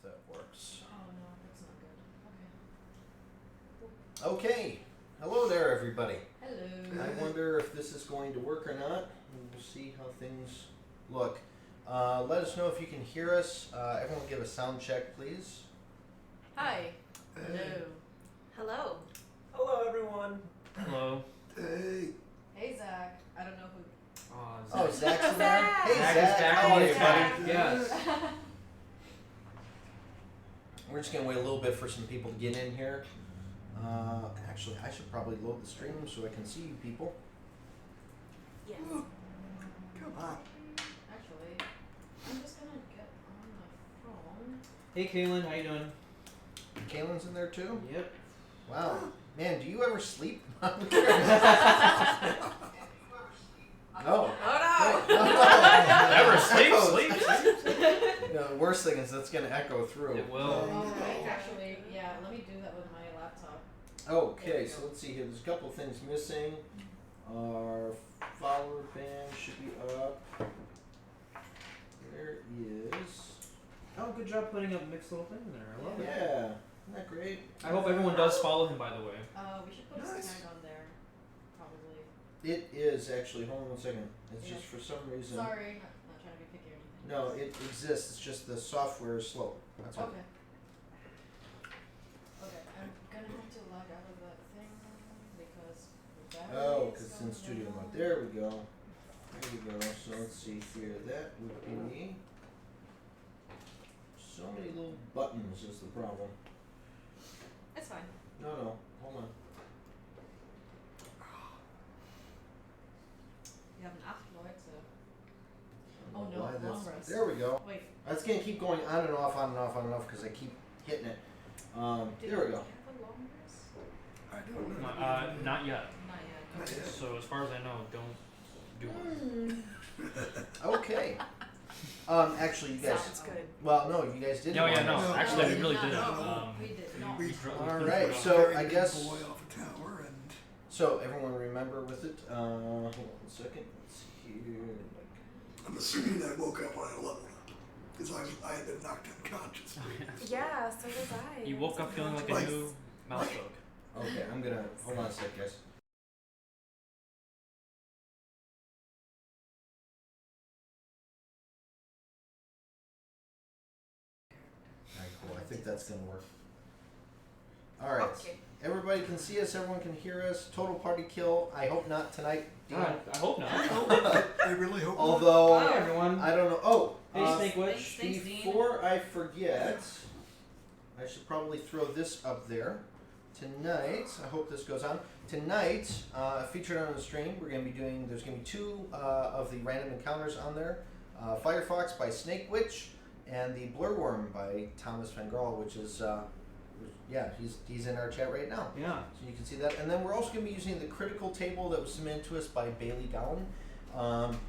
that works. Oh no, that's not good. Okay. Okay. Hello there, everybody. Hello. I wonder if this is going to work or not. We'll see how things look. Let us know if you can hear us. Everyone give a sound check, please. Hi. Hello. Hello. Hello, everyone. Hello. Hey. Hey Zach. I don't know who. Oh, Zach's in there? Zach. Hey, Zach Zach. is back How on are the you, track. buddy? Yes. We're just going to wait a little bit for some people to get in here. Actually, I should probably load the stream so I can see you people. Yes. Come on. Actually, I'm just gonna get on my phone. Hey, Kaylin, how you doing? Kaylin's in there too? Yep. Wow. Man, do you ever sleep? No. Oh Never Echoes. sleep. No, the worst thing is that's going to echo through. It will. Oh right. Actually, yeah. Let me do that with my laptop. Okay, so let's see here. There's a couple of things missing. Our follower band should be up. There is. Oh, good job putting up a mixed little thing there. I love it. Yeah, isn't that great? I hope everyone does follow him, by the way. We should put a Nice. tag on there. Probably. It is actually. Hold on one second. It's Yeah. just for some reason. Sorry, not trying to be picky or anything. No, it exists. It's just the software is slow. That's all. Okay. Okay, I'm gonna have to log out of that thing because the battery Oh, is because it's in going studio down. mode. There we go. There we go. So let's see here. That would be. So many little buttons is the problem. It's fine. No, hold on. You have an Afterlight, so. I Oh, don't know no, why that's- long rest. There we go. Wait. That's gonna keep going on and off, on and off, on and off because I keep hitting it. There we go. Do you have a long rest? I don't know. Not yet. Not yet. Not Okay. yet. So as far as I know, don't do it. Okay. Actually, you guys. Sounds good. Well, no, you guys didn't. No, yeah, want no. us. No, Actually, no, we really not. didn't. No, we did not. we dro- All we right, put it so Very I big guess. boy off a tower and So everyone remember with it. Hold on one second. Let's see here. I'm assuming I woke up when I leveled up. Because I had been knocked unconscious. Yeah, so was I. You woke up feeling like a Like- new mouse folk. Okay, I'm gonna hold on a sec, guys. Alright, cool. I think that's gonna work. Alright. Okay. Everybody can see us, everyone can hear us. Total party kill. I hope not tonight. Dean. I hope not. I really hope not. Although Hi, everyone. I don't know. Oh, Hey, Snake Witch. Thanks, Dean. before I forget, I should probably throw this up there. Tonight, I hope this goes on. Tonight, featured on the stream, we're going to be doing. There's going to be two of the random encounters on there. Firefox by Snake Witch, and the Blurworm by Thomas Van Graal, which is, yeah, he's in our chat right now. Yeah. So you can see that. And then we're also going to be using the critical table that was submitted to us by Bailey Gowan.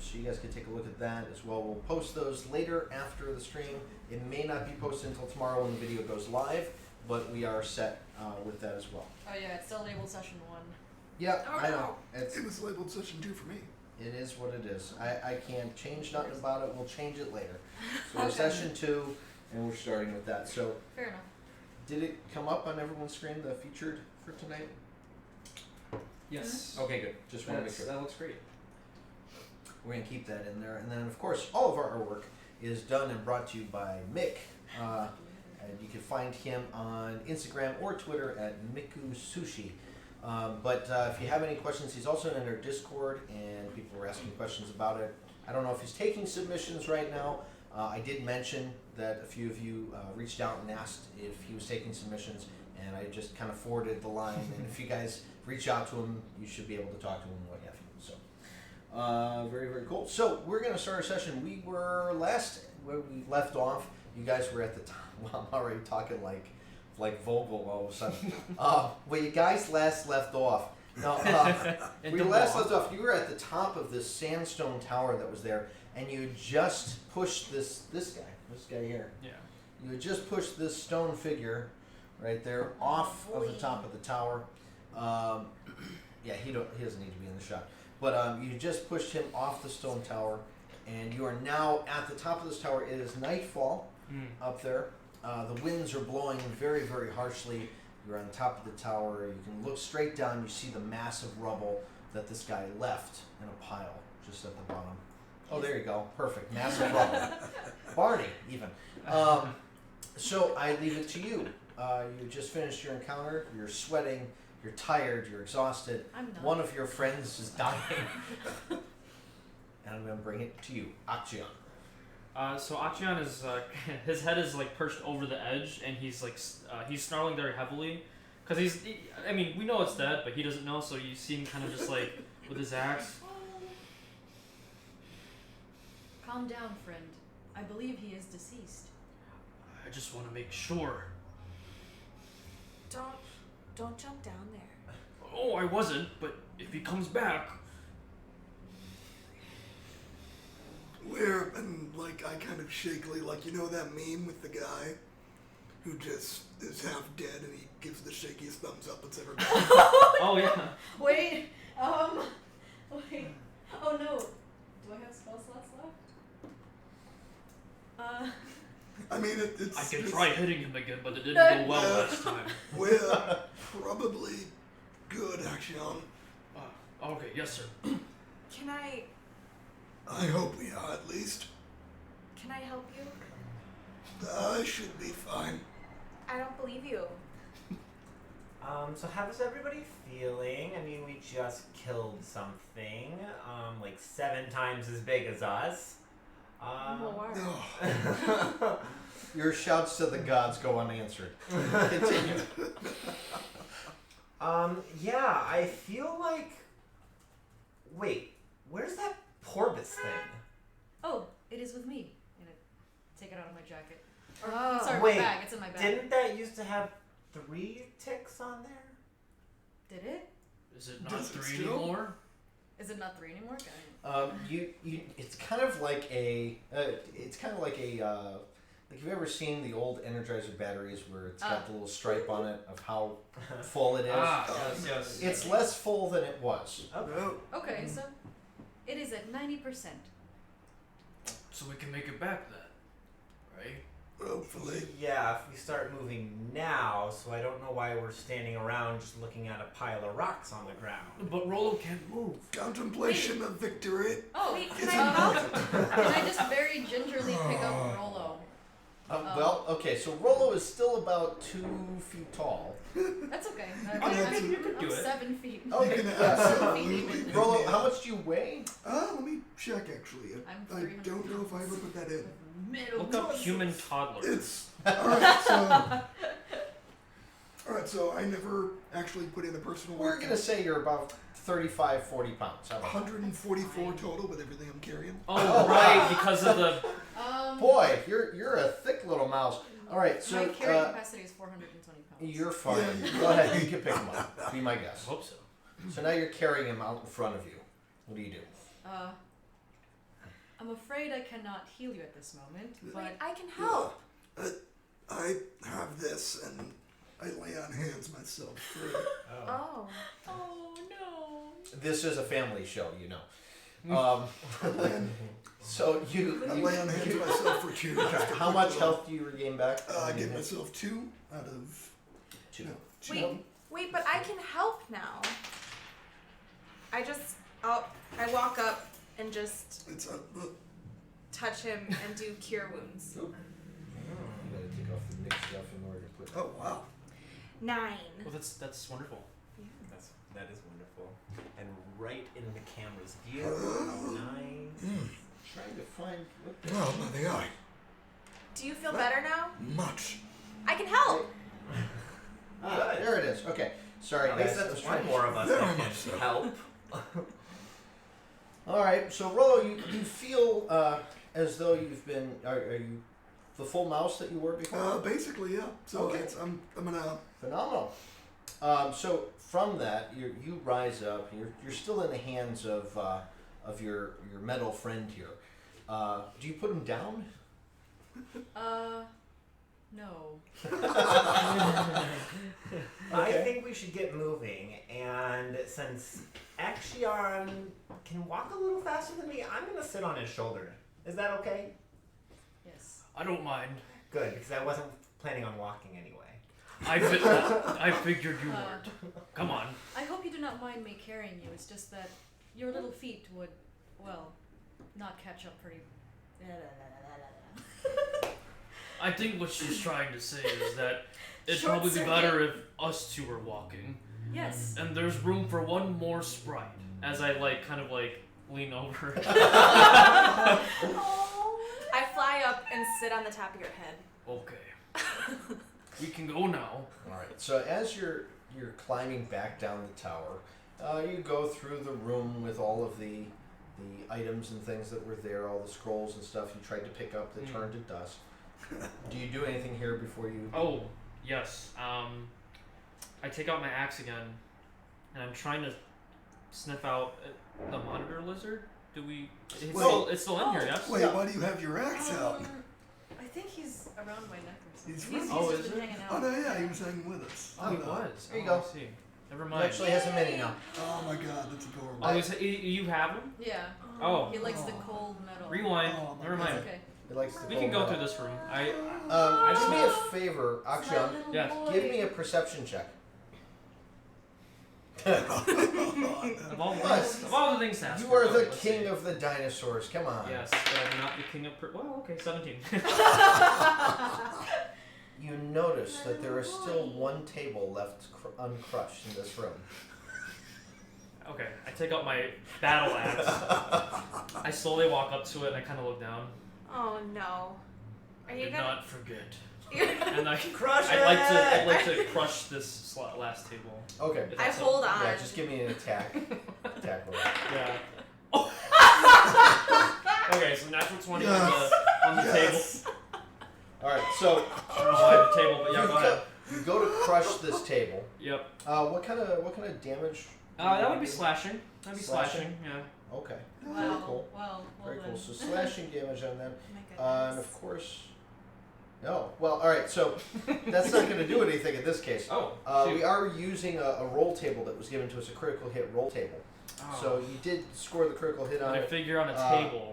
So you guys can take a look at that as well. We'll post those later after the stream. It may not be posted until tomorrow when the video goes live, but we are set with that as well. Oh yeah, it's still labeled session 1. Yeah, Oh, I know. no. It's, It was labeled session 2 for me. it is what it is. I can't change nothing about it. We'll change it later. So Okay. session 2, and we're starting with that. So Fair enough. did it come up on everyone's screen, the featured for tonight? Yes. Okay, good. Just want to make That's, sure. that looks great. We're going to keep that in there. And then, of course, all of our artwork is done and brought to you by Mick. And you can find him on Instagram or Twitter at Miku Sushi. But if you have any questions, he's also in our Discord, and people are asking questions about it. I don't know if he's taking submissions right now. I did mention that a few of you reached out and asked if he was taking submissions, and I just kind of forwarded the line. And if you guys reach out to him, you should be able to talk to him and what have you. So, very, very cool. So, we're going to start our session. We were where we left off, you guys were at the top. Well, I'm already talking like Vogel all of a sudden. Where you guys last left off. No, And we the last wall. left off. You were at the top of this sandstone tower that was there, and you had just pushed this guy here. Yeah. You had just pushed this stone figure right there off of the top of the tower. Yeah, he doesn't need to be in the shot. But you just pushed him off the stone tower, and you are now at the top of this tower. It is nightfall Mm. up there. The winds are blowing very, very harshly. You're on top of the tower. You can look straight down. You see the massive rubble that this guy left in a pile just at the bottom. Oh, there you go. Perfect. Massive rubble. Barney, even. So I leave it to you. You just finished your encounter. You're sweating. You're tired. You're exhausted. I'm not. One of your friends is dying. And I'm going to bring it to you, Acción. So Acción is his head is like perched over the edge, and he's like he's snarling very heavily, cause I mean, we know it's dead, but he doesn't know. So you see him kind of just like with his axe. Calm down, friend. I believe he is deceased. I just want to make sure. Don't jump down there. Oh, I wasn't, but if he comes back. And like I kind of shakily, like you know that meme with the guy who just is half dead and he gives the shakiest thumbs up it's ever been. Oh yeah. Wait, wait. Oh no. Do I have spell slots left? I mean, it's. I can it's, try hitting him again, but it didn't go well Yeah. last time. We're probably good, Acción. Okay, yes, sir. Can I hope we are at least. help you? I should be fine. I don't believe you. So how's everybody feeling? I mean, we just killed something, like 7 times as big as us. More. Oh, Your shouts to the gods go unanswered. Continue. Yeah, I feel like... Wait, where's that Porbus thing? Oh, it is with me. And I take it out of my jacket. Or, Oh. sorry, Wait, my bag. It's in my bag. Didn't that used to have 3 ticks on there? Did it? Is it not Does it 3 still? anymore? Is it not 3 anymore? It's kind of like a, like you've ever seen the old Energizer batteries where it's got the little stripe on it of how full it is? Yes. It's less full than it was. Okay. no. Okay, so it is at 90%. So we can make it back then, right? Hopefully. Yeah, if we start moving now, so I don't know why we're standing around just looking at a pile of rocks on the ground. But Rollo can't move. Contemplation of victory. Oh, Wait, It's can I help? Can I just very gingerly pick up Rollo? Well, okay, so Rollo is still about 2 feet tall. That's okay. You could do I'm it. 7 feet. You can absolutely pick Rollo, me how up. much do you weigh? Let me check actually. I'm I 300 don't know if I ever put that in. Middle Look up human toddler. It's alright, so I never actually put in a personal We're weight going to say you're about 35, 40 pounds. How about that? 144 total with everything I'm carrying. Oh, right, because of the. Boy, you're a thick little mouse. All right, so my carrying capacity is 420 pounds. you're fine. Yeah. Go ahead, you can pick him up. Be my I guest. hope so. So now you're carrying him out in front of you. What do you do? I'm afraid I cannot heal you at this moment, Wait, but I can help. I have this and I lay on hands myself free. Oh. oh no. This is a family show, you know. So I lay on hands myself for 2. how much health do you regain back? I give myself 2 out of 2. no, 2. Wait, but I can help now. I walk up and just It's a touch him and do cure wounds. You gotta take off the mixed stuff in order to put. oh wow. 9. Well, that's wonderful. That is wonderful. And right in the camera's view. How nice. Trying to find what the Well, nothing I. Do you feel better now? Much. I can help. Ah, there it is. Okay. Sorry, At guys. least I was that's trying one to- more of us Very that much so. can help. All right. So Rollo, you feel as though you've been. Are you the full mouse that you were before? Basically, yeah. So Okay. I'm gonna. Phenomenal. So from that, you rise up. You're still in the hands of your metal friend here. Do you put him down? No. I think we should get moving, and since Acción can walk a little faster than me, I'm gonna sit on his shoulder. Is that okay? Yes. I don't mind. Good, because I wasn't planning on walking anyway. I figured you Uh, weren't. Come on. I hope you do not mind me carrying you. It's just that your little feet would, well, not catch up pretty. I think what she's trying to say is that it'd Short probably be circuit. better if us two were walking. Yes. And there's room for one more sprite. As I kind of lean over. I fly up and sit on the top of your head. Okay. We can go now. All right. So as you're climbing back down the tower, you go through the room with all of the items and things that were there, all the scrolls and stuff you tried to pick up that turned to dust. Do you do anything here before you? Oh, yes. I take out my axe again, and I'm trying to sniff out the monitor lizard. It's still in here, yes? Wait, why do you have your axe out? I think he's around my neck or something. He's He's Oh, just is been it? hanging Oh out. no, yeah, he was hanging with us. Oh, he was. There you Oh, go. I see. Never He mind. actually has a mini now. Oh my god, that's adorable. Oh, you have him? Yeah. Oh. He likes the cold metal. Rewind. Oh, my Never God. mind. It's okay. He likes the We can gold go medal. through this room. Do me a favor, Akshan. Yes. Give me a perception check. Of all the things to ask You for, are the let's see. king of the dinosaurs. Come on. Yes, but I'm not the king of. Well, okay, 17. You notice that there is still one table left uncrushed in this room. Okay, I take out my battle axe. I slowly walk up to it and I kind of look down. Oh no. Are you Did gonna? not forget. And Crush I'd like to crush this last table. Okay. If I that's hold on. Yeah, just give me an attack. Attack roll. Yeah. Okay, so natural 20 Yes. on the Yes. table. All right. So I don't know why I have the table, but yeah, you go ahead. You go to crush this table. Yep. What kind of damage? That would be slashing. That'd be slashing. Yeah. Okay. Wow. Very cool. Well, Very then. cool. So slashing damage on them. Oh my And goodness. of course. No. Well, all right. So that's not going to do anything in this case. Oh. We are using a roll table that was given to us, a critical hit roll table. So you did score the critical hit on I it. figure on a table.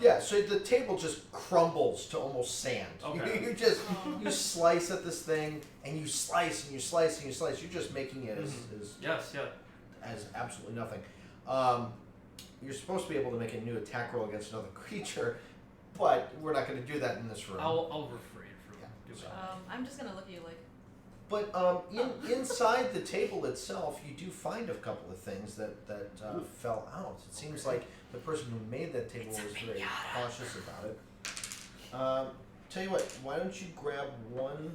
Yeah, so the table just crumbles to almost sand. Okay. You just Oh. you slice at this thing and you slice and you slice and you slice. You're just making it Yes. Yeah. as absolutely nothing. You're supposed to be able to make a new attack roll against another creature, but we're not going to do that in this room. I'll refrain from Yeah, doing so- that. I'm just gonna look at you like. But inside the table itself, you do find a couple of things that fell out. It seems like the person who made that table was very cautious about it. Tell you what, why don't you grab one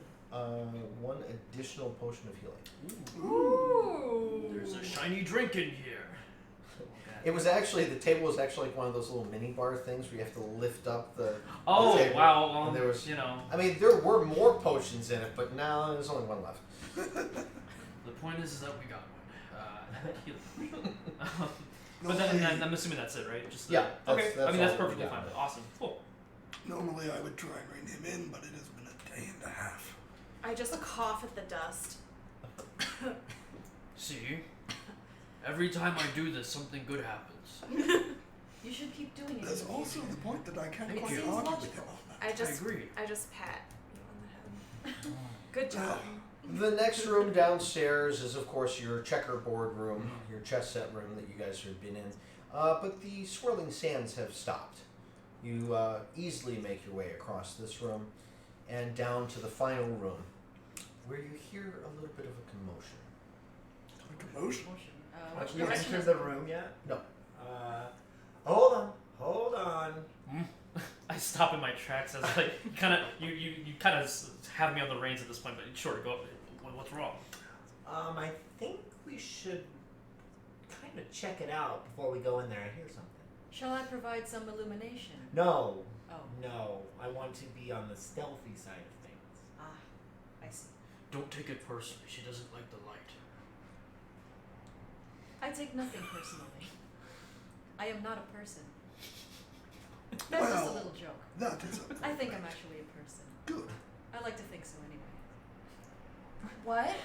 additional potion of healing? Ooh. There's a shiny drink in here. It was actually, the table was actually like one of those little mini bar things where you have to lift up the Oh table. wow! And there was, you know, I mean, there were more potions in it, but now there's only one left. the point is that we got one. Healing. But then I'm assuming that's it, right? Just Yeah, okay. that's I mean that's all we perfectly got. fine. Awesome. Cool. Normally I would try and rein him in, but it has been a day and a half. I just cough at the dust. See, every time I do this, something good happens. You should keep doing it. That's It's also amazing. the point that I can't Thank quite you. argue Seems with him on that. I just agree. I just pat you on the head. Good job. The next room downstairs is, of course, your checkerboard room, your chess set room that you guys have been in. But the swirling sands have stopped. You easily make your way across this room and down to the final room, where you hear a little bit of a commotion. A commotion. Which Have we direction entered is the it? room yet? No. Hold on. I stop in my tracks as like you kind of have me on the reins at this point, but sure, go. What's wrong? I think we should kind of check it out before we go in there. I hear something. Shall I provide some illumination? No, Oh. no. I want to be on the stealthy side of things. Ah, I see. Don't take it personally. She doesn't like the light. I take nothing personally. I am not a person. That's just a Well, little joke. That is a I think I'm actually a person. good. I like to think so anyway. What?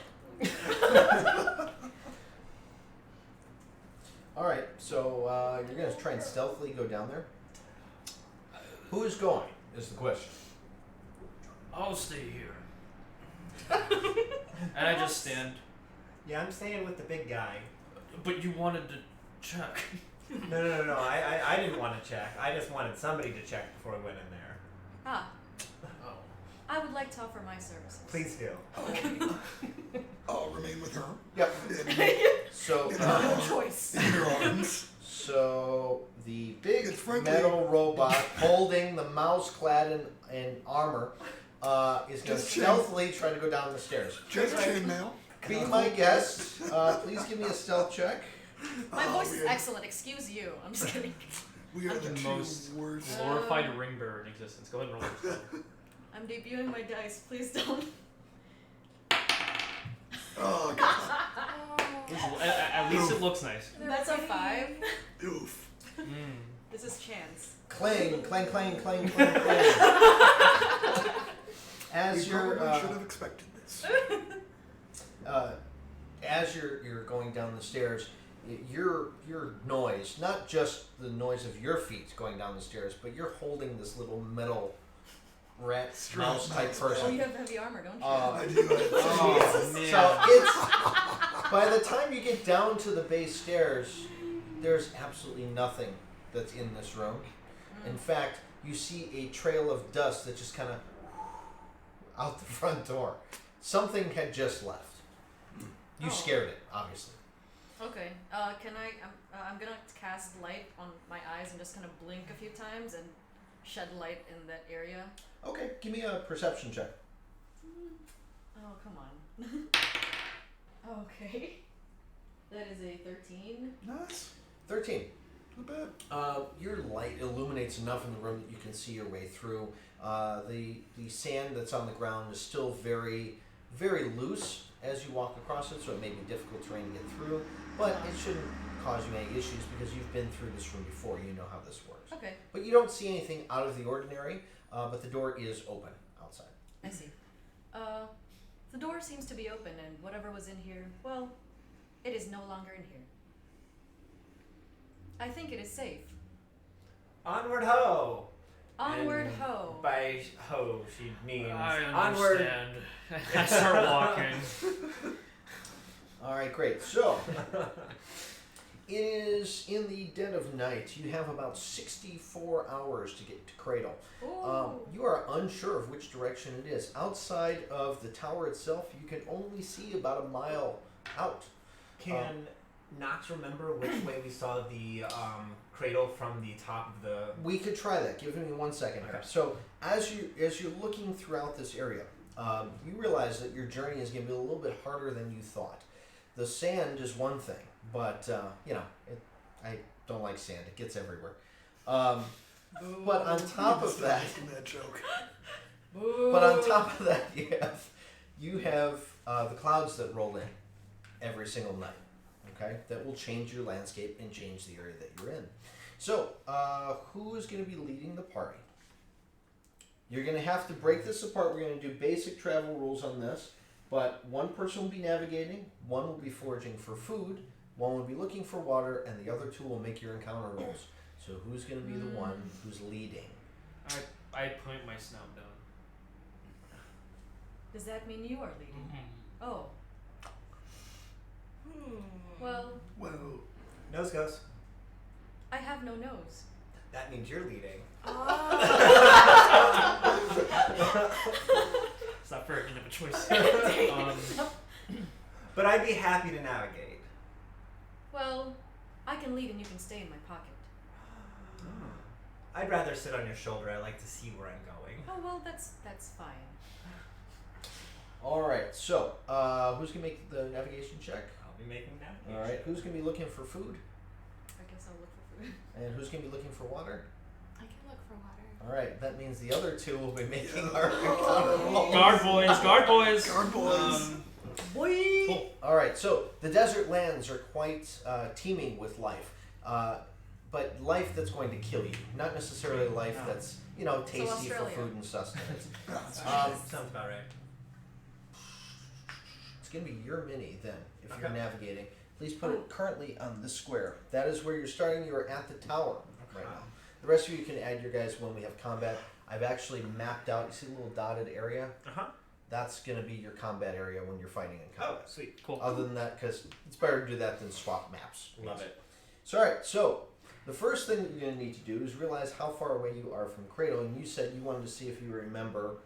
All right, so you're going to try and stealthily go down there? Who is going, is the question. I'll stay here. And I just stand. Yeah, I'm staying with the big guy. But you wanted to check. No. I didn't want to check. I just wanted somebody to check before we went in there. Ah, Oh. I would like to offer my services. Please do. I'll remain with her. Yep. In, So, No choice. in your arms. so the big It's frankly- metal robot holding the mouse clad in armor is going to Just chain- stealthily try to go down the stairs. Just chainmail. Be my guest. Please give me a stealth check. My voice is weird. excellent. Excuse you. I'm just kidding. We are the The two most worst. glorified ring bearer in existence. Go ahead and roll for stealth. I'm debuting my dice. Please don't. Oh, God. At least it looks nice. That's a 5. Oof. Mm. This is chance. Clang, clang, clang, clang, clang, clang. As We you're probably should have expected this. as you're going down the stairs, your noise, not just the noise of your feet going down the stairs, but you're holding this little metal rat mouse type mouse. Oh, person. you have heavy armor, don't you? I do. Oh, man. So it's by the time you get down to the base stairs, there's absolutely nothing that's in this room. In fact, you see a trail of dust that just kind of out the front door. Something had just left. You Oh. scared it, obviously. Okay. Can I'm gonna cast light on my eyes and just kind of blink a few times and shed light in that area. Okay, give me a perception check. Oh, come on. Okay. That is a 13. Nice. 13. Not bad. Your light illuminates enough in the room that you can see your way through. The sand that's on the ground is still very, very loose as you walk across it, so it may be difficult terrain to get through, but it shouldn't cause you any issues because you've been through this room before. You know how this works. Okay, But you don't see anything out of the ordinary, but the door is open outside. I see. The door seems to be open, and whatever was in here, well, it is no longer in here. I think it is safe. Onward ho! Onward And ho! By ho, she means I onward. understand. I start walking. All right, great. So, it is in the dead of night. You have about 64 hours to get to Cradle. Ooh. You are unsure of which direction it is. Outside of the tower itself, you can only see about a mile out. Can Knox remember which way we saw the cradle from the top of the? We could try that. Give me 1 second here. Okay. So, as you're looking throughout this area, you realize that your journey is going to be a little bit harder than you thought. The sand is one thing, but I don't like sand. It gets everywhere. But on top of that, That joke. but on top of that, you have the clouds that roll in every single night. Okay, that will change your landscape and change the area that you're in. So, who is going to be leading the party? You're going to have to break this apart. We're going to do basic travel rules on this, but one person will be navigating, one will be foraging for food, one will be looking for water, and the other two will make your encounter rolls. So, who's going to be the one who's leading? I point my snout down. Does that mean you are leading? Mm-hmm. Oh, well, Well, Nose goes. I have no nose. That means you're leading. It's not fair. I didn't have a choice. But I'd be happy to navigate. Well, I can lead and you can stay in my pocket. I'd rather sit on your shoulder. I like to see where I'm going. Oh, well, that's fine. All right. So, who's going to make the navigation check? I'll be making navigation. All right. Who's going to be looking for food? I guess I'll look for food. And who's going to be looking for water? I can look for water. All right. That means the other two will be making Yeah. our encounter rolls. Guard boys, guard boys. Guard boys. Cool. All right. So the desert lands are quite teeming with life, but life that's going to kill you, not necessarily life that's tasty for Australia. food and sustenance. Sounds about right. It's going to be your mini then, if you're Okay. navigating. Please put it currently on this square. That is where you're starting. You are at the tower right now. The rest of you can add your guys when we have combat. I've actually mapped out. You see the little dotted area? Uh huh. That's going to be your combat area when you're fighting in Oh, combat. sweet. Cool. Other than that, because it's better to do that than swap maps. Love it. So, all right. So, the first thing that you're going to need to do is realize how far away you are from Cradle. And you said you wanted to see if you remember.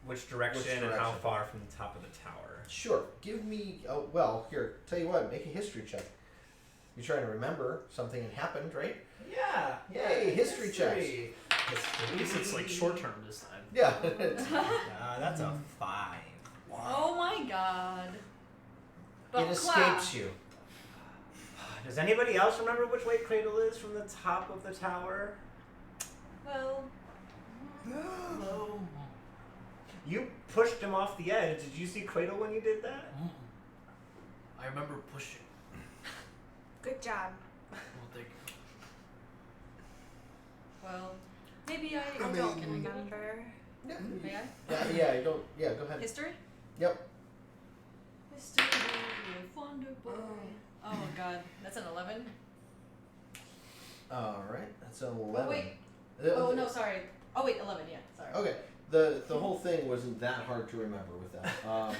Which direction, Which and how direction? far from the top of the tower? Sure. Give me. Well, here. Tell you what. Make a history check. You're trying to remember something that happened, right? Yeah. Yay, history checks. History. At least it's like short term this time. Yeah. That's a 5. Oh my god. But It escapes you. Does anybody else remember which way Cradle is from the top of the tower? Well, No. You pushed him off the edge. Did you see Cradle when you did that? I remember pushing. Good job. Well, thank you. well, maybe I I I mean- don't remember. Yeah. May I? Yeah. I don't. Yeah. Go ahead. History? Yep. History of Wonder Boy. Oh god, that's an 11. All right. That's an 11. Oh wait. Oh no, sorry. Oh wait, 11. Yeah, sorry. Okay. The whole thing wasn't that hard to remember with that.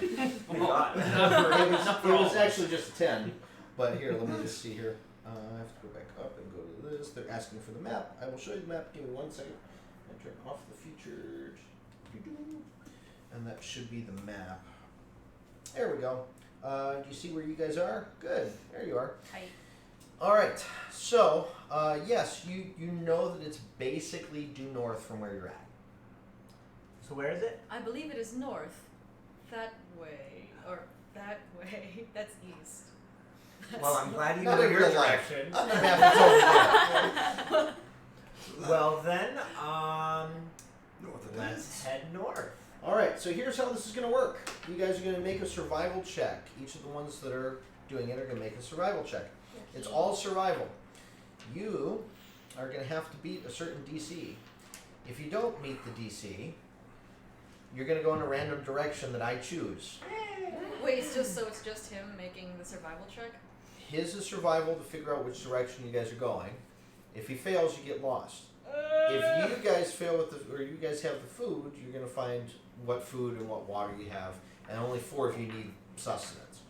We got it. It was actually just a 10. But here, let me just see here. I have to go back up and go to this. They're asking for the map. I will show you the map. Give me 1 second. And turn off the featured. And that should be the map. There we go. Do you see where you guys are? Good. There you are. Hi. All right. So, yes, you know that it's basically due north from where you're at. So where is it? I believe it is north. That way. Or that way. That's east. Well, I'm glad you Not know in your real life. direction. On the map, it's over there. Well then, North of let's this. head north. All right, so here's how this is going to work. You guys are going to make a survival check. Each of the ones that are doing it are going to make a survival check. It's all survival. You are going to have to beat a certain DC. If you don't meet the DC, you're going to go in a random direction that I choose. Wait, it's just him making the survival check? His is survival to figure out which direction you guys are going. If he fails, you get lost. If you guys fail with the, or you guys have the food, you're going to find what food and what water you have, and only 4 if you need sustenance.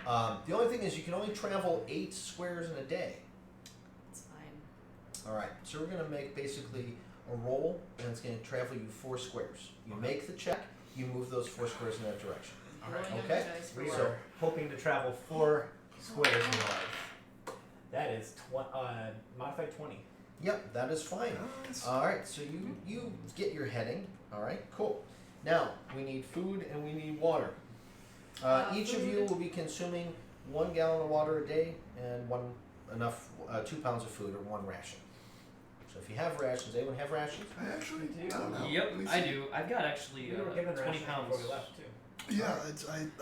The only thing is you can only travel 8 squares in a day. It's fine. All right, so we're going to make basically a roll, and it's going to travel you 4 squares. You make the check, you move those 4 squares in that direction. Rolling on Okay. you guys for We what? are hoping to travel 4 squares north. That is modified 20. Yep, that is fine. Nice. All right, so you get your heading. All right, cool. Now we need food and we need water. Each of you Food. will be consuming 1 gallon of water a day and 2 pounds of food or 1 ration. So if you have rations, anyone have rations? I actually, do. I don't know. Yep, Let me I see. do. I've got actually We were given 20 rations pounds. before we left too. Yeah, it's, I think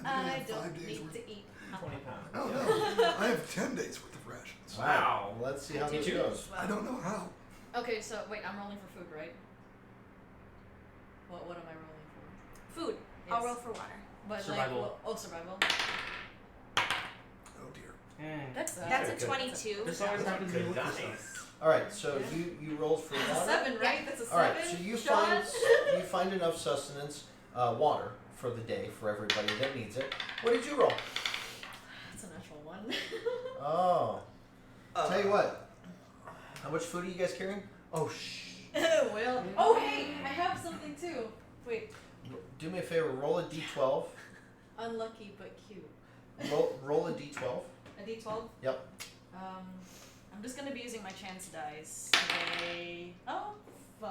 I I have don't 5 days need worth. to eat. 20 pounds. Oh Yeah. no, I have 10 days worth of rations. Wow. Let's see how I do this too. goes. I don't know how. Okay, so wait, I'm rolling for food, right? What am I rolling for? Food. I'll Yes. roll for water. But Survival. like, survival. Oh dear. That's That's a good. 22. This always happens to me Good with this dice. stuff. All right, so you rolled for That's a water. 7, right? That's a 7. All right, so you Sean? find enough sustenance, water for the day for everybody that needs it. What did you roll? That's a natural 1. Oh, tell you what. How much food are you guys carrying? Oh shh. Well. Oh hey, I have something too. Wait, Do me a favor. Roll a d12. unlucky but cute. Roll a d12. A D12. Yep. I'm just gonna be using my chance dice today. Oh, 5.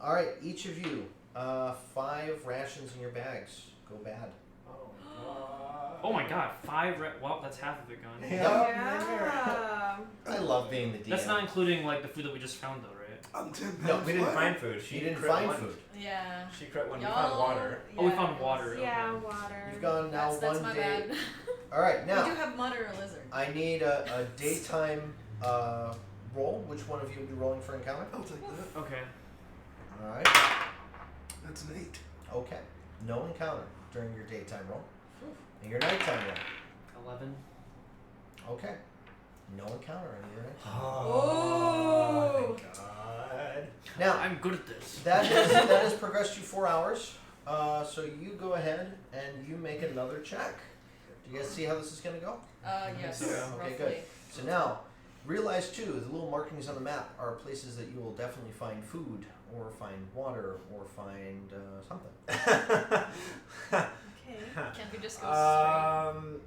All right, each of you, 5 rations in your bags. Go bad. Oh my god, 5 well, that's half of it gone. Yeah. I love being the DM. That's not including like the food that we just found though, right? I'm 10 pounds. No, We didn't flat. find food. You didn't crit find one. food. Yeah. She crit one. We Y'all- found water. Oh, we yeah, found water. Yeah, Okay. water. You've gone now That's 1 my day. bad. All right, We do now have monitor lizard. I need a daytime roll. Which one of you will be rolling for encounter? I'll take that. Okay. All right. That's an 8. Okay. No encounter during your daytime roll. And your nighttime roll. 11. Okay. No encounter in your nighttime. Oh. Thank God. Now, I'm good at this. that has progressed you 4 hours. So you go ahead and you make another check. Do you guys see how this is going to go? Yes, Yeah. roughly. Okay, good. So now, realize too, the little markings on the map are places that you will definitely find food, or find water, or find something. Okay. Can't we just go straight?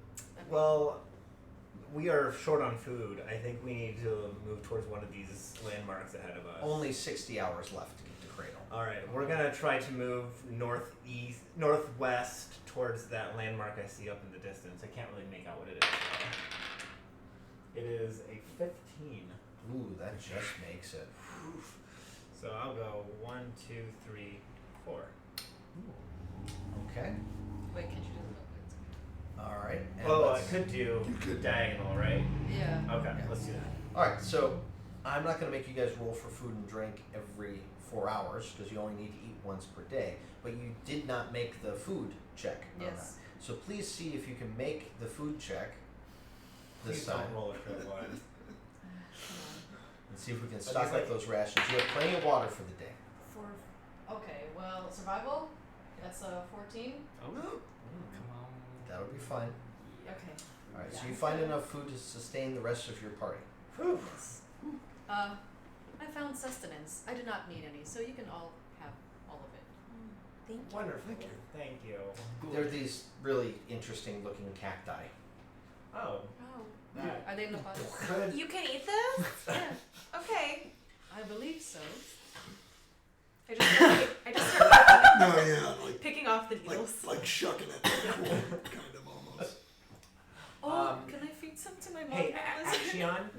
Well, we are short on food. I think we need to move towards one of these landmarks ahead of us. Only 60 hours left to get to Cradle. All right, we're gonna try to move northwest towards that landmark I see up in the distance. I can't really make out what it is. It is a 15. Ooh, that just makes it. So I'll go 1, 2, 3, 4. Okay. Wait, can't you do All right. And Oh, I let's- could do You could. diagonal, right? that? Yeah. Okay, Yeah. let's do that. All right. So I'm not going to make you guys roll for food and drink every 4 hours because you only need to eat once per day. But you did not make the food check. on Yes. that. So please see if you can make the food check this Please time. don't roll a crit one. Come And see if we can these stock up like- those rations. You have plenty of water for the day. on. Okay, well, survival? That's a 14. Oh, No. come on. That'll be fine. Okay. All right. So Yeah. you find enough food to sustain the rest of your party. Whew. Yes. I found sustenance. I do not need any, so you can all have all of it. Thank you. Wonderful. Thank you. They're these really interesting looking cacti. Oh, Oh. that Are they in the bottom? could. You can eat this? Yeah, Okay. I believe so. I just start No, yeah, picking off the needles. like shucking it. Cool, kind of almost. Oh, can I feed some to my mom? Hey, Liz? Axion,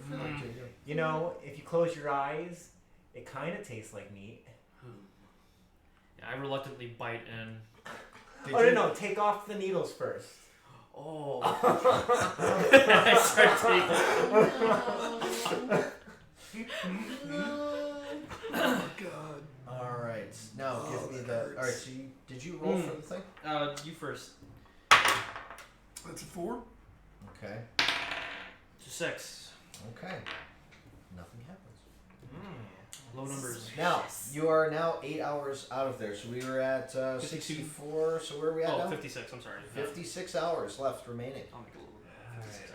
you know, if you close your eyes, it kind of tastes like meat. Yeah, I reluctantly bite in. No, take off the needles first. Oh. I start taking. Oh God. All right. Now Oh, give me that the. hurts. All right. So did you roll for the thing? You first. That's a 4. Okay. 6. Okay. Nothing happens. Low numbers. Now you are now 8 hours out of there. So we were at 52. 64. So where are we at Oh, now? 56. I'm sorry. 56 hours left remaining. I'll make a little.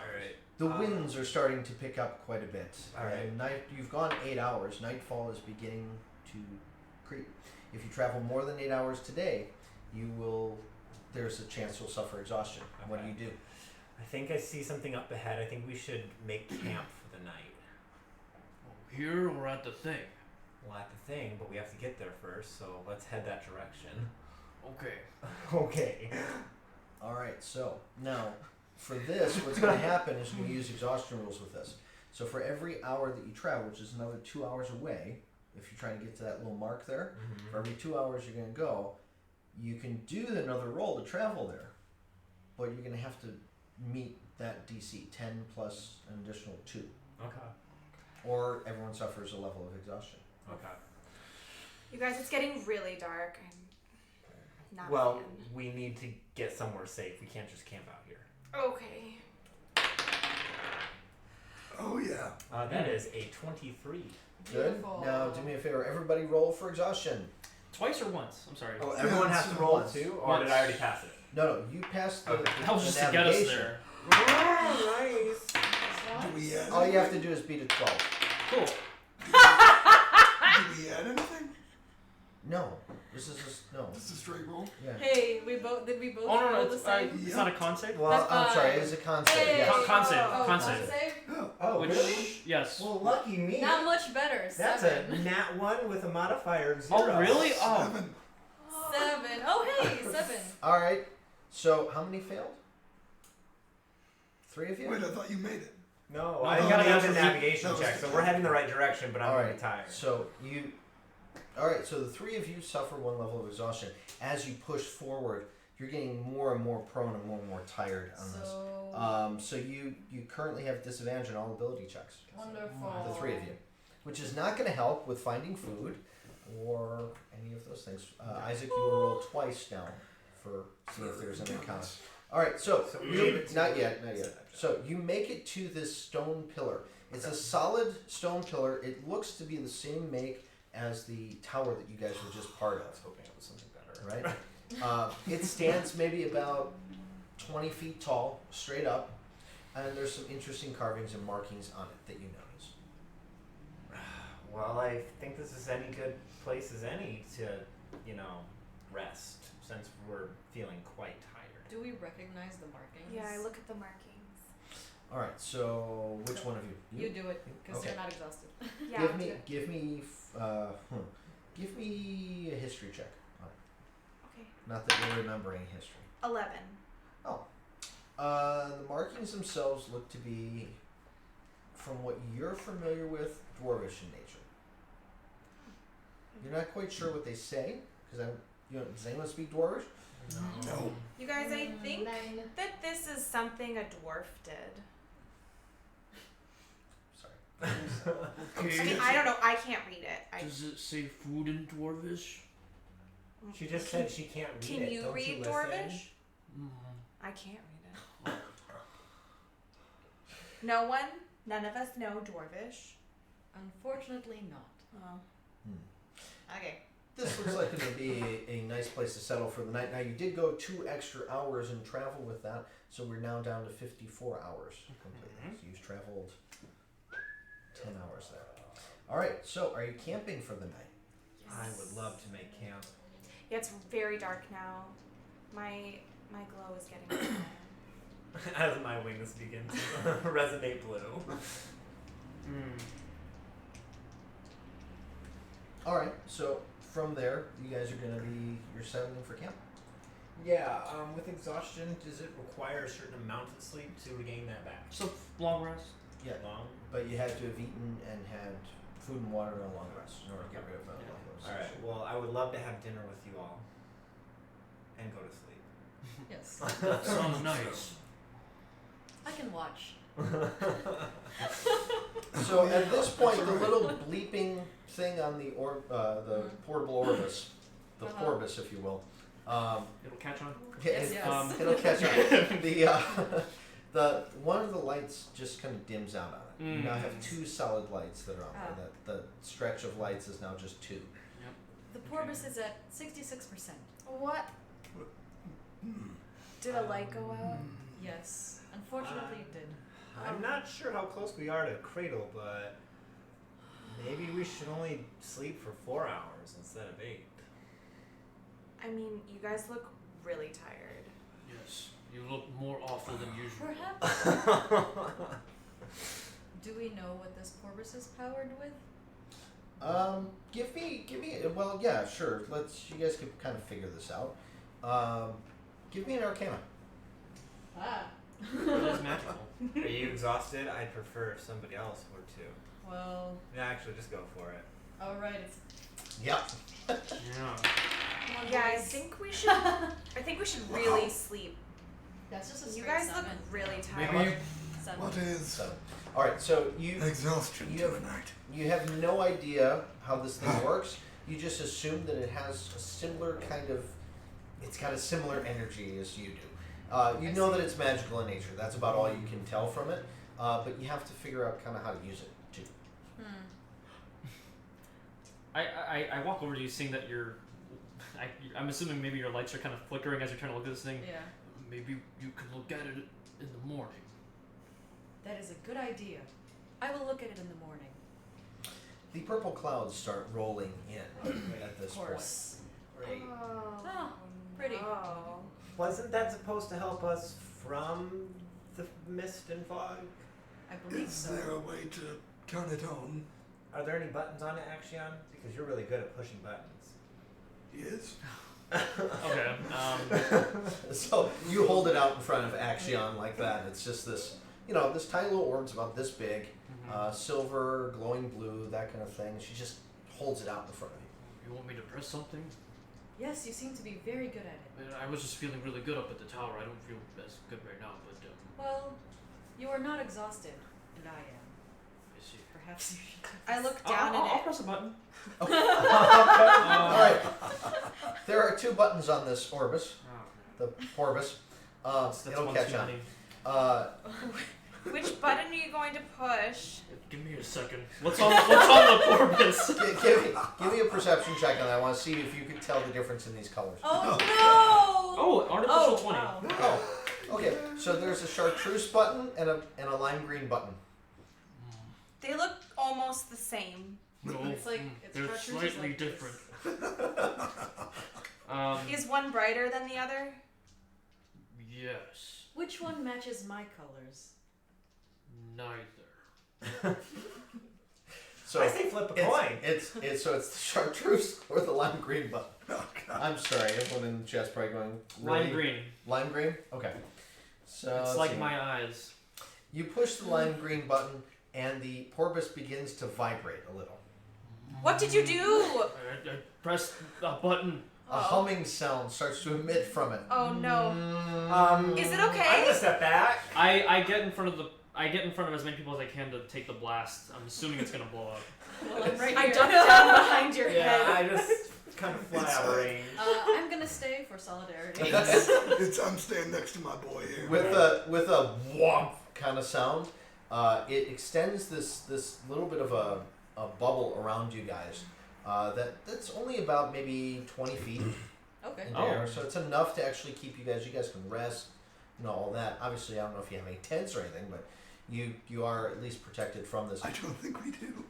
Alright. The winds are starting to pick up quite a bit. All right. And you've gone 8 hours. Nightfall is beginning to creep. If you travel more than 8 hours today, you will. There's a chance you'll suffer exhaustion. What do Okay. you do? I think I see something up ahead. I think we should make camp for the night. Here or at the thing? We'll have to thing, but we have to get there first, so let's head that direction. Okay. Okay. All right. So now, for this, what's going to happen is we're going to use exhaustion rules with this. So for every hour that you travel, which is another 2 hours away, if you're trying to get to that little mark there, for every 2 hours you're going to go, you can do another roll to travel there, but you're going to have to meet that DC 10 plus an additional 2, Okay. or everyone suffers a level of exhaustion. Okay. You guys, it's getting really dark. I'm not a Well, fan. we need to get somewhere safe. We can't just camp out here. Okay. Oh yeah. That is a 23. Good. Beautiful. Now do me a favor. Everybody roll for exhaustion. Twice or once? I'm sorry. Oh, Yeah, everyone has it's to roll once. too, or Once. did I already pass it? No, you passed the, Okay. That was the just to get us navigation. there. Oh, nice. Do we add All you have to anything? do is beat a 12. Cool. Do we add anything? No. This is just no. Just a straight roll? Yeah. Hey, did we both Oh no, roll no, the it's, same? it's not a con save. Well, That's I'm sorry. fine. It is a concept. Hey. Yes. Con save. Oh, Con con save. save? Yeah. Oh, Which really? yes. Well, lucky me. Not much better. That's Seven. a nat 1 with a modifier of 0. Oh really? Oh. 7. 7. Oh, hey, 7. All right. So how many failed? 3 of you. Wait, I thought you made it. No, No, I no, gotta no, make the no, navigation no, check, no. so we're heading the right direction, but I'm All really right. tired. So you. All right. So the 3 of you suffer one level of exhaustion. As you push forward, you're getting more and more prone and more tired on this. So So you currently have disadvantage on all ability checks. wonderful. The 3 of you, which is not going to help with finding food or any of those things. Isaac, you will roll twice now for see if there's an encounter. All right, so, So we you, made it to not the- yet. So you make it to this stone pillar. It's a solid stone pillar. It looks to be the same make as the tower that you guys were just part I was of. hoping it was something better. Right? It stands maybe about 20 feet tall, straight up, and there's some interesting carvings and markings on it that you notice. Well, I think this is any good place as any to, rest, since we're feeling quite tired. Do we recognize the markings? Yeah, I look at the markings. All right, so which one of you? You do it, because Okay. you're not exhausted. Yeah, give I'll me, do it. give me a history check on it. Okay. Not that you're remembering history. 11. Oh. The markings themselves look to be, from what you're familiar with, dwarvish in nature. You're not quite sure what they say, because does anyone speak dwarvish? No. You guys, I think that this is something a dwarf did. Sorry. I mean, I don't know. I can't read it. Does it say food in Dwarvish? She just said she can't read Can it. you Don't read listen? Dwarvish? I can't read it. No one? None of us know Dwarvish? Unfortunately not. Oh. Hmm. Okay. This looks like it would be a nice place to settle for the night. Now, you did go 2 extra hours in travel with that, so we're now down to 54 hours completely. So you've traveled 10 hours there. All right, so are you camping for the night? I would love to make camp. Yeah, it's very dark now. My glow is getting smaller. As my wings begin to resonate blue. All right, so from there, you guys are you're settling for camp. Yeah, with exhaustion, does it require a certain amount of sleep to regain that back? So long rest. Yeah, Long? but you had to have eaten and had food and water and a long rest in order to get rid of that. Alright, well, I would love to have dinner with you all. And go to sleep. Yes. Sounds nice. I can watch. So at this point, the little bleeping thing on the portable orbis, the Porbis, if you will, It'll catch on. Yes, yes. it'll catch up. The one of the lights just kind of dims out on it. You now have 2 solid lights that are on there. The stretch of lights is now just 2. The Porbis is at 66%. What? Did a light go out? Yes. Unfortunately, it did. I'm not sure how close we are to Cradle, but maybe we should only sleep for 4 hours instead of 8. I mean, you guys look really tired. Yes, you look more awful than usual. Perhaps. Do we know what this Porbis is powered with? Give me. Well, yeah, sure. You guys can kind of figure this out. Give me an Arcana. It is magical. Are you exhausted? I'd prefer if somebody else were to. Well, Yeah, actually, just go for it. alright, it's Yep. Yeah. come on, Yeah, I boys. think we should. I think we should really sleep. That's just a You straight guys 7. look really tired. Maybe you. 7. What is So, all right. So exhaustion you to have- a night? you have no idea how this thing works. You just assume that it has a similar kind of. It's got a similar energy as you do. You know that it's magical in nature. That's about all you can tell from it. But you have to figure out kind of how to use it too. I walk over to you, seeing that I'm assuming maybe your lights are kind of flickering as you're trying to look at this thing. Yeah. Maybe you can look at it in the morning. That is a good idea. I will look at it in the morning. The purple clouds start rolling in at this Of point. course. Great. Oh, pretty. Oh. Wasn't that supposed to help us from the mist and fog? I believe Is so. there a way to turn it on? Are there any buttons on it, Axion? Because you're really good at pushing buttons. Yes. Okay. So you hold it out in front of Axion like that. It's just this, this tiny little orb's about this big, silver, glowing blue, that kind of thing. She just holds it out in front of you. You want me to press something? Yes, you seem to be very good at it. I was just feeling really good up at the tower. I don't feel as good right now, but Well, you are not exhausted, and I am. I see. Perhaps you should. I look down I'll at it. press a button. All right. There are 2 buttons on this orbis, Oh, the Porbis. that's It'll one catch too on. many. Which button are you going to push? Give me a second. What's on the Corbus? Give me a perception check on that. I want to see if you can tell the difference in these colors. Oh no! Oh, artificial 20. Wow. Oh, okay. So there's a chartreuse button and a lime green button. They look almost the same. No, It's like it's they're chartreuse is slightly like different. Is one brighter than the other? Yes, Which one matches my colors? neither. So I say flip a coin. It's so it's the chartreuse or the lime green button. Oh, God. I'm sorry, everyone in the chat's probably going. Lime really? green. Lime green. Okay. So It's let's like see. my eyes. You push the lime green button, and the Porbus begins to vibrate a little. What did you do? I pressed a button. A humming sound starts to emit from it. Oh no. Is it I'm okay? gonna step back. I get in front of as many people as I can to take the blast. I'm assuming it's gonna blow up. Well, I'm right I here. jumped down behind your Yeah, head. I just kind of fly out of range. I'm gonna stay for solidarity. I'm staying next to my boy here. With a whomp kind of sound, it extends this little bit of a bubble around you guys. That's only about maybe 20 feet Okay. in the air, so it's enough to actually keep you guys. You guys can rest, all that. Obviously, I don't know if you have any tents or anything, but you are at least protected from this. I don't think we do.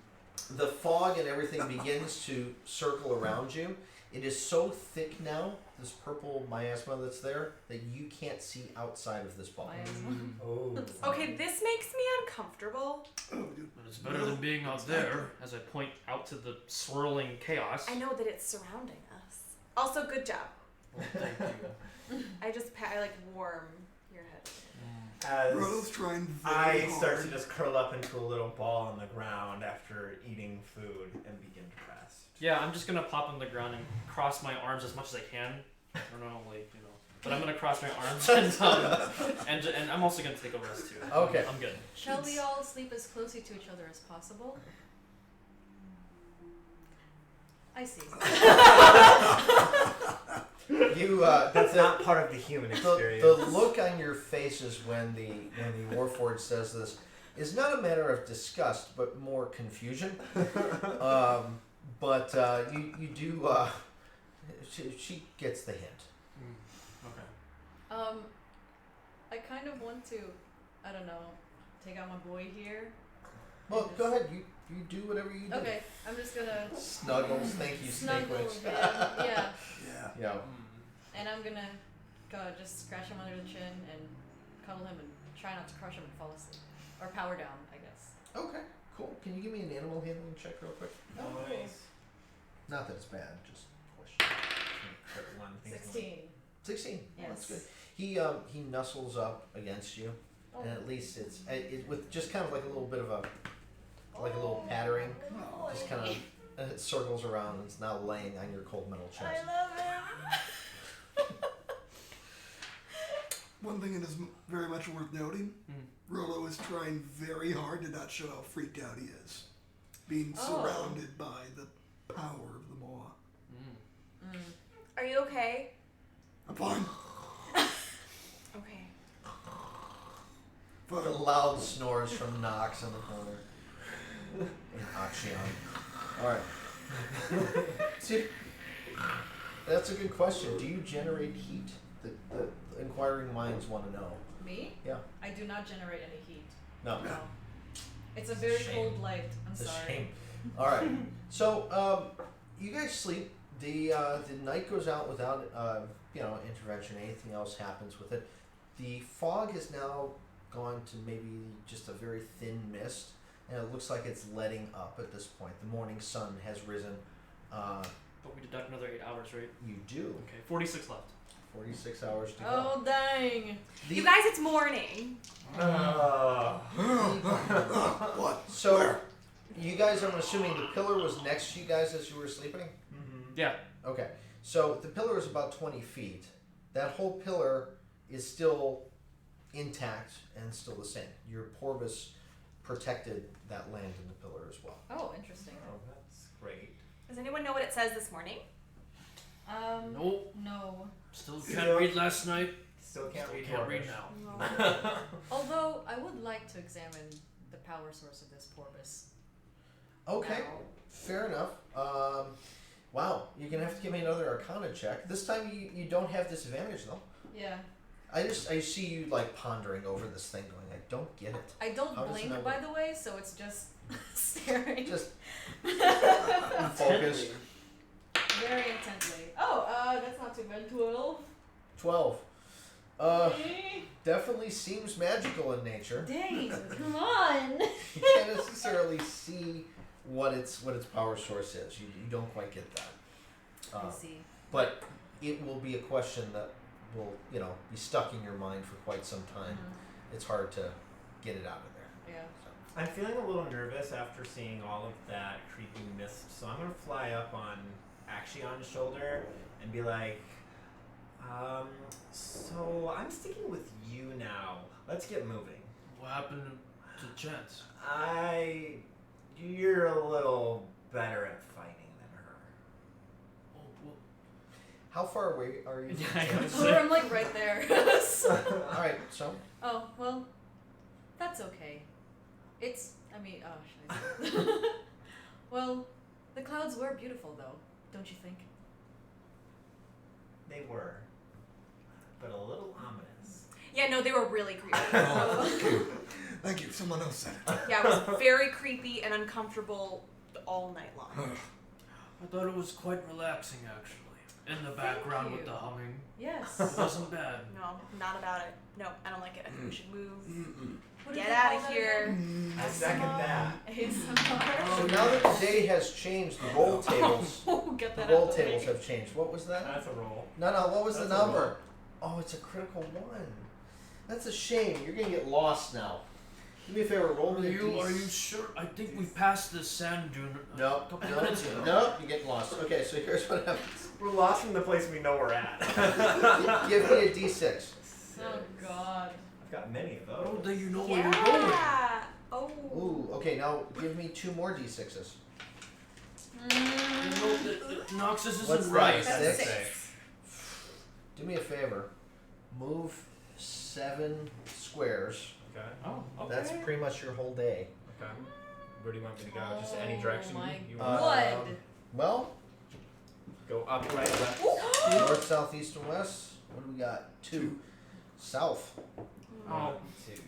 The fog and everything begins to circle around you. It is so thick now, this purple miasma that's there, that you can't see outside of this ball. Miasma. Oh. Okay, this makes me uncomfortable. Oh, dude. But it's better than being out there, as I point out to the swirling chaos. I know that it's surrounding us. Also, good job. Well, thank you. I just I like warm your head. As Rolo's trying very I hard. start to just curl up into a little ball on the ground after eating food and begin to rest. Yeah, I'm just gonna pop on the ground and cross my arms as much as I can. I don't know, but I'm gonna cross my arms and I'm also gonna take a rest too. Okay. I'm good. Shall we all sleep as closely to each other as possible? I see. You That's not part of the human experience. the look on your faces when the Warforged says this is not a matter of disgust, but more confusion. But you do. She gets the hint. Okay. I kind of want to, I don't know, take out my boy here. Well, go ahead. You do whatever you do. Okay, I'm just gonna Snuggles. Thank you, Snake snuggle Wings. him, yeah, Yeah. Yeah. and I'm gonna go just scratch him under the chin and cuddle him and try not to crush him and fall asleep. Or power down, I guess. Okay. Cool. Can you give me an animal handling check real quick? Nice. Not that it's bad. Just question. 16. 16. Yes. That's good. He nuzzles up against you, Oh. and at least it's with just kind of like a little bit of a little pattering. Oh, Just kind of it circles around and it's now laying on your cold metal chest. love him. One thing that is very much worth noting, Mm. Rolo is trying very hard to not show how freaked out he is. Being Oh. surrounded by the power of the Maw. Mm. Are you okay? I'm fine. Okay. The Fine. loud snores from Nox in the corner. And Axion. Alright. See, that's a good question. Do you generate heat? The inquiring minds want to know. Me? Yeah. I do not generate any heat. No. No. It's a very shame. cold light. I'm It's a sorry. shame. Alright. So, you guys sleep. The night goes out without intervention. Anything else happens with it. The fog has now gone to maybe just a very thin mist, and it looks like it's letting up at this point. The morning sun has risen. But we deduct another 8 hours, right? You do. Okay, 46 left. 46 hours to go. Oh, dang. You guys, it's morning. What? So, Where? you guys, I'm assuming the pillar was next to you guys as you were sleeping? Yeah. Okay. So, the pillar is about 20 feet. That whole pillar is still intact and still the same. Your Porbus protected that land in the pillar as well. Oh, interesting. Oh, that's great. Does anyone know what it says this morning? Nope. No. Still can't read last night. Still can't read Can't read Dwarvish. now. Although I would like to examine the power source of this Porbus. Okay, now. fair enough. Wow, you're gonna have to give me another Arcana check. This time you don't have disadvantage though. Yeah. I see you like pondering over this thing, going, I don't get it. I don't How does blink, that by work? the way, so it's just staring Just focus. very intently. Oh, that's not too bad. 12. 12. Definitely seems magical in nature. Dang, come on. You can't necessarily see what its power source is. You don't quite get that. I see. But it will be a question that will, be stuck in your mind for quite some time. Mhm. It's hard to get it out of there. Yeah. So. I'm feeling a little nervous after seeing all of that creepy mist, so I'm gonna fly up on Axion's shoulder and be like, so I'm sticking with you now. Let's get moving. What happened to Chance? You're a little better at fighting than her. Oh, well, How far away are you? Yeah, I know. So I'm like right there. All right, so Oh, well, that's okay. Should I say? Well, the clouds were beautiful though, don't you think? They were, but a little ominous. Yeah, no, they were really creepy. Oh, thank you. Thank you. Someone else said it. Yeah, it was very creepy and uncomfortable all night long. I thought it was quite relaxing actually. In the background with you. the humming. Yes. It wasn't bad. No, not about it. No, I don't like it. I think we should move. What Get did they out call of that here. again? I second that. ASMR. So now that the day has changed, the roll tables, Oh, get the that roll out the tables way. have changed. What was that? That's a roll. No, what was That's the a number? roll. Oh, it's a critical 1. That's a shame. You're gonna get lost now. Do me a favor, roll me a D6. Are you sure? I think we passed the sand dune a No, couple no, minutes ago. no, you're getting lost. Okay, so here's what happens. We're lost from the place we know we're at. Give me a D6. Oh God. I've got many of Oh, those. then you know where you're going. Yeah. Oh. Ooh, okay, now give me 2 more D6s. You know that Noxus isn't What's right. that? That's 6? 6. Do me a favor. Move 7 squares. Okay. Oh, okay. That's pretty much your whole day. Okay. Where do you want me to go? Just any direction Oh my you Uh, want? Blood. Well, Go up, right, left. north, south, east, and west. What do we got? 2. South. Oh. 1, 2, 3,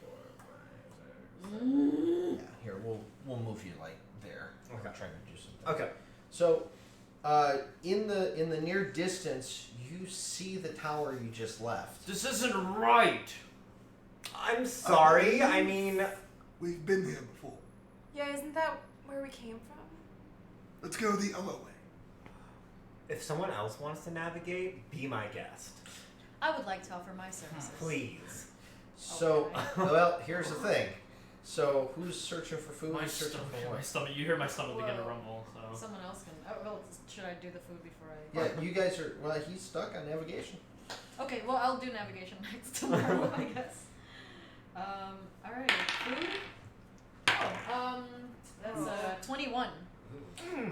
4, 5, 6, 7. Yeah, here we'll move you like there. Okay. I'm trying to do something. Okay. So, in the near distance, you see the tower you just left. This isn't right. I'm sorry. I mean, We've been here before. Yeah, isn't that where we came from? Let's go the other way. if someone else wants to navigate, be my guest. I would like to offer my services. Please. So, Okay. well, here's the thing. So, who's searching for food? My Who's searching stomach, for my what? stomach. You hear my stomach begin to Whoa. rumble. So. Someone else can. Oh, well, should I do the food before I? Yeah, you guys are. Well, he's stuck on navigation. Okay, well, I'll do navigation next tomorrow, I guess. All right, food. Oh, that's 21.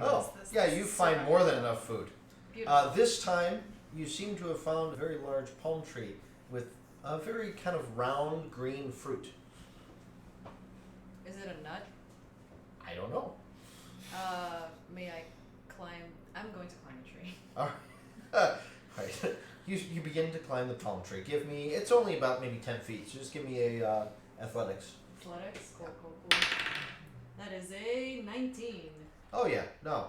Oh, This- yeah, this you is find so more nice. than enough food. Beautiful. This time, you seem to have found a very large palm tree with a very kind of round green fruit. Is it a nut? I don't know. May I climb? I'm going to climb a tree. Right. You begin to climb the palm tree. Give me. It's only about maybe 10 feet. So just give me a athletics. Athletics. Cool. That is a 19. Oh yeah, no,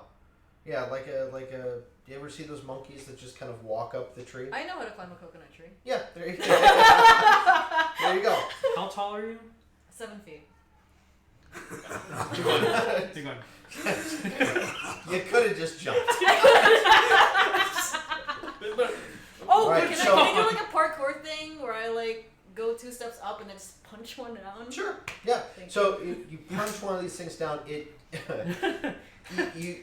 yeah, like a. You ever see those monkeys that just kind of walk up the tree? I know how to climb a coconut tree. Yeah, there you go. There you go. How tall are you? 7 feet. Keep going. Keep going. You could have just jumped. Oh, Right, can so- I do like a parkour thing where I like go 2 steps up and then just punch one down? Sure. Yeah. Thank So you punch one of these things down. It. you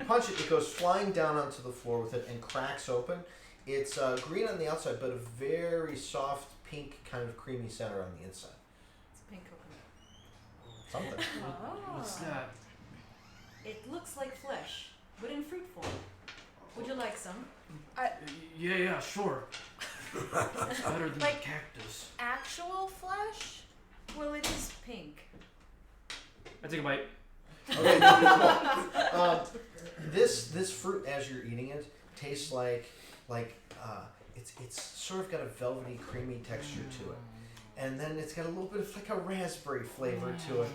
punch it. It goes flying down onto the floor with it and cracks open. It's green on the outside, but a very soft pink, kind of creamy center on the inside. It's pink coconut. Something. What's Ah. that? It looks like flesh, but in fruit form. Would you like some? Yeah, sure. It's better than Like- the cactus. Actual flesh? Well, it is pink. I take a bite. Okay, cool. This fruit, as you're eating it, tastes like it's sort of got a velvety, creamy texture to it, and then it's got a little bit of like a raspberry flavor to it,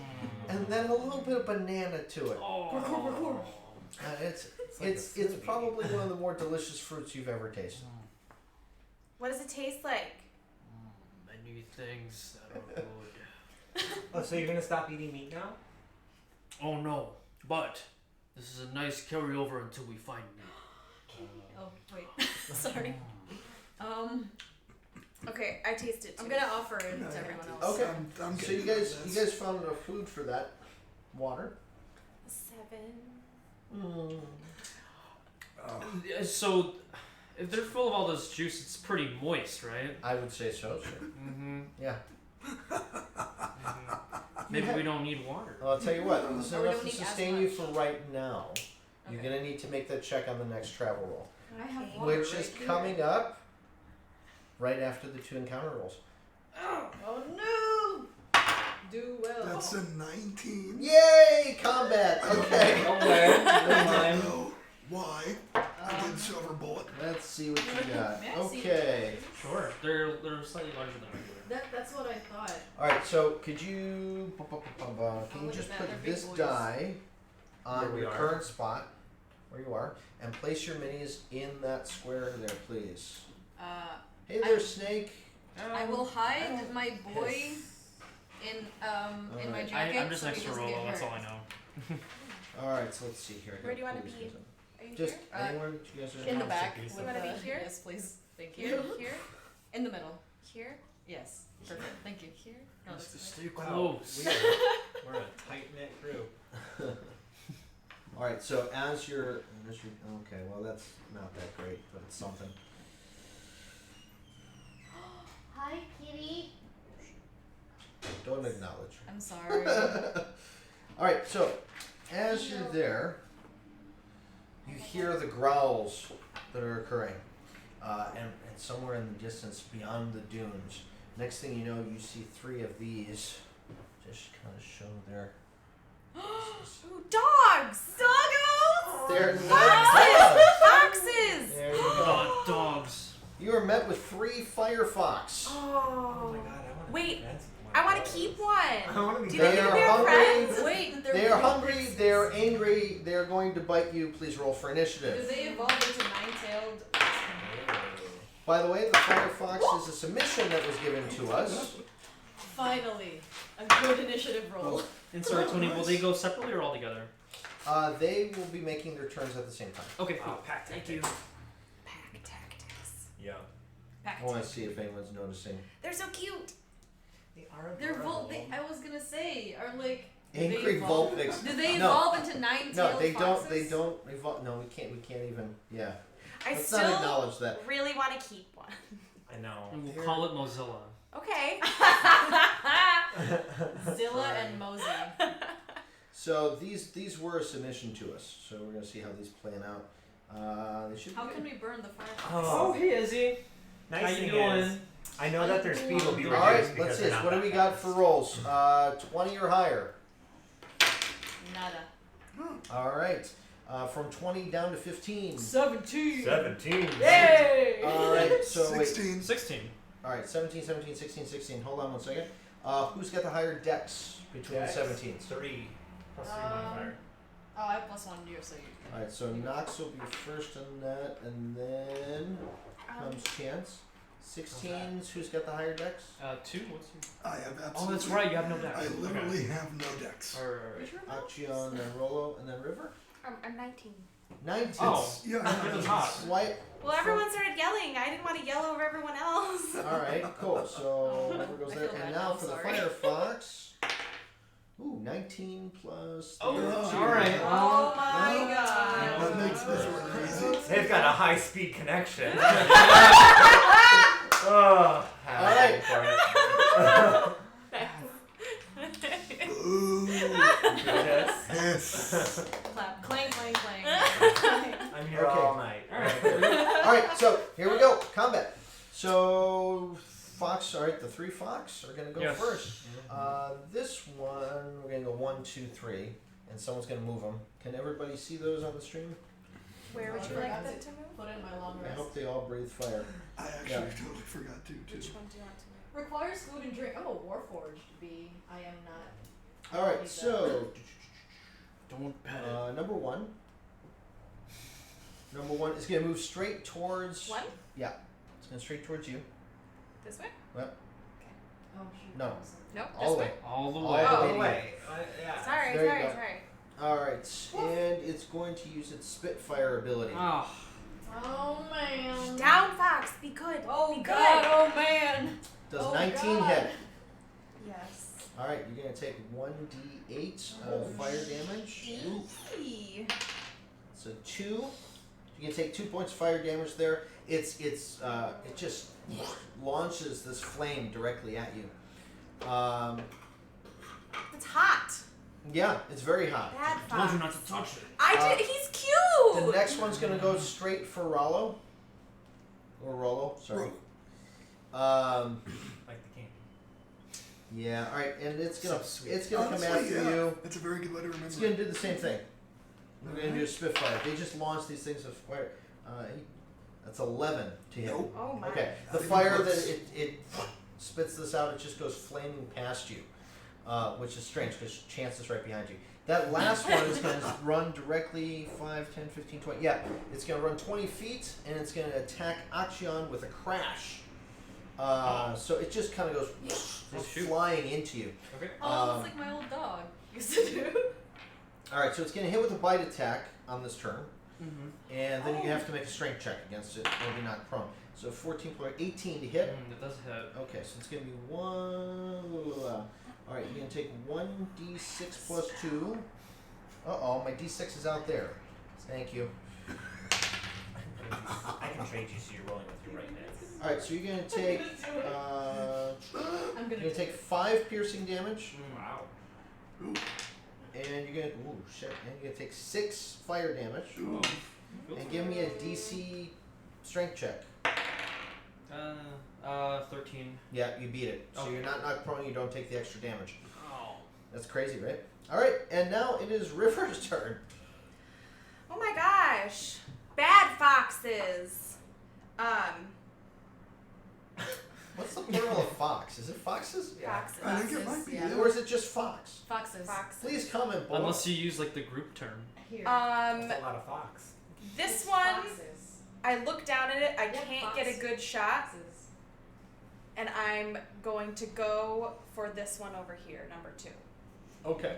and then a little bit of banana to it. Oh. It's probably one of the more delicious fruits you've ever tasted. What does it taste like? Many things that are good. Oh, so you're gonna stop eating meat now? Oh no, but this is a nice carryover until we find meat. Oh wait, sorry. Okay, I taste it too. I'm gonna offer it No, to yeah, everyone else. Okay. I'm So getting you guys this. found enough food for that water. 7. So, if they're full of all this juice, it's pretty moist, right? I would say so. Sure. Mm-hmm. Yeah. Maybe we don't need water. Well, I'll tell you what. This is Or we enough don't to need as sustain you much. for right now. You're Okay. gonna need to make that check on the next travel roll, I have water which right is here. coming up right after the 2 encounter rolls. Oh no! Do well. That's a 19. Yay! Combat. Okay. Okay. I don't know why. I did silver bullet. Let's see what you got. May I see Okay. Sure. They're slightly larger than regular. That's what I thought. All right. So could you can Oh, you look just at that, put they're big this boys. die on Where we your are. current spot where you are, and place your minis in that square there, please. Hey there, Snake. I will hide my boy in my Alright. jacket. I'm just so next he to doesn't Rolo, get that's hurt. all I know. All right. So let's see here. I Where gotta do you wanna pull these be? guys in. Are you Just here? anywhere that you guys are. In the Sounds back. like With You wanna be the- here? Yes, please. Thank Here? you. Here? In the middle. Here? Yes. Perfect. Thank you. Here? No, Just that's to stay Wow, close. we're a tight knit group. All right. So as you're okay. Well, that's not that great, but it's something. Hi, kitty. Don't acknowledge. I'm sorry. All right. So as you're there, you hear the growls that are occurring, and somewhere in the distance beyond the dunes. Next thing you know, you see 3 of these just kind of show their. Ooh, dogs! Doggos! They're Foxes! Foxes! There you go. Dogs. You are met with 3 firefox. Oh. Oh my god, I want to Wait, be friends with one I of want to those. keep one. I want to be Do They they are think we're hungry. friends? Wait, They are hungry. They are angry. They are going to bite you. Please roll for Do initiative. they evolve into nine-tailed? By the way, the firefox is a submission that was given to us. Finally, a good initiative roll. And sorry, Tony, will they go separately or all together? They will be making their turns at the same time. Okay, cool. Pack Thank you. Pack tactics. Yeah. I want to see if anyone's noticing. They're so cute. They are They're adorable. I was gonna say, are like. do they Angry evolve- Vulpix. Do they No. evolve into nine-tailed No, they don't. foxes? They don't evolve. No, we can't. We can't even. Yeah. I Let's not still acknowledge that. really want to keep one. I know. And we'll call it Mozilla. Okay. Zilla and Mosey. So these were a submission to us. So we're gonna see how these plan out. They should. How be can we burn the fire? Oh, hey Izzy. nice How you thing doing? is, I know that their speed will be All reduced right, because let's see. they're this. not What do that we got fast. for rolls? 20 or higher. Nada. All right. From 20 down to 15. 17. 17. Yay! All right. So wait. 16. 16. All right. 17, 17, 16, 16. Hold on one second. Who's got the higher dex between Dex, the 17s? 3 plus 3 Um, modifier. Oh, I have +1 to you, so you. All right. So Knox will be first on that, and then comes Chance. 16s. Who's got the higher dex? 2? What's your... I have absolutely. Oh, that's right, you have no dex. I Okay. literally have no dex. Alright. Achion, then Rolo, and then River. I'm 19. 19. Oh. Yeah, Give it I have hot. White. Well, everyone started yelling. I didn't want to yell over everyone else. All right, cool. So River goes I there, feel and bad now now, for sorry. the Firefox. Ooh, 19 plus. Oh, 32. alright. Oh my That god. makes me sort of crazy. They've got a high speed connection. Oh, Alright. Ooh. Yes. Yes. Clap. Clang, clang, clang. I'm here Okay. all night. All right, so here we go. Combat. So Fox, all right, the 3 Fox are gonna go Yes. first. This one we're gonna go 1, 2, 3, and someone's gonna move them. Can everybody see those on the stream? Where would you I like forgot them to move? Put in my long I rest. hope they all breathe fire. I actually Yeah. totally forgot to, too. Which one do you want to move? Requires food and drink. Oh, Warforged B. I am not. All right, so Don't pet it. number 1. Number 1 is gonna move straight towards. One? Yeah, it's gonna straight towards you. This way? Oh shoot. No. Nope. All this the way. All the All way. the Oh, way. wait. Yeah. Sorry, There you sorry, go. sorry. All right, and it's going to use its Spitfire ability. Oh. Oh man. Down, Fox. Be good. Oh Be god. good. Oh man. Does Oh, 19 God. hit? Yes. All right, you're gonna take 1d8 of fire damage. Eee. So 2. You can take 2 points of fire damage there. It just launches this flame directly at you. It's hot. Yeah, it's very hot. Bad I told you Fox. not to touch it. I did. He's cute. The next one's gonna go straight for Rollo. Or Rollo, sorry. Like the candy. Yeah. All right, and it's gonna So sweet. it's gonna come Honestly, after yeah. you. It's a very good way to remember. It's gonna do the same thing. We're gonna do a Spitfire. They just launched these things of fire. That's 11 to hit. Nope. Oh my. Okay, the Not even fire close. that it spits this out, it just goes flaming past you, which is strange because Chance is right behind you. That last one is going to run directly 5, 10, 15, 20. Yeah, it's going to run 20 feet and it's going to attack Axion with a crash. So it just kind of goes just shoot. flying into you. Okay. Oh, it's like my old dog used to do. All right, so it's going to hit with a bite attack on this turn. Mm-hmm. And then you have to make a strength check against it or be knocked prone. So 14 plus 18 to hit. It does hit. Okay, so it's gonna be 1. All right, you're gonna take 1d6 plus 2. Uh-oh, my d6 is out there. Thank you. I can trade you so you're rolling with your right hand. All right, so you're gonna take I'm you're gonna gonna take 5 piercing damage, Wow. and you're gonna and you're gonna take 6 fire damage, and give me a DC strength check. 13. Yeah, you beat it. So Okay. you're not knocked prone. You don't take the extra damage. Oh. That's crazy, right? All right, and now it is River's turn. Oh my gosh. Bad foxes. What's the plural of fox? Is it foxes? Foxes. I think it Foxes, might be. yeah. Yeah. Or is it just fox? Foxes. Foxes. Please comment below. Unless you use like the group term. Here. That's a lot of fox. This It's one, Foxes. I look down at it. I Yeah, can't fox. get a good shot, Foxes. and I'm going to go for this one over here, number 2, Okay.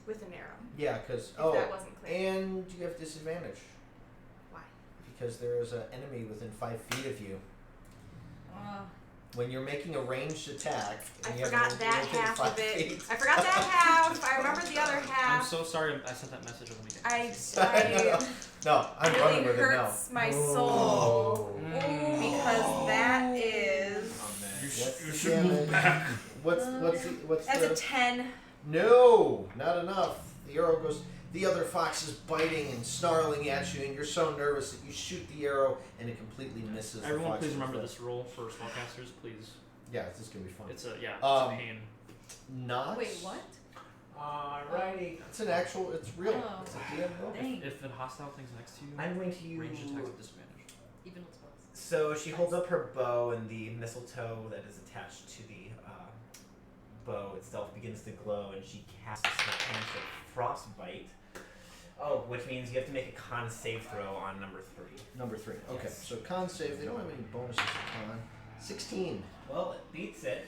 with an arrow. Yeah, because If that wasn't clear. and you have disadvantage Why? because there is an enemy within 5 feet of you. When you're making a ranged attack, I and you have forgot one that within half 5 of it. feet. I forgot that half. I remember the other I'm half. so sorry I sent that message on the weekend. I No, I'm running really with it now. hurts my soul Mm. because that is Oh, man. What's the damage? What's that's the a 10. No, not enough. The arrow goes. The other fox is biting and snarling at you, and you're so nervous that you shoot the arrow, and it completely misses. the Everyone, fox please in the remember foot. this rule for spellcasters, please. Yeah, this is gonna be fun. It's a Um, pain. Not. Wait, what? Alrighty. It's an actual. It's real. Oh. It's a DM rule. Dang. If a hostile thing's next to you, I'm going to range attacks use. with disadvantage. Even with spells. So she holds up her bow, and the mistletoe that is attached to the bow itself begins to glow, and she casts the Hands of Frostbite. Oh, which means you have to make a con save throw on number 3. Number 3. Okay, Yes. so con save. They don't have any bonuses for con. 16. Well, it beats it.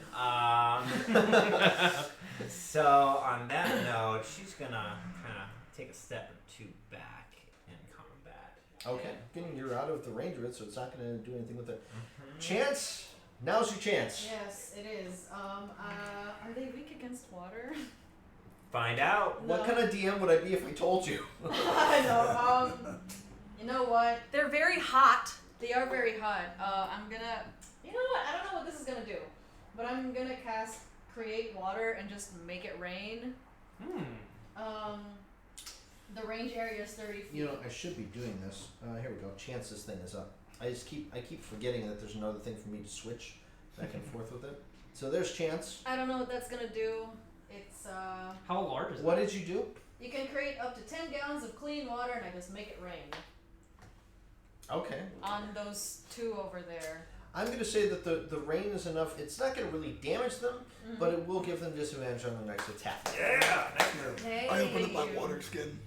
So on that note, she's gonna kind of take a step or 2 back in combat. Okay. Getting you're out of the range of it, so it's not gonna do anything with it. Chance. Now's your chance. Yes, it is. Are they weak against water? Find out. What kind of DM would I be if I told you? I know. You know what? They're very hot. They are very hot. I'm gonna. You know what? I don't know what this is gonna do, but I'm gonna cast Create Water and just make it rain. The range area is 30 feet. You know, I should be doing this. Here we go. Chance's thing is up. I keep forgetting that there's another thing for me to switch back and forth with it. So there's chance. I don't know what that's gonna do. It's How large is What that? did you do? you can create up to 10 gallons of clean water, and I just make it rain Okay. on those two over there. I'm going to say that the rain is enough. It's not going to really damage them, but it will give them disadvantage on the next attack. Yeah. Hey, I open up thank my you. water skin.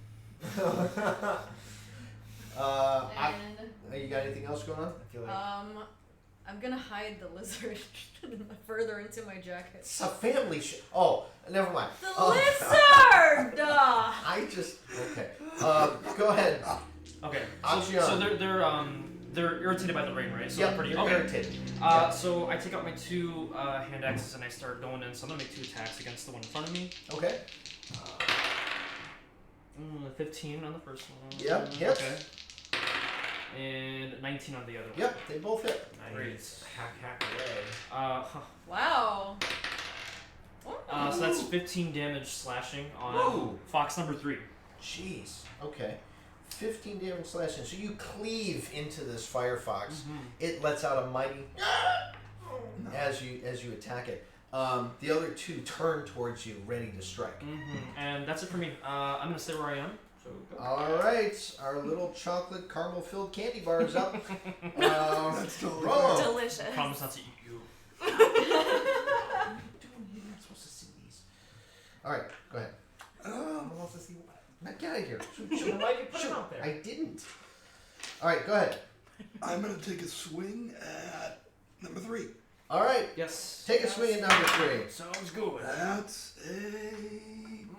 And You got anything else going on? I feel like I'm gonna hide the lizard further into my jacket. It's a family Oh, never mind. The lizard! I just okay. Go ahead. Okay. Axion. So they're irritated by the rain, right? So Yep, they're pretty you're okay. irritated. So I take out my 2 hand axes and I start going in. So I'm gonna make 2 attacks against the one in front of me. Okay. 15 on the first one. Yep, hits. Okay. And 19 on the other one. Yep, they both hit. Great. hack away. Wow. So that's 15 damage slashing on Whoa. fox number 3. Jeez. Okay. 15 damage slashing. So you cleave into this firefox. It lets out a mighty as you attack it. The other 2 turn towards you, ready to strike. And that's it for me. I'm gonna stay where I am. So go. All right, our little chocolate caramel-filled candy bar is up. That's totally Roll. Delicious. Promise not to eat you. What are you doing here? You're not supposed to see these. All right, go ahead. Someone wants to see what? Now get out of here. Why'd you put him out there? I didn't. All right, go ahead. I'm gonna take a swing at number 3. All right, Yes. take a swing at number 3. Sounds good. That's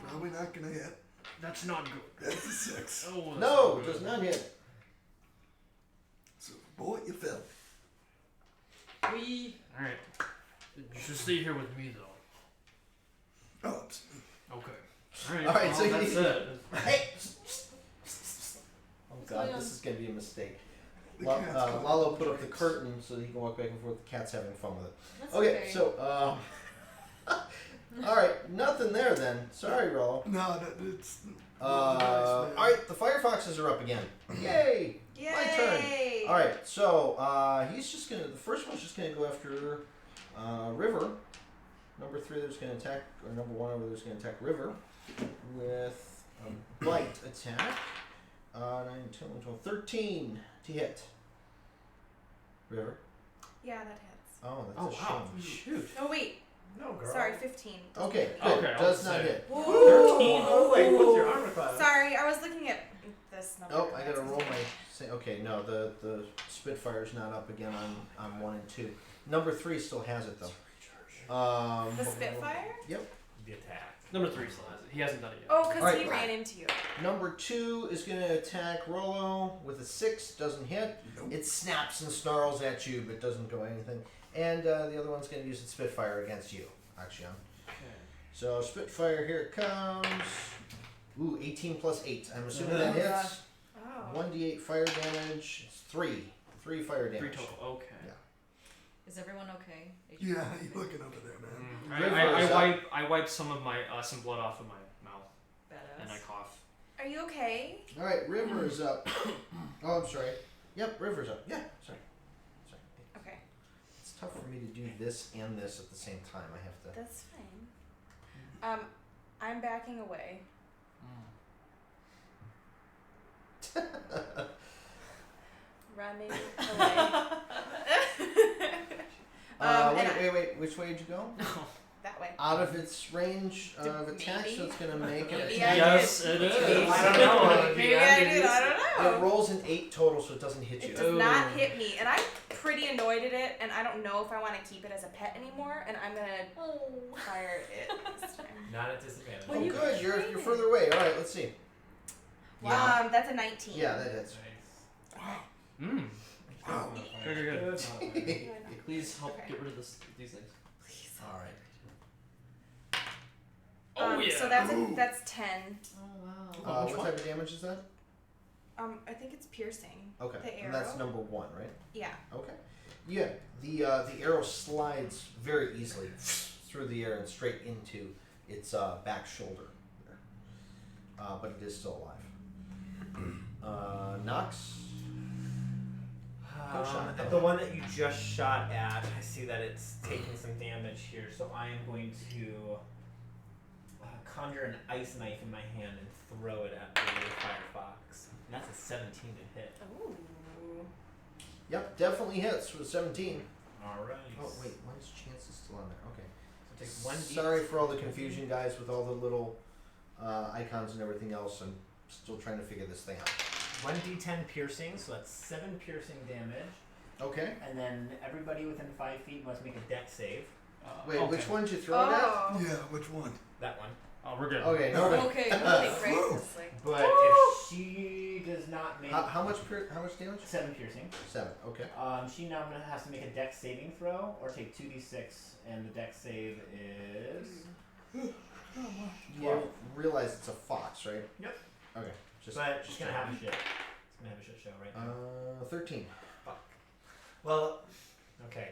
probably not gonna hit. That's not good. That's a 6. Oh, that's No, not good. does not hit. So boy, you fell. We. Alright. You should stay here with me, though. Oh, it's, Okay. Alright. All right, well, so that's you- it. Hey. Oh God, this is gonna be a mistake. the cat's coming. Lalo put up the curtain so that he can walk back and forth. The cat's having fun with it. That's Okay, so all right, nothing there then. Sorry, Rollo. No, it's. All right, the firefoxes are up again. Yay! Yay! My turn. All right, so he's just gonna. The first one's just gonna go after River. Number 3 that's gonna attack, or number 1 over there's gonna attack River with a bite attack. 9, 10, 12, 13 to hit. River. Yeah, that hits. Oh, that's Oh, a wow. shame. Shoot. Oh wait, No, girl. sorry, 15. Okay, good. Okay, I Does was not saying. hit. 13. Oh, like, what's your armor class? Sorry, I was looking at this number. Oh, I gotta roll my. Okay, no, the Spitfire's not up again on 1 and 2. Number 3 still has it though. The Spitfire? Yep. The attack. Number 3 still has it. He hasn't done it yet. Oh, because Alright. he ran into you. Number 2 is gonna attack Rollo with a 6. Doesn't hit. Nope. It snaps and snarls at you, but doesn't go anything. And the other one's gonna use its Spitfire against you, Axion. So Spitfire, here it comes. Ooh, 18 plus 8. I'm assuming that hits. Oh. 1d8 fire damage. It's 3. 3 fire 3 damage. total. Okay. Yeah. Is everyone okay? Yeah, you looking over there, man. River is up. I wipe some of my some blood off of my mouth and I Badass. cough. Are you okay? All right, River is up. Oh, I'm sorry. Yep, River's up. Yeah, sorry. Okay, It's tough for me to do this and this at the same time. I have that's fine. I'm backing away. Running away. And wait. Which way did you go? that way. Out of its range of attack, so it's gonna make an Maybe attack. Yes, it is. I don't know. Maybe I did. I don't It know. rolls an 8 total, so it doesn't hit you. It does not hit me, and I'm pretty annoyed at it, and I don't know if I want to keep it as a pet anymore, and I'm gonna fire it this time. Not at disadvantage. Well, Oh, you good. can You're train it. further away. All right, let's see. Yeah, That's a 19. yeah, that hits. Mmm. Wow. Good, good, good. Good. Please help Okay. get rid of these things. Please. All right. Oh yeah. So that's 10. Oh wow. which What one? type of damage is that? I think it's piercing. Okay, The and that's arrow? number 1, right? Yeah. Okay. Yeah, the arrow slides very easily through the air and straight into its back shoulder. But it is still alive. Nox. Go shot it. The one that you just shot at, I see that it's taking some damage here, so I am going to conjure an ice knife in my hand and throw it at the firefox. And that's a 17 to hit. Ooh. Yep, definitely hits with 17. Alright. Oh wait, mine's chance is still on there. Okay. So take 1d. Sorry for all the confusion, guys, with all the little icons and everything else. I'm still trying to figure this thing out. 1d10 piercing, so that's 7 piercing damage. Okay. And then everybody within 5 feet must make a dex save. Wait, okay. which one did you throw it at? Oh. Yeah, which one? That one. Oh, we're good. Okay, no. Okay, Really really. great. It's like, But if she does not make How much damage? 7 piercing, 7. Okay. she now has to make a dex saving throw or take 2d6, and the dex save is. You realize it's a fox, right? Yep. Okay. Just. But she's gonna have a shit. It's gonna have a shit show right now. 13. Fuck. Well, okay.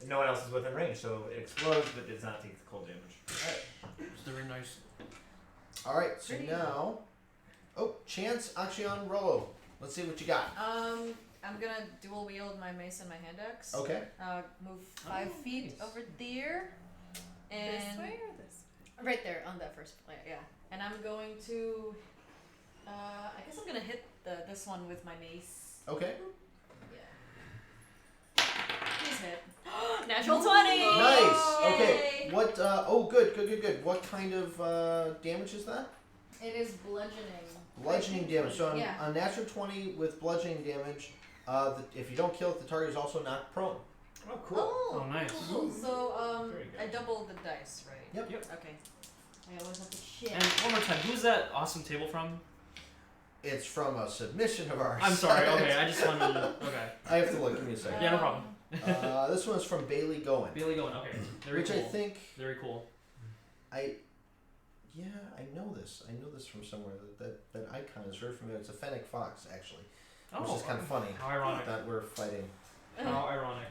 No one else is within range, so it explodes, but does not take the cold damage. It's very nice. All right. So Pretty. now, Chance, Action, Rollo. Let's see what you got. I'm gonna dual wield my mace and my hand axe. Okay. Move 5 feet nice. over there. And this way or this way? right there on that first layer, yeah. And I'm going to I guess I'm gonna hit this one with my mace. Okay. Yeah. Please hit. Natural 20! Nice. Okay. Yay! What? Good. What kind of damage is that? It is bludgeoning. Bludgeoning damage. So on Yeah. a natural 20 with bludgeoning damage, if you don't kill it, the target is also knocked prone. Oh, cool. Oh, Oh, nice. Cool. So Very good. I doubled the dice, right? Yep. Okay. I always have to shit. And one more time, who's that awesome table from? It's from a submission of ours. I'm sorry. Okay, I just wanted to. Okay. I have to look. Give me a second. Yeah, no problem. This one's from Bailey Goen, Bailey going. Okay. Very which cool. I think Very cool. I know this. I know this from somewhere. That icon is very familiar. It's a fennec fox, actually, which is kind of funny How ironic. that we're fighting. How ironic.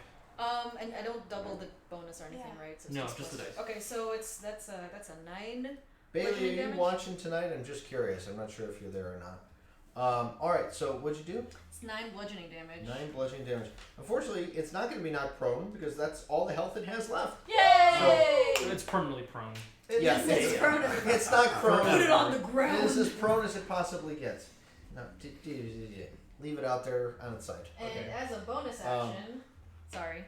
And I don't double the bonus or anything, Yeah. right? So it's No, just just the plus- dice. Okay, so that's a 9. Bailey, Bludgeoning are you damage? watching tonight? I'm just curious. I'm not sure if you're there or not. All right. So what'd you do? It's 9 bludgeoning damage. 9 bludgeoning damage. Unfortunately, it's not going to be knocked prone because that's all the health it has left. Yay! It's permanently prone. Yeah, It's prone. It's not prone. Put it on the It ground. is as prone as it possibly gets. No, leave it out there on its side. And Okay. as a bonus action, sorry.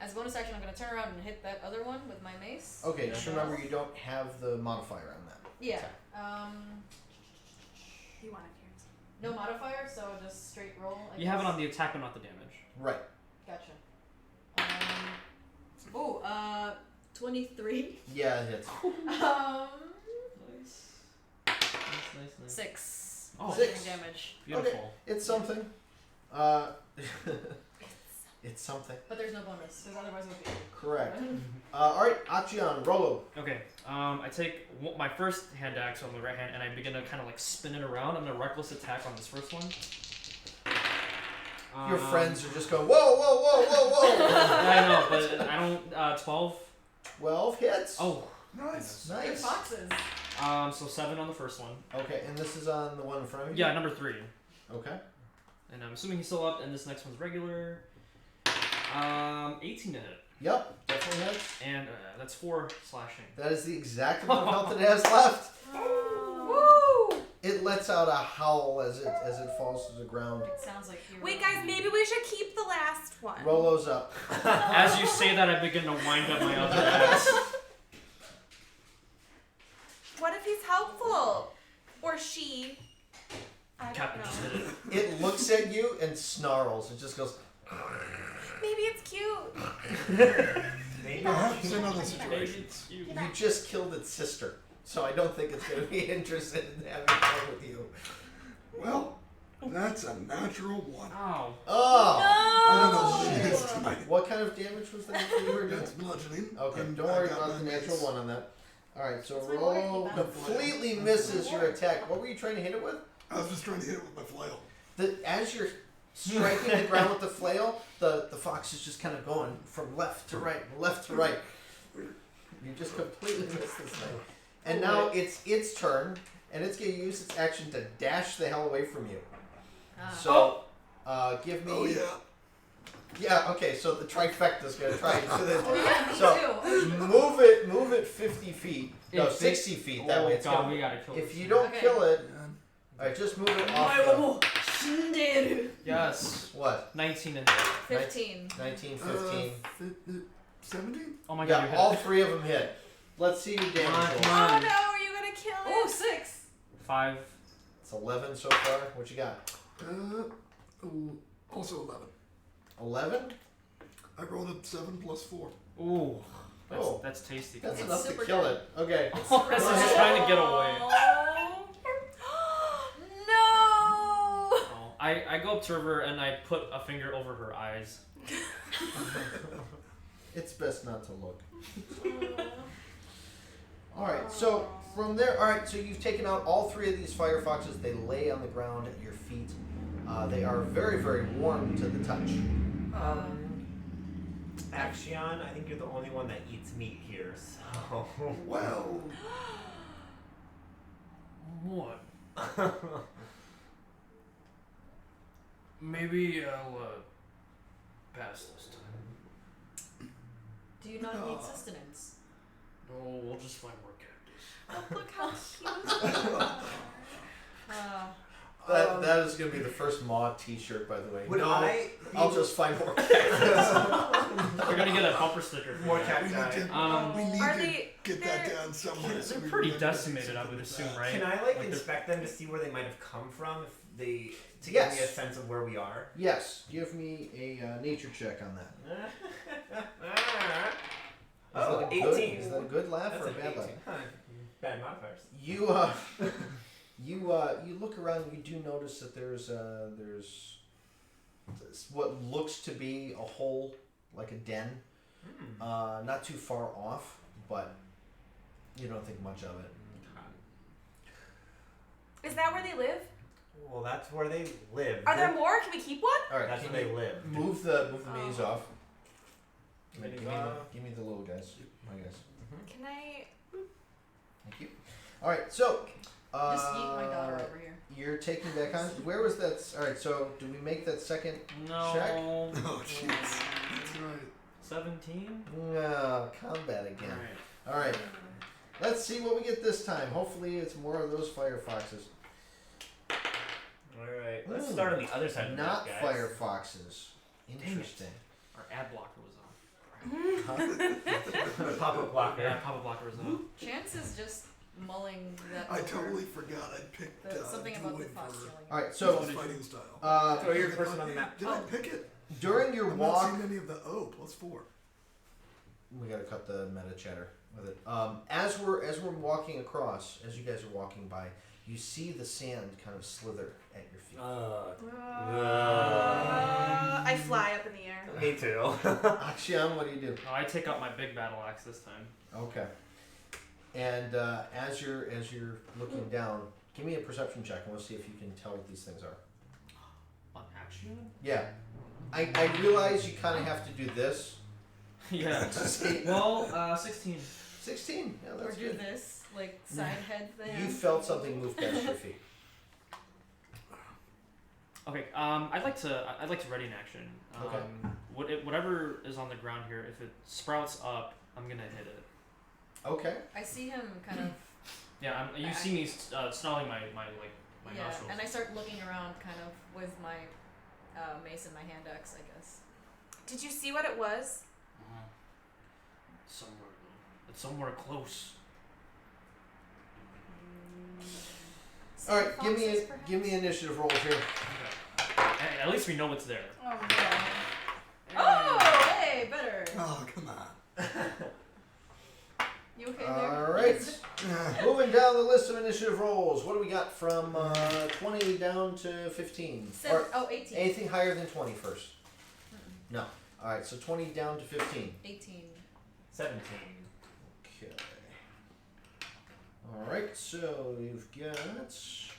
As a bonus action, I'm gonna turn around and hit that other one with my mace. Okay, Yeah. just remember you don't have the modifier on that. Yeah. You want it here. No modifier, so just straight roll. I You have it guess. on the attack, but not the damage. Right. Gotcha. 23. Yeah, it hits. Nice. Nice. 6. Oh, Six. damage. beautiful. It's something. It's something. But there's no bonus, because otherwise it would be. Correct. All right, Achion, Rollo. Okay. I take my first hand axe on the right hand, and I begin to kind of like spin it around. I'm gonna reckless attack on this first one. Your friends are just going, whoa. I know, but I don't. 12. 12 hits. Oh. Nice. They're Nice. foxes. So 7 on the first one. Okay, and this is on the one in front of you? Yeah, number 3. Okay. And I'm assuming he's still up, and this next one's regular. 18 to hit. Yep, definitely hits. And that's 4 slashing. That is the exact amount of health it has left. Woo! It lets out a howl as it falls to the ground. It sounds like you. Wait, guys, maybe we should keep the last one. Rollo's up. As you say that, I begin to wind up my other axe. What if he's helpful? Or she? I don't Captain know. just hit it. It looks at you and snarls. It just goes. Maybe it's cute. Maybe. Perhaps in other situations. Maybe it's you. You just killed its sister, so I don't think it's going to be interested in having fun with you. Well, that's a natural one. Ow. Oh! I don't know what it No! is tonight. What kind of damage was that you were doing? That's bludgeoning. Okay, and don't I worry got about the my natural mace. one on that. Alright, so That's my roll word. completely misses your attack. What were you trying to hit it with? I was just trying to hit it with my flail. As you're striking the ground with the flail, the fox is just kind of going from left to right, left to right. You just completely missed this thing. And now it's its turn, and it's going to use its action to dash the hell away from you. Ah. So, Give me. Oh yeah. Yeah. Okay. So the trifecta's gonna try and do this. Oh yeah, me So too. move it 50 feet. No, If 60 feet. That way it's God, gonna. we gotta kill If this you thing. don't Okay. kill it, Man. all right, just move it off. Yes. What? 19 and 15. 19, 15. 17? oh my god, Yeah, you all hit it. 3 of them hit. Let's see your damage Come roll. Oh on. no, are you gonna kill Oh, it? 6. 5. It's 11 so far. What you got? Also 11. 11? I rolled a 7 plus 4. Ooh. That's, Oh. that's tasty. That's It's enough to super kill good. it. Okay. This Go is ahead. trying to get away. No. Oh, I go up to her and I put a finger over her eyes. It's best not to look. Alright, so from there, alright, so you've taken out all 3 of these firefoxes. They lay on the ground at your feet. They are very, very warm to the touch. Axion, I think you're the only one that eats meat here, so. Well, What? Maybe I'll pass this time. Do you not need No. sustenance? No, we'll just find more cactus. Oh, look how cute. That is going to be the first Maw t-shirt, by the way. Would No, I? I'll just find more. You're gonna get a bumper sticker. For More that. we need cacti. to, we need Are to they- get that they're- down somewhere. so They're we pretty remember to decimated, I something would like assume, that. right? Can I Like inspect them to see where they might have come from? If they to Yes. give me a sense of where we are. Yes, give me a nature check on that. Oh, is that a good, 18. Is that a good laugh That's or a an bad 18. laugh? Huh. Bad modifiers. You look around and you do notice that there's what looks to be a hole, like a den, not too far off, but you don't think much of it. Is that where they live? Well, that's where they live. Are there more? Can we keep one? All right, That's can where they you live. move the minis off? Minis Give off. me the little guys, my guys. Can I? Thank you. All right, so Just yeet my daughter over here. you're taking back on. Where was that? All right, so do we make that second No. check? Oh, jeez. That's right. 17. No, combat again. Alright. All right, let's see what we get this time. Hopefully, it's more of those firefoxes. All right. Let's Ooh, start on the other side of the Not map, guys. firefoxes. Interesting. Our ad blocker was on. Pop-up blocker. Yeah, pop-up blocker was on. Chance is just mulling that. I over. totally forgot I picked Something about the Druid fast for healing. All right, his so fighting style. Throw your person on the map. Did I pick it? during your I'm walk, not seeing any of the plus 4. we gotta cut the meta chatter with it. As we're walking across, as you guys are walking by, you see the sand kind of slither at your feet. I fly up in the air. Me too. Axion, what do you do? Oh, I take out my big battle axe this time. Okay. And as you're looking down, give me a perception check, and we'll see if you can tell what these things are. On action? Yeah, I realize you kind of have to do this. Yeah. to see. Well, 16. 16. Yeah, Or that's do good. this, like, side head thing. You felt something move past your feet. Okay. I'd like to ready an action. Okay. Whatever is on the ground here, if it sprouts up, I'm gonna hit it. Okay. I see him kind of. Yeah. You see me snarling my Yeah, nostrils. and I start looking around kind of with my mace and my hand axe, I guess. Did you see what it was? Somewhere. It's somewhere close. All right. Give me Foxes, perhaps? give me initiative rolls here. At least we know it's there. Oh, no. Oh, hey, better. Oh, come on. You okay there? All right. Moving down the list of initiative rolls. What do we got from 20 down to 15? Or 18. anything higher than 20 first? No. All right. So 20 down to 15. 18. 17. Okay. All right, so you've got what's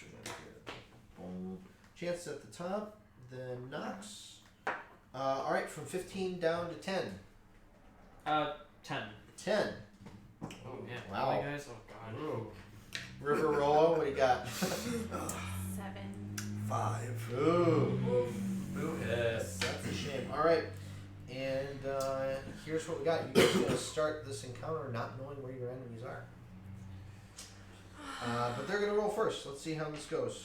your name here? Boom. Chance at the top, then Knox. All right, from 15 down to 10. 10. 10. Oh man. Wow. Really, guys? Oh god. Ooh. River Rollo, what do you got? 7. 5. Ooh. Ooh, yes. That's a shame. Alright. And here's what we got. You're just gonna start this encounter not knowing where your enemies are. But they're gonna roll first. Let's see how this goes.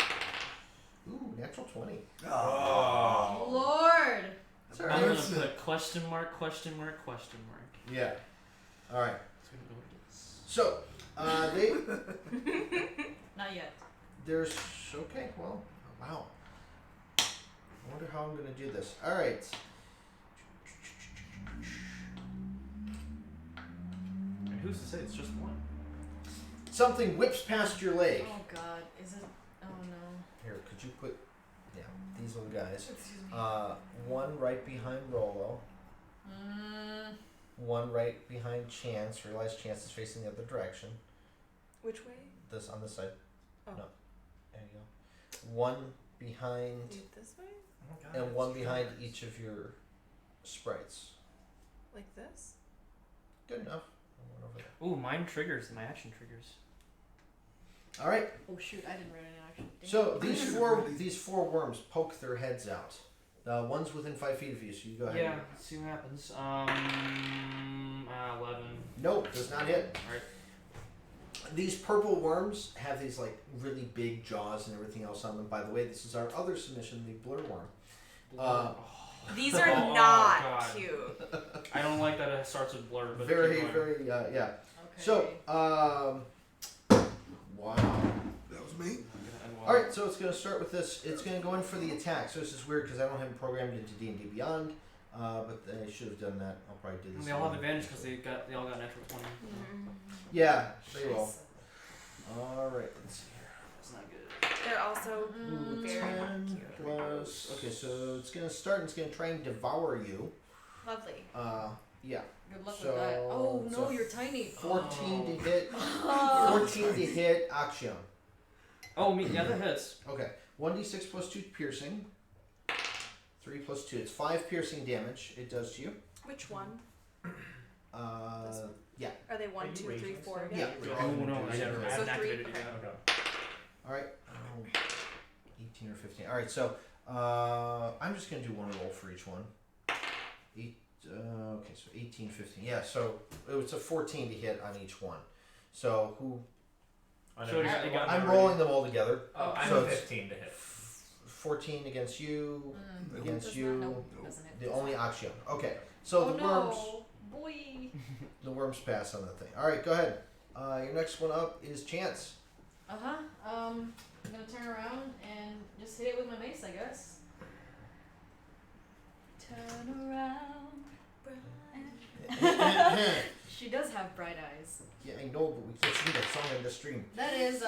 Ooh, natural 20. Oh. Lord. That's I'm alright. gonna That's put it. question mark, question mark, question mark. Yeah. Alright. It's gonna go with this. So, they Not yet. there's okay, well, wow. I wonder how I'm gonna do this. Alright. And who's to say it's just one? Something whips past your leg. Oh God. Is it? Oh no. Here, could you put these little guys. Excuse me. One right behind Rolo. Mm, One right behind Chance. Realize Chance is facing the other direction. Which way? This on this side. Oh. No. There you go. One behind This way? Oh, God, and one it's behind triggers. each of your sprites. Like this? Good enough. One over there. Ooh, mine triggers. My action triggers. All right. oh shoot! I didn't write any action. Dang So it. these four worms poke their heads out. One's within 5 feet of you, so you go ahead. Yeah, let's see what happens. 11. Nope, does not hit. Alright. These purple worms have these like really big jaws and everything else on them. By the way, this is our other submission, the blur worm. These are Oh, not God. cute. I don't like that it starts with blur, but Very, keep going. very, yeah. Okay. So, wow. That was me. I'm gonna end well. All right, so it's going to start with this. It's going to go in for the attack. So this is weird because I don't have it programmed into D&D Beyond, but I should have done that. I'll probably do And this. they all have again. advantage because they all got natural 20. Yeah, they will. All right, let's see here. That's not good. They're also Ooh, very 10 cute. plus. Okay, so it's going to start and it's going to try and devour you. Lovely. Yeah. Good luck So, with that. Oh no, so you're tiny. 14 to hit. Oh. 14 to hit Action. Oh, me, yeah, that hits. Okay. 1d6 plus 2 piercing. 3 plus 2. It's 5 piercing damage it does to you. Which one? This one? Yeah. Are they 1, Are you 2, 3, raging 4 Yeah. again? Oh, no, I Yeah. never. I So haven't 3, activated it okay. yet. Okay. Alright. 18 or 15. Alright, so I'm just going to do one roll for each one. Okay, so 18, 15. Yeah, so it's a 14 to hit on each one. So who? So you got I'm rolling them all together. Oh, I'm So it's 15 to hit. 14 against you, Mm. against Does you, not, no, doesn't it? the only Action. Okay, so Oh the worms. no, boy. The worms pass on that thing. All right, go ahead. Your next one up is Chance. I'm gonna turn around and just hit it with my mace, I guess. Turn around. She does have bright eyes. Yeah, I know, but we can't sing that song in the stream. That is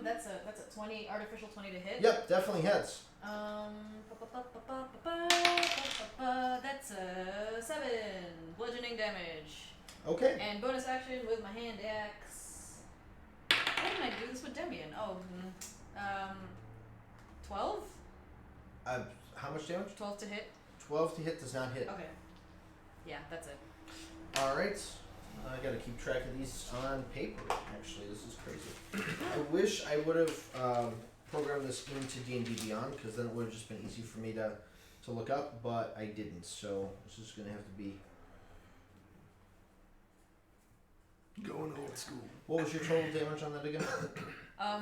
that's a 20 artificial 20 to hit. Yep, definitely hits. That's a 7 bludgeoning damage. Okay. And bonus action with my hand axe. How can I do this with Demian? 12? How much damage? 12 to hit. 12 to hit does not hit. Okay. Yeah, that's it. All right. I gotta keep track of these on paper. Actually, this is crazy. I wish I would have programmed this into D&D Beyond because then it would have just been easy for me to look up, but I didn't. So this is gonna have to be. Going old school. What was your total damage on that again?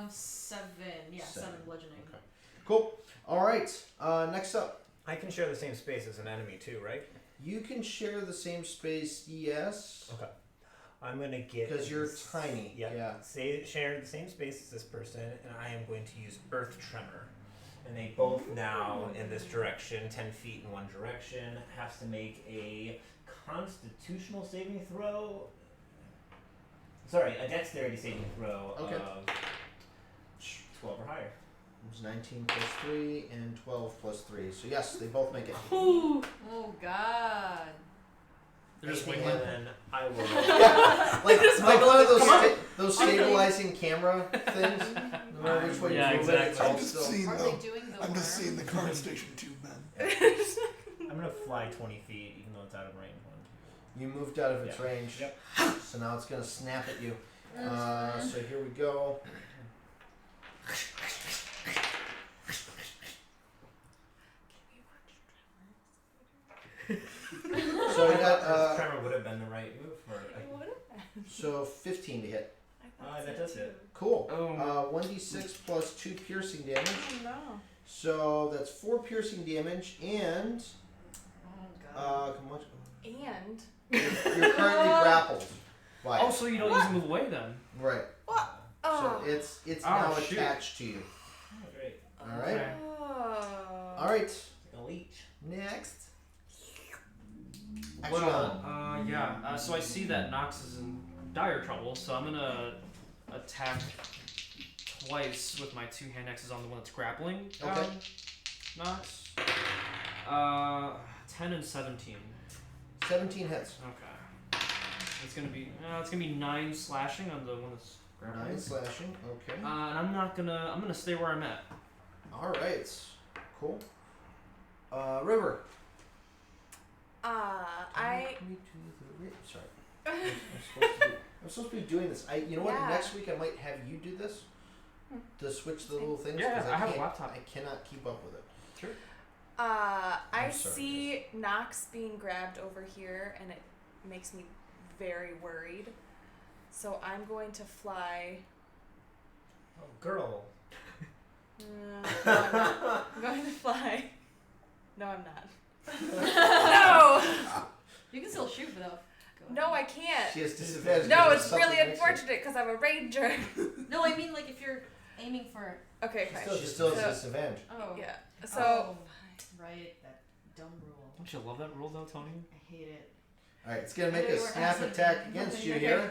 7. Yeah, 7 bludgeoning. Okay. Cool. All right. Next up, I can share the same space as an enemy too, right? you can share the same space. Yes. Okay. I'm gonna get Because you're this- tiny. Yeah. Say share the same space as this person, and I am going to use Earth Tremor. And they both now in this direction, 10 feet in one direction, has to make a Constitutional saving throw. Sorry, a Dexterity saving throw Okay. of 12 or higher. It was 19 plus 3 and 12 plus 3. So yes, they both make it. Oh God. They're just Anything wiggling. And then I will. like one of those those stabilizing camera things. No matter which way Yeah, you move it, it's exactly. all I'm just still. seeing Are the, they doing the I'm just worm? seeing the car station tube, man. I'm gonna fly 20 feet, even though it's out of range. You moved out of its Yeah. range. Yep. So now it's gonna snap at you. So here we go. got Earth Tremor would have been the right move for it. It would've been. so 15 to hit. I thought That so does too. hit. Cool. Oh. 1d6 plus 2 piercing damage. Oh no. So that's 4 piercing damage, and Oh god. come on. And You're currently grappled. By Oh, it. so you don't easily move away then? Right. oh. So it's Oh, now shoot. attached to you. Oh, great. All right. Okay. Oh. All right. Like a leech. Next. Well, yeah. So I see that Nox is in dire trouble, so I'm gonna attack twice with my 2 hand axes on the one that's grappling. Okay. Nox. 10 and 17. 17 hits. Okay. It's gonna be 9 slashing on the one that's grappling. 9 slashing. Okay. And I'm gonna stay where I'm at. All right. Cool. River. I. Take me to the Sorry. I'm supposed to be doing this. You know what? Yeah. Next week I might have you do this to switch the little things. Yeah, 'cause I have a can't- laptop. I cannot keep up with it. Sure. I I'm sorry, see Nox being grabbed over here, and it makes me very worried. So I'm going to fly. Oh, girl. No, I'm not. I'm going to fly. No, I'm not. No! You can still shoot without. No, I can't. She has disadvantage. No, because it's something really next to it. unfortunate because I'm a ranger. No, I mean like if you're aiming for. Okay, fine. She still has So- disadvantage. Oh. Yeah. So. Oh, right, that dumb rule. Don't you love that rule though, Tony? I hate it. All right, it's gonna make Yeah, a you were snap asking attack me. against you Okay, here.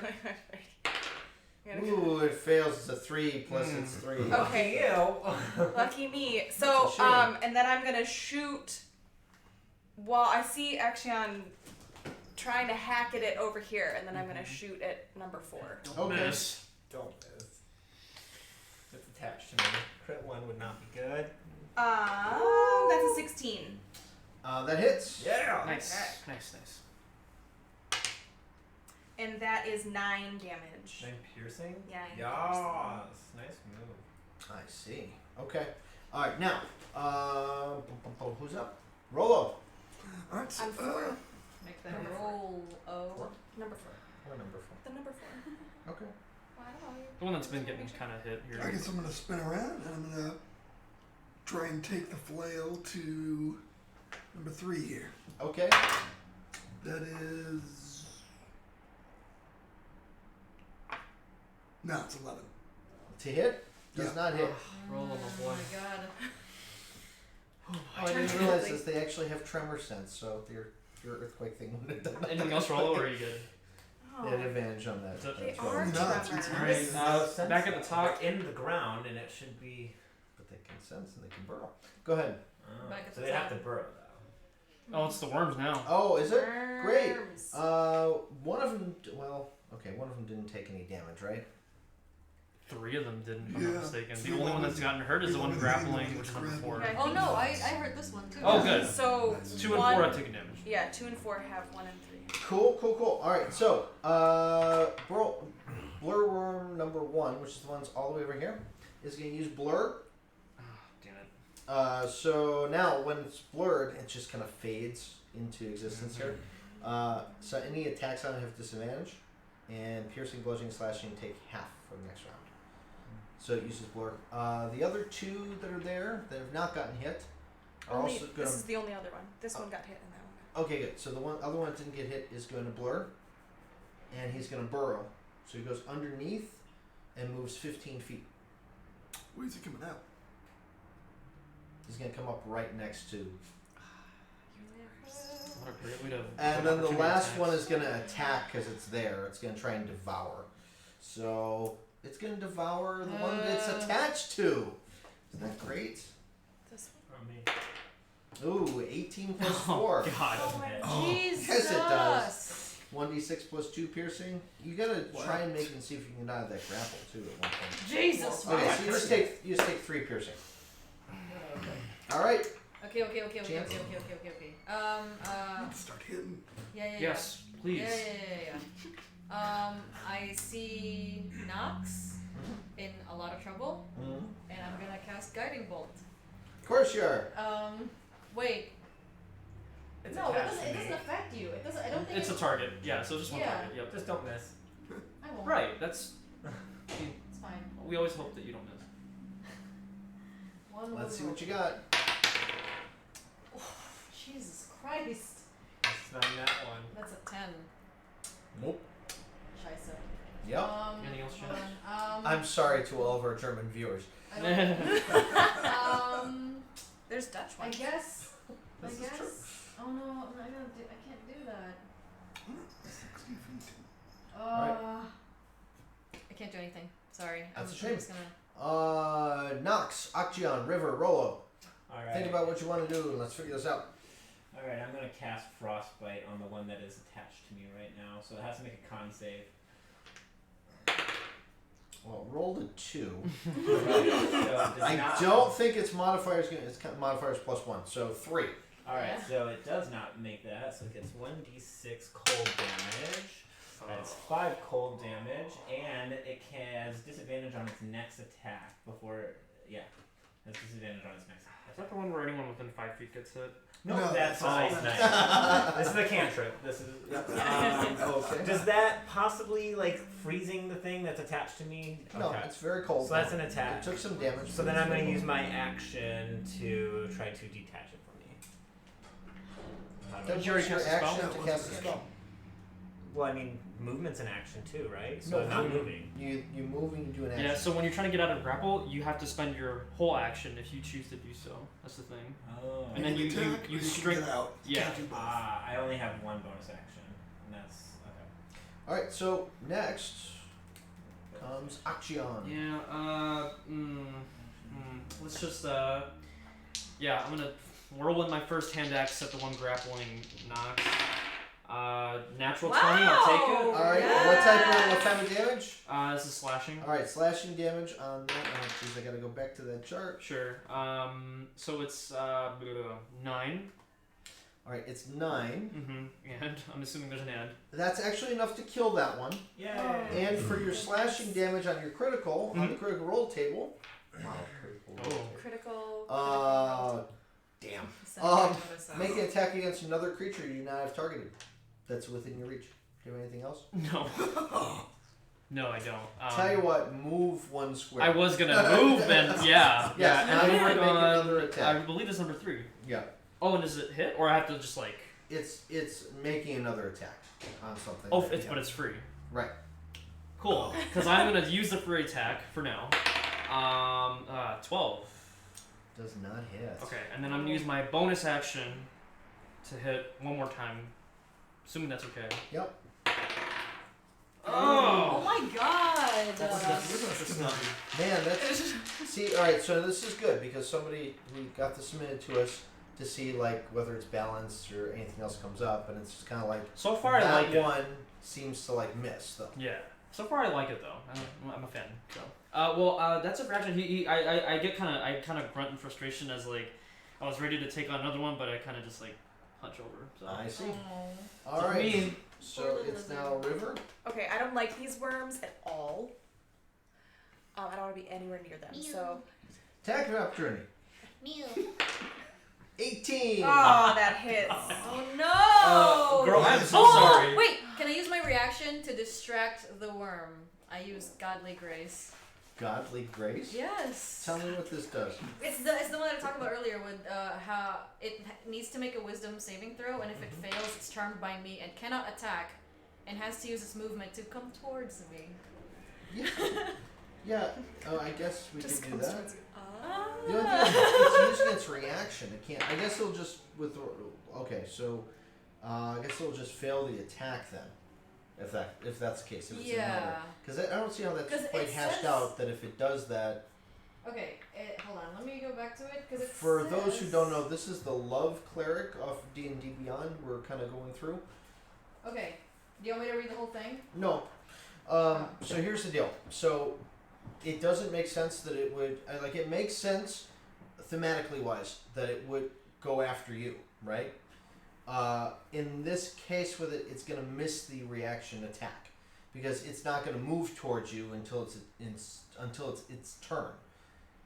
I'm gonna go- Ooh, it fails. It's a 3 plus Hmm. it's 3. Okay. you. Lucky me. It's So, a shame. and then I'm gonna shoot. Well, I see Axion trying to hack at it over here, and then I'm gonna shoot at number 4. Okay. Miss. Don't miss. It's attached to me. Crit 1 would not be good. That's a 16. That hits. Yeah. Nice. Okay. Nice. And that is 9 damage. 9 piercing? Yeah. Yes. Nice move. I see. Okay. All right, now, who's up? Rolo. All right. So, I'm 4. Make that roll. Oh. Number 4. What number 4? The number 4. Okay. Well, I don't know. The one that's been getting kind of hit I here. guess I'm gonna spin around and I'm gonna try and take the flail to number 3 here. Okay. That is. No, it's 11. To hit? Does Yeah. not hit. Roll 'em, Oh boy. my god. Oh, I didn't realize this. They actually have tremor sense, so your earthquake thing would have done that. Anything else, Rollo, or are you good? They had Oh. advantage on that. They That's are right. No, it's- it's- All right. Sense Back at the that top. they're in the ground, and it should be. But they can sense and they can burrow. Go ahead. Oh, Back at so the they have top. to burrow though. Oh, it's the worms now. Oh, is it? Great. Worms. One of them. Well, okay. One of them didn't take any damage, right? 3 of them didn't, if I'm Yeah. not mistaken. The The only one one that's with- gotten hurt is the the one one with the grappling, hanging which is one number that's 4. grabbing. Oh no, I heard this one too. Oh, good. So 2 and 4 one- have taken damage. Yeah, 2 and 4 have 1 and 3. Cool. All right. So, blur worm number 1, which is the one's all the way over here, is going to use blur. Oh, damn it. So now when it's blurred, it just kind of fades into existence here. So any attacks on it have disadvantage, and piercing, bludgeoning, slashing take half for the next round. So it uses blur. The other 2 that are there that have not gotten hit are Only, also going this to. is the only other one. This one got hit and that one got Okay, good. So the other one that didn't get hit is going to blur, and he's going to burrow. So he goes underneath and moves 15 feet. Where's he coming out? He's going to come up right next to. What a great way to. And then the last one is going to attack because it's there. It's going to try and devour. So it's going to devour the one that it's attached to. Isn't that great? This Or me. Ooh, 18 plus Oh, 4. God. one. Oh my Oh, Jesus. yes, it does. 1d6 plus 2 piercing. You got to try and make and see if you can get out of that grapple too at one point. Jesus. Okay, so you just take 3 piercing. All right. Okay. Chance? Start hitting. Yeah. Yes, please. Yeah. I see Nox in a lot of trouble, Mhm. and I'm gonna cast Guiding Bolt. Of course you are. Wait. It's No, it attached doesn't. to It me. doesn't affect you. It doesn't. I don't think It's a target. Yeah, so just one Yeah. target. Yep. Just don't miss. I won't. Right. That's. It's fine. We always hope that you don't miss. One. Let's see more. what you got. Jesus Christ. It's not that one. That's a 10. Nope. Scheiße. Yep. Anything else, Hold Jen? on. I'm sorry to all of our German viewers. I don't, There's Dutch I ones. guess. This is I guess. true. Oh no, I'm not gonna do. I can't do that. 60 feet. I can't do anything. Sorry. That's I'm a shame. just gonna. Nox, Acción, River, Rolo. Alright. Think about what you want to do and let's figure this out. Alright, I'm gonna cast Frostbite on the one that is attached to me right now, so it has to make a con save. Well, rolled a 2. So it does I not- don't think its modifiers modifiers +1, so 3. Alright, Yeah. so it does not make that, so it gets 1d6 cold damage. That's 5 cold damage, and it has disadvantage on its next attack before. Yeah, it has disadvantage on its next Is attack. that the one where anyone within 5 feet gets hit? No, No, that's that's Ice not. Knight. This is a cantrip. This is. Okay. Does that possibly like freezing the thing that's attached to me? No, Okay. it's very cold. So that's an It attack. took some damage. So then I'm going to use my action to try to detach it from me. How do I- Then Did you already use your cast a spell? action to cast a spell. Well, I mean, movement's an action too, right? So No, I'm not you- moving. You move and you do an action. Yeah, so when you're trying to get out of grapple, you have to spend your whole action if you choose to do so. That's the thing. Oh. And then can you attack, or you can string. get out. You Yeah. can't do both. I only have one bonus action, and that's okay. Alright, so next comes Acción. Yeah. Let's just. Yeah, I'm gonna whirl in my first hand axe at the one grappling Nox. Natural 20. I'll take it. Alright, what type of damage? This is slashing. Alright, slashing damage on that. Oh, jeez, I gotta go back to that chart. Sure. So it's 9. Alright, it's 9. Mm-hmm. And I'm assuming there's an and. That's actually enough to kill that one. Yay! And for your slashing damage on your critical, on the critical roll table. Oh. Critical. Damn. Send me a Um, notice. Make an attack against another creature you do not have targeted. That's within your reach. Do you have anything else? No. No, I don't. Tell you what, move one square. I was gonna move and yeah. Yes, yeah. now And you then can we're make on- another attack. I believe it's number 3. Yeah. Oh, and does it hit? Or I have to just like. It's making another attack on something. Oh, that it's you but have. it's free. Right. Cool. Because I'm gonna use the free attack for now. 12. Does not hit. Okay, and then I'm gonna use my bonus action to hit one more time. Assuming that's okay. Yep. Oh Oh! my god! Man, that's see. All right, so this is good because somebody we got this submitted to us to see like whether it's balanced or anything else comes up, and it's just kind of like So far, I that like it. one seems to like miss though. Yeah. So far, I like it though. I'm a fan. So. That's it for action. I kind of grunt in frustration as like I was ready to take on another one, but I kind of just like hunch over. So. I see. Oh. All right. Me. So Poor little it's now River. Okay, I don't like these worms at all. I don't want to be anywhere near them. So. Attack of opportunity. Mew. 18. Oh, that hits. Oh no! Girl, I'm so Oh, sorry. wait, can I use my reaction to distract the worm? I use Godly Grace. Godly grace. Yes. Tell me what this does. It's the one that I talked about earlier with how it needs to make a wisdom saving throw, and if it fails, it's charmed by me and cannot attack, and has to use its movement to come towards me. Yeah. Yeah. Oh, I guess we Just could do comes that. towards you. The only thing is, it's using its reaction. It can't. I guess it'll just with. Okay, so I guess it'll just fail the attack then, if that's the case. If it's Yeah. Because I don't see how that's 'Cause quite it hashed says- out. That if it does that, Okay, hold on. Let me go back to it because it. for those who says- don't know, this is the Love Cleric of D&D Beyond. We're kind of going through. Okay. Do you want me to read the whole thing? No. So here's the deal. So it doesn't make sense that it would like it makes sense thematically wise that it would go after you, right? In this case with it, it's gonna miss the reaction attack because it's not gonna move towards you until it's its turn.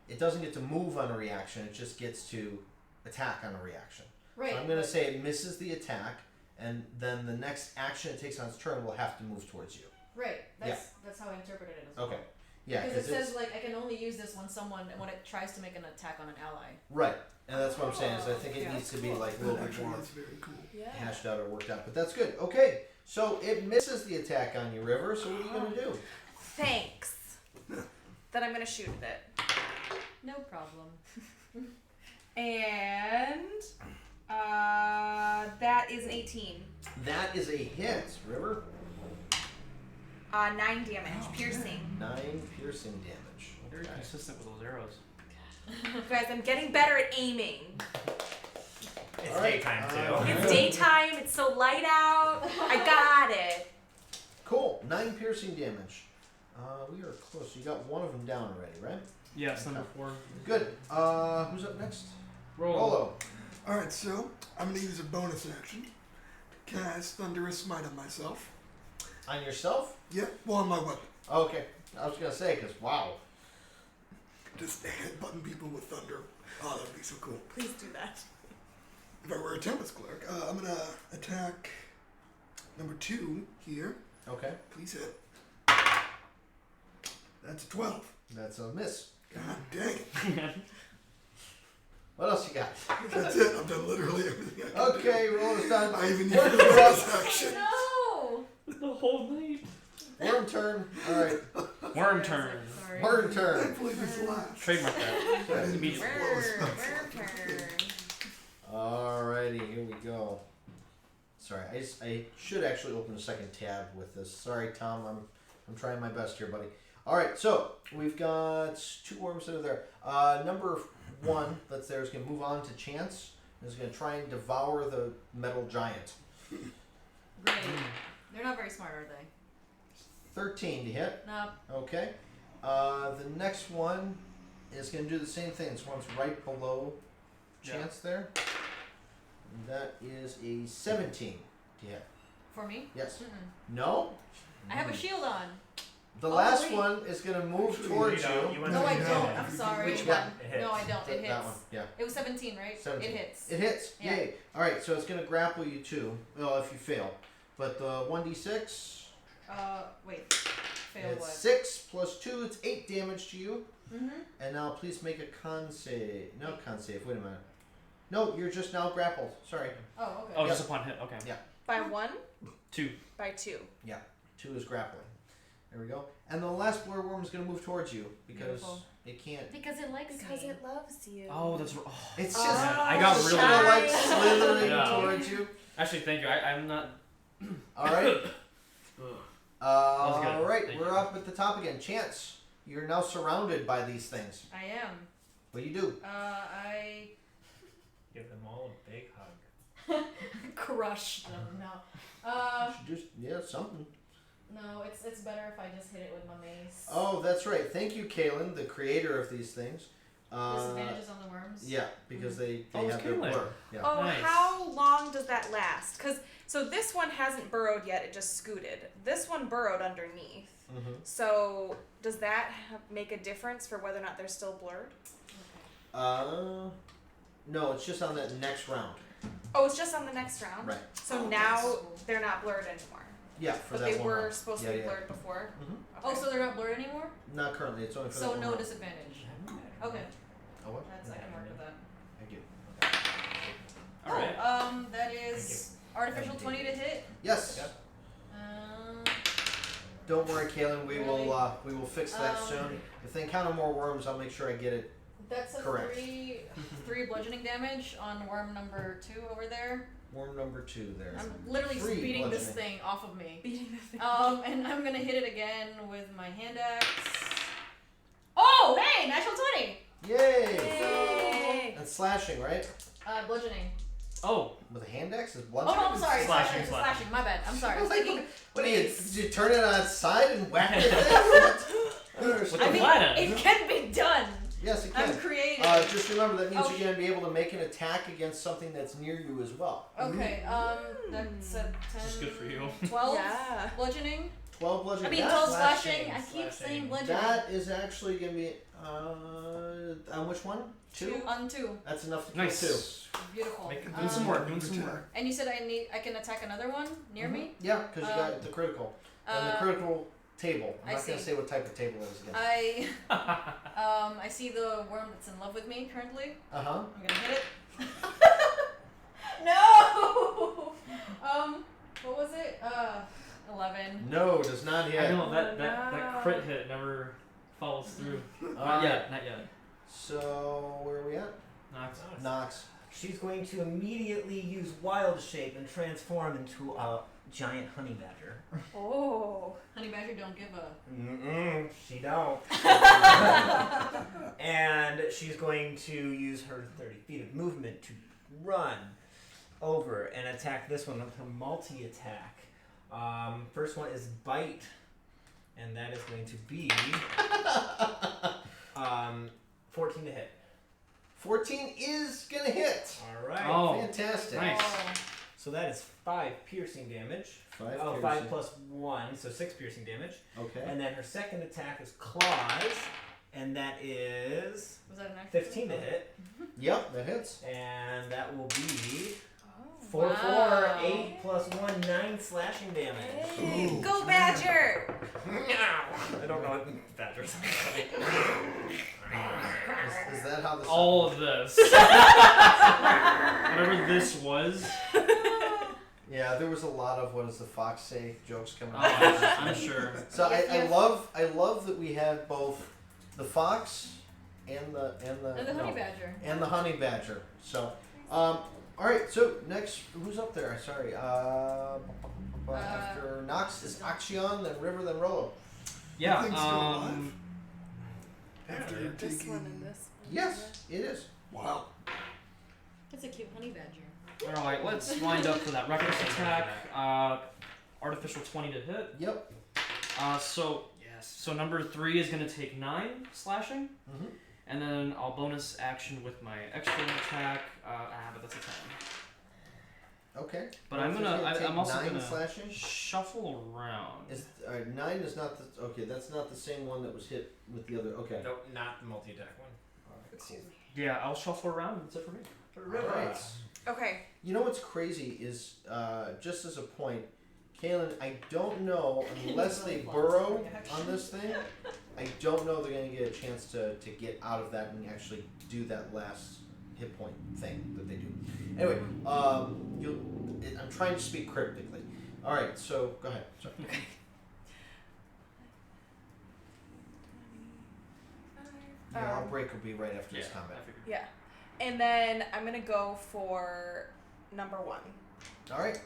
It doesn't get to move on a reaction. It just gets to attack on a reaction. Right. I'm going to say it misses the attack, and then the next action it takes on its turn will have to move towards you. Right. That's how I interpreted it as well. Okay. Yeah, Because it it's says like I can only use this when it tries to make an attack on an ally. right, and that's what I'm saying. Is I think it Yeah, needs to that's be cool. like a That little bit actually more is very cool. Yeah. hashed out or worked out, but that's good. Okay, so it misses the attack on you, River. So what are you going to do? Thanks. Then I'm gonna shoot at it. No problem. And that is an 18. That is a hit, River. 9 damage, piercing. 9 piercing damage. Very Okay. consistent with those arrows. Guys, I'm getting better at aiming. It's All right, daytime too. It's daytime. It's so light out. I got it. Cool. 9 piercing damage. We are close. You got one of them down already, right? Yes, number 4. Good. Who's up next? Roll. Rolo. Alright, so I'm going to use a bonus action to cast Thunderous Smite on myself. On yourself? Yeah, well, on my weapon. Okay. I was gonna say, cause wow. Just headbutting people with thunder. Oh, that'd be so cool. Please do that. If I were a Tempest Cleric, I'm going to attack number 2 here. Okay. Please hit. That's a 12. That's a miss. God dang it. What else you got? That's it. I've done literally everything I can do. Okay, roll is done. I even used the bonus action. No. The whole night. Worm turn. All right. Worm turn. Sorry. Worm I turn. believe it's the last. Trademark that. I didn't Immediately. blow us up. Alrighty, here we go. Sorry, I should actually open a second tab with this. Sorry, Tom. I'm trying my best here, buddy. All right, so we've got 2 worms that are there. Number 1 that's there is going to move on to Chance. Is going to try and devour the metal giant. Great. They're not very smart, are they? 13 to hit. No. Okay. The next one is going to do the same thing. This one's right below Chance there. And that is a 17 to hit. For me? Yes. Mm-mm. No? I have a shield on. The Oh, last wait. one is going to move Actually, towards You don't- you. you want No, to I do don't. that. I'm sorry. Which one? one? It hits. No, I don't. It hits. That one, yeah. It was 17, right? 17. It hits. It hits. Yeah. Yay. Alright, so it's going to grapple you too. Well, if you fail. But the 1d6, Wait. Fail it's what? 6 plus 2, it's 8 damage to you. Mm-hmm. And now please make a con save. No, con save. Wait a minute. No, you're just now grappled. Sorry. Oh, okay. Oh, Yep. just upon hit. Okay. Yeah. By 1? 2. By 2. 2 is grappling. There we go. And the last blur worm is going to move towards you because Beautiful. it can't. Because it likes Because me. it loves you. Oh, that's. Oh. It's Oh, just Yeah, I got it's really- kinda like shy. slithering Yeah. towards you. Actually, thank you. I'm not. All right. Ugh. All good. right. Thank We're you. up at the top again. Chance, you're now surrounded by these things. I am. What do you do? I Give them all a big hug. crush them. No. You should just something. No. It's better if I just hit it with my mace. Oh, that's right. Thank you, Kaylin, the creator of these things. Disadvantages on the worms. Yeah, because they Oh, it's have their Kaylin. blur. Yeah. Oh, Nice. how long does that last? So this one hasn't burrowed yet, it just scooted. This one burrowed underneath. Mm-hmm. So does that make a difference for whether or not they're still blurred? No, it's just on that next round. Oh, it's just on the next round? Right. So Oh, now that's- they're not blurred anymore. Yeah, for But that they one were round. supposed Yeah, to be yeah. blurred before? Mhm. Oh, so they're not blurred anymore? Not currently. It's only for So that one no round. disadvantage. Okay. Oh, what? That's I can work with that. Thank you. All right. That is artificial 20 to hit. Yes. Yep. Don't worry, Kaylin. We Really? will fix that soon. If they encounter more worms, I'll make sure I get it. That's a Correct. three bludgeoning damage on worm number 2 over there. Worm number 2 there. I'm literally just 3 beating this bludgeoning. thing off of me. Beating the thing. And I'm gonna hit it again with my hand axe. Oh, hey, natural 20. Yay! Yay! And slashing, right? Bludgeoning. Oh. With a hand axe is Oh bludgeoning. no, I'm sorry. Slashing, Slashing. My bad. I'm sorry. I was Like, thinking. what do you turn it on its side and whack it? I don't With understand. the I mean, flat end. it can be done. Yes, it I'm can. creative. Just remember that means Oh, you're going to be able to make an attack against something that's near you as well. Okay. That's a 10. This is good for you. 12 Yeah. bludgeoning. 12 bludgeoning. I mean, That- 12 slashing, slashing. I keep slashing. saying bludgeoning. That is actually gonna be on which one? Two. On 2. That's enough to kill Nice. two. Beautiful. Doing some work. Doing some work. And you said I can attack another one near me. Yeah, because you got the critical and the critical table. I'm I not gonna see. say what type of table it is again. I see the worm that's in love with me currently. Uh huh. I'm gonna hit it. No. What was it? 11. No, does not I hit. know that no. crit hit never follows through. Not Alright. yet. Not yet. So where are we at? Knox. Nox. She's going to immediately use wild shape and transform into a giant honey badger. Oh. Honey badger don't give a. Mm-mm, she don't. And she's going to use her 30 feet of movement to run over and attack this one with her multi-attack. First one is bite, and that is going to be 14 to hit. 14 is gonna hit. All right. Oh, Fantastic. nice. Oh. So that is 5 piercing damage. 5 5 piercing. plus 1, so 6 piercing damage. Okay. And then her second attack is claws, and that is Was that an actual? 15 to hit. Yep, that hits. And that will be Oh, 4, wow. 4, 8 plus 1, 9 slashing damage. Hey, Ooh. go Badger! I don't know what badgers Is that how the All of this. Whatever this was. Yeah, there was a lot of what does the fox say jokes coming Oh, out. I'm sure. So I Yes. love that we had both the fox and the And the honey badger. and the honey badger. So all right, so next who's up there? Sorry. After Nox is Axion, then River, then Rolo. Yeah. Thing's still alive? After This taking. one and this one. Yes, it is. Wow. It's a cute honey badger. Alright, let's wind up for that reckless attack. Artificial 20 to hit. Yep. So number 3 is gonna take 9 slashing, Mm-hmm. and then I'll bonus action with my extra attack. But that's a 10. Okay. But I'm It's gonna. take I'm also 9 gonna slashing. shuffle around. Is 9 is not the okay? That's not the same one that was hit with the other. Okay. Nope, not the multi-attack one. Excuse me. Yeah, I'll shuffle around. That's it for me. All right. Okay. You know what's crazy is just as a point, Kaylin, I don't know unless they burrow on this thing. I don't know they're gonna get a chance to get out of that and actually do that last hit point thing that they do. Anyway, I'm trying to speak cryptically. All right, so go ahead. Sorry. Yeah, our break will be right after this combat. I figured. Yeah. And then I'm gonna go for number 1. All right.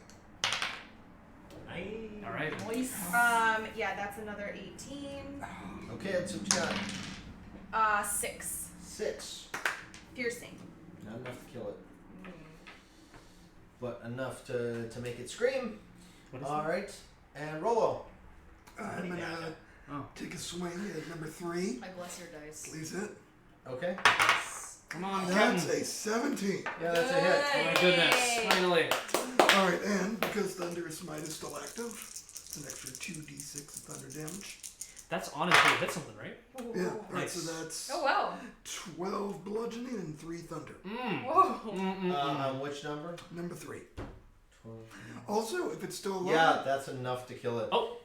Nice. All right. Voice. Yeah, that's another 18. Okay, that's what you got. 6. 6. Piercing. Not enough to kill it, but enough to make it scream. What is All right, and Rolo. I'm gonna Oh. take a swing at number 3. I bless your dice. Please hit. Okay. Come on, That's Captain. a 17. Yeah, that's a hit. Oh my goodness! Finally. Alright, and because Thunderous Smite is still active, it's an extra 2d6 of thunder damage. That's on until you hit something, right? Yeah, alright, so Nice. that's Oh wow. 12 bludgeoning and 3 thunder. Whoa. On which number? Number 3. 12. Also, if it's still alive, Yeah, that's enough to kill it. Oh.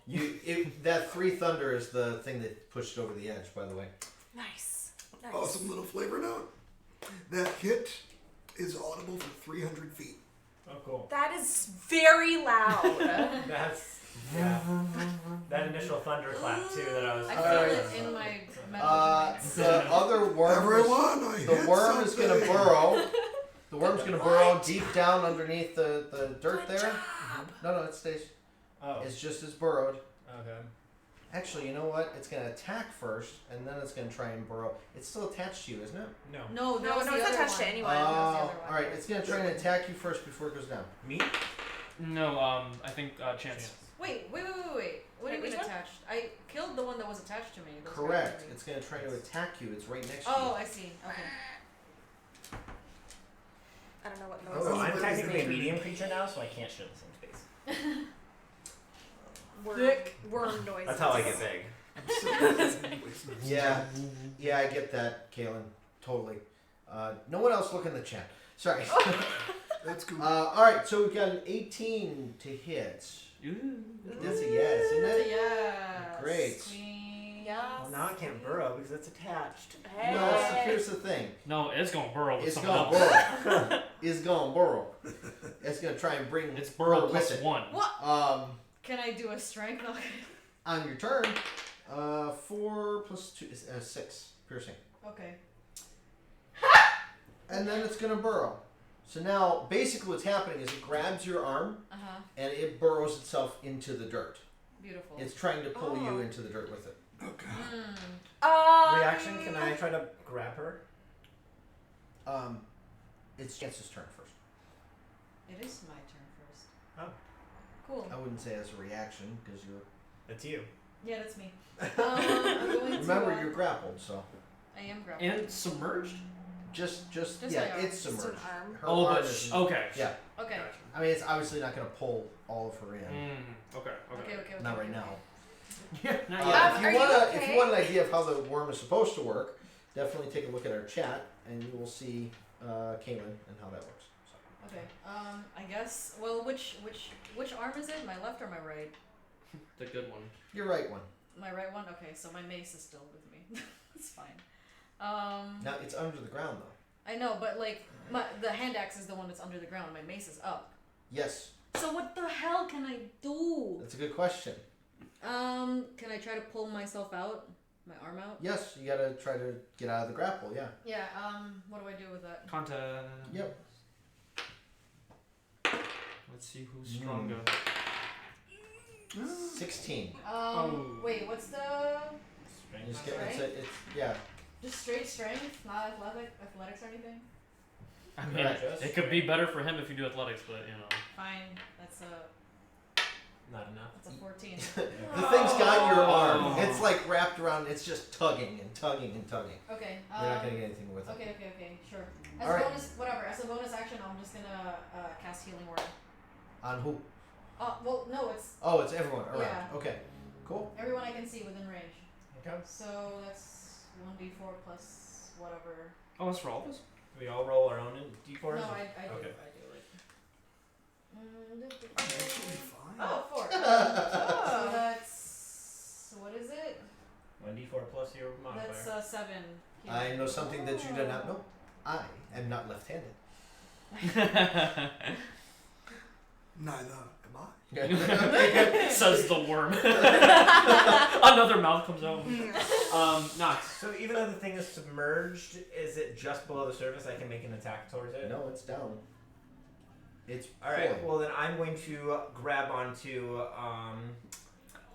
That 3 thunder is the thing that pushed it over the edge, by the way. Nice. Nice. awesome little flavor note. That hit is audible for 300 feet. Oh, cool. That is very loud. That's that initial thunderclap too that I was. I Alright. feel it in my metal joints. The other worm. Everyone, I The hit worm is going to something. burrow. The worm's going to burrow deep down underneath the dirt Good there. job. No, it stays. Oh. It's just as burrowed. Okay. Actually, you know what? It's going to attack first, and then it's going to try and burrow. It's still attached to you, isn't it? No. No, that No, was no, the it's other attached to one. anyone. That was the other one. All right. It's going to try and attack you first before it goes down. Me? No, I think Chance. Wait. What do Wait, you mean which one? attached? I killed the one that was attached to me. that was Correct. attached to me. It's going to try to attack you. It's right next Oh, to I see. Okay. I don't know what Oh, noise. So Oh, I'm but technically a it's- medium creature now, so I can't share the same space. worm noises. That's how I get big. Yeah, I get that, Kaylin. Totally. No one else look in the chat. Sorry. That's cool. All right, so we've got an 18 to hit. That's a yes, isn't it? Yeah. Great. Yes. Well, now I can't burrow because it's attached. Hey. No, so here's the thing. No, it's gonna burrow with It's someone gonna else. burrow. It's gonna burrow. It's gonna try and bring It's burrow with plus it. 1. Can I do a strength? On your turn, 4 plus 2 is 6 piercing, Okay. and then it's gonna burrow. So now, basically, what's happening is it grabs your arm Uh huh. and it burrows itself into the dirt. Beautiful. It's trying to pull you Oh. into the dirt with it. Okay. Reaction? Can I try to grab her? It's Chance's turn first. It is my turn first. Oh. Cool. I wouldn't say as a reaction because you're. It's you. Yeah, that's me. I'm going Remember, to. you're grappled, so I am grappled. And submerged? just Just yeah, my arm. it's Just an submerged. arm. Her Oh, arm but is. okay. Yeah, Okay. Gotcha. I mean, it's obviously not going to pull all of her in. Okay. Okay. Not right now. Not Yeah. yet. If Are you you want to, okay? if you want an idea of how the worm is supposed to work, definitely take a look at our chat, and you will see Kaylin and how that works. So. Okay. I guess. Well, which arm is it? My left or my right? The good one. Your right one. My right one. Okay, so my mace is still with me. It's fine. Now it's under the ground though. I know, but like the hand axe is the one that's under the ground. My mace is up. Yes, So what the hell can I do? that's a good question. Can I try to pull myself out? My arm out? Yes, you got to try to get out of the grapple. Yeah. Yeah. What do I do with that? Contact. Yep. Let's see who's stronger. 16. Oh. Wait. What's the? You just get, Strength? it's yeah. Just straight strength, not athletics or anything. I mean, Right. it could be better for him if you do athletics, but you know. Fine. That's a Not enough. 14. The thing's got your arm. Oh. It's like wrapped around. It's just tugging and tugging and tugging. Okay. You're not gonna get anything with it. Okay. Sure. As All a right. bonus, whatever. As a bonus action, I'm just gonna cast healing word. On who? Well, no, it's Oh, it's everyone around. Yeah. Okay. Cool. everyone I can see within range. Okay. So that's 1d4 plus whatever. Oh, that's for all of us? We all roll our own d4s? No, I do. Okay. I do it. Actually fine. Oh, 4. So that's what is it? 1d4 plus your modifier. That's 7. I know something that you do not know. I am not left-handed. Neither am I. Says the worm. Another mouth comes out. Knox. So even though the thing is submerged, is it just below the surface? I can make an attack towards it? No, it's down. It's Alright, pulling. well then I'm going to grab onto,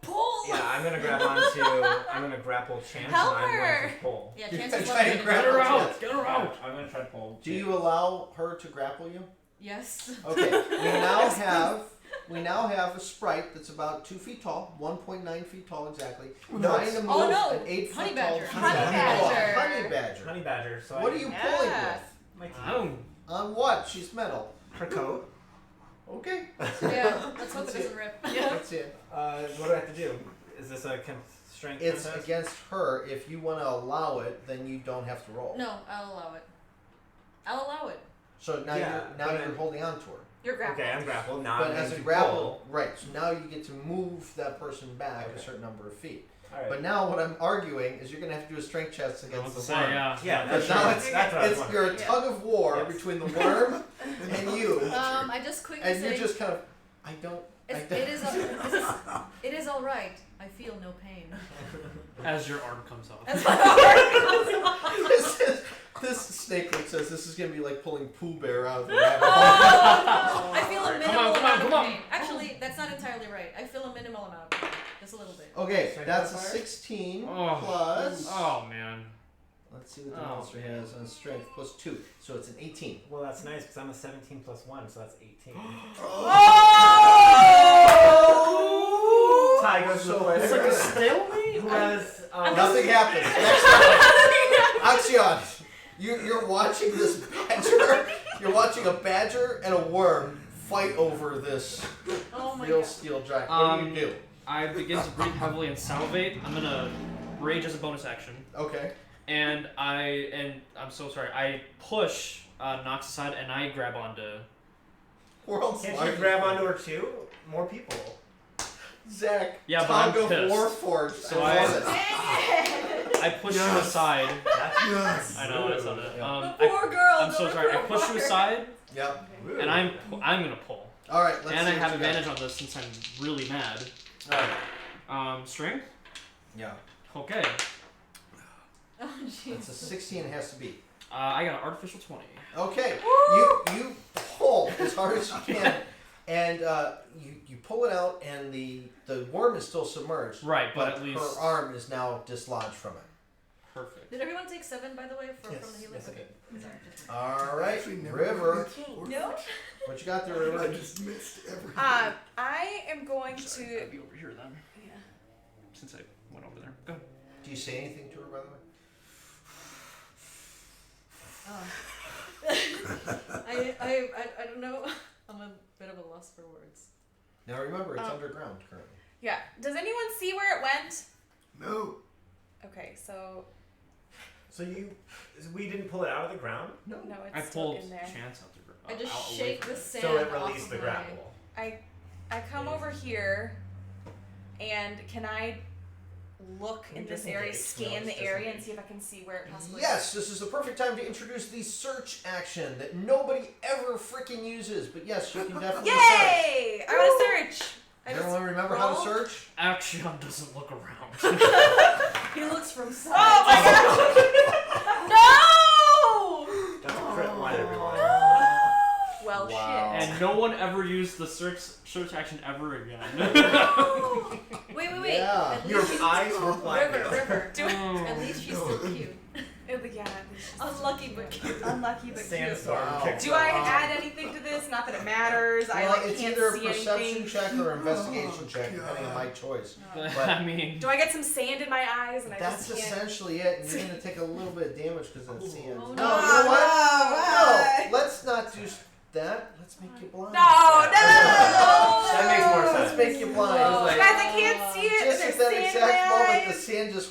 Pull. yeah, I'm gonna grapple Chance Help and I'm her. going to pull. Yeah, You're chances trying to left-handed. grab Get her her out! chest. Get her out! I'm gonna try to pull. Do you allow her to grapple you? Yes. Okay. We now have a sprite that's about 2 feet tall, 1.9 feet tall exactly, trying to move Oh, no. an 8 foot Honey tall badger. Honey Oh, a badger. honey badger. Honey badger, so What I are you Yeah. pulling with? my teeth. Oh. On what? She's metal. Her coat. Okay. Yeah, let's hope it doesn't rip. Yeah. That's it. What do I have to do? Is this a strength It's contest? against her. If you want to allow it, then you don't have to roll. No, I'll allow it. I'll allow it. So now Yeah, you're but you're holding on to her. You're grappled. Okay, I'm grappled. Now But I'm as going a to grapple, right? So now you get to move that person back a Okay. certain number of feet. pull. Alright. But now what I'm arguing is you're gonna have to do a strength check I was against to the say, worm. yeah. Yeah, Because that's now right. it's That's what I was it's wondering. you're a tug of war Yes. between the worm and you, I just quickly and say you're just kind of I don't. it's, I it is al- it is all right. I feel no pain. As your arm comes off. That's what this snakelet says this is gonna be like pulling Pooh Bear out of the rabbit hole. I feel a Come minimal on, amount come of on. pain. Actually, that's not entirely right. I feel a minimal amount of pain. Just a little bit. Okay, Strength that's a modifier? 16 Oh. plus. Oh man. Let's see what the Oh, monster man. has on strength plus 2, so it's an 18. Well, that's nice because I'm a 17 plus 1, so that's 18. Tie goes to the It's like player. a stalemate? Who has, Nothing happens. Next time, Axion, you're watching this badger. You're watching a badger and a worm fight over this Oh my real god. steel giant. What do you do? I begin to breathe heavily and salivate. I'm gonna rage as a bonus action, Okay. and I'm so sorry. I push Nox aside and I grab onto. World's Can't you largest- grab onto her too? More people. Zach. Yeah, but I'm Tug of pissed. Warforged. So I love it. I push you Yes. aside. Yes. I know, I saw that. Yeah. Poor girl. I'm so sorry. I push you aside, Yep. and I'm gonna pull, All right. Let's and see I what have you got. advantage on this since I'm really mad. All right. Strength. Yeah. Okay. Oh It's jeez. a 16. Has to be. I got an artificial 20. Okay. You pull as hard as you can, and you pull it out, and the worm is still submerged. Right, but at her least arm is now dislodged from it. perfect. Did everyone take 7 by the way from Yes, the healing? yes, I Okay. Sorry. All right, Actually, never River. really thought. No. What you got there, I River? just missed everything. I am going Sorry, I'll to. be over here then, Yeah. since I went over there. Go. Do you say anything to her, by the way? I don't know. I'm a bit of a loss for words. Now remember, it's underground currently. Yeah. Does anyone see where it went? No. Okay, so We didn't pull it out of the ground, no, I it's still pulled in there. Chance out the I just out away shake from the it. sand so it off released of the my- grapple. I come over here, and can I look Can in you this disengage? area, No, scan the it's area, and disengage. see if I can see where it possibly Yes, this is the perfect time to introduce the search action that nobody ever freaking uses. But yes, you can is? definitely search. Yay! I want to search. I Does just everyone remember how to roll. search? Axion doesn't look around. He looks from side. Oh my god! That's a crit one, everyone. No! Well, Wow. shit. And no one ever used the search action ever again. No. Wait. Yeah. At Your least she's- eyes were blinded. River. Do it. At least she's still cute. Yeah, Unlucky but cute. unlucky but cute. Sandstorm Wow. kicks Do I off. add anything to this? Not that it matters. I Well, like it's can't either a see perception anything. check or investigation Oh, check, depending on my choice. But, But- I mean, Do I get some sand in my eyes and I That's just can't? essentially it, and you're gonna take a little bit of damage because of the sand. Oh, no, no. you know what? No, No, let's not do that. Let's make you blind. No, no! That makes more Let's sense. make you blind. Whoa. It's like, Guys, I can't see it. just There's at that sand in exact my moment, the eyes. sand just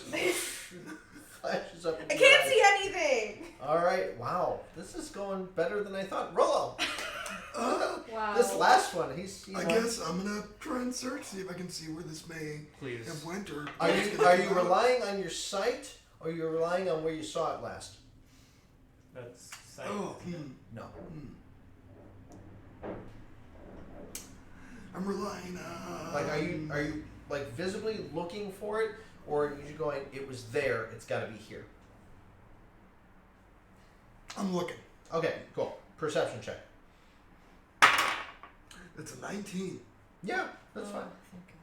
flashes up. I can't see anything. All right, wow, this is going better than I thought. Rollo, Wow. this last one, he's. You know, I guess I'm gonna try and search, see if I can see where this may please. have went or. Are you relying on your sight, or are you relying on where you saw it last? That's sight. Oh, No. I'm relying on. Like, are you like visibly looking for it, or are you going? It was there. It's got to be here. I'm looking. Okay, cool. Perception check. It's a 19. Yeah, that's Oh, fine. thank God.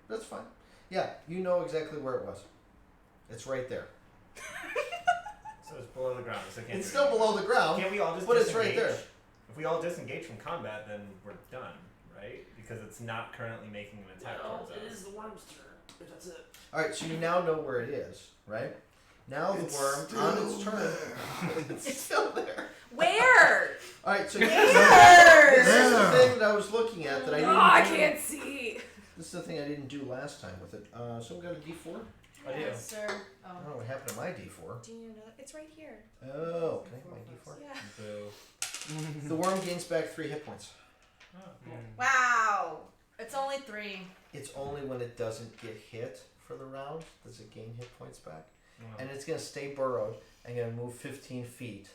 That's fine. Yeah, you know exactly where it was. It's right there. So it's below the ground. So can't It's still below the ground, Can't we all just but it's disengage? right there. If we all disengage from combat, then we're done, right? Because it's not currently making an attack towards us. the worm's turn. If that's it. All right, so you now know where it is, right? Now the It's worm still on its turn. there. It's still there. Where? All right, so Where? this is the There. thing that I was looking at that I Oh, didn't. I do. can't see. This is the thing I didn't do last time with it. So we got a D4. I do. Yes, sir. I don't know what happened to my D4. Do you know? It's right here. Oh, can I have my D4? Yeah. Boo. The worm gains back 3 hit points. Oh, cool. Wow. It's only 3. It's only when it doesn't get hit for the round does it gain hit points back. Wow. And it's going to stay burrowed and going to move 15 feet.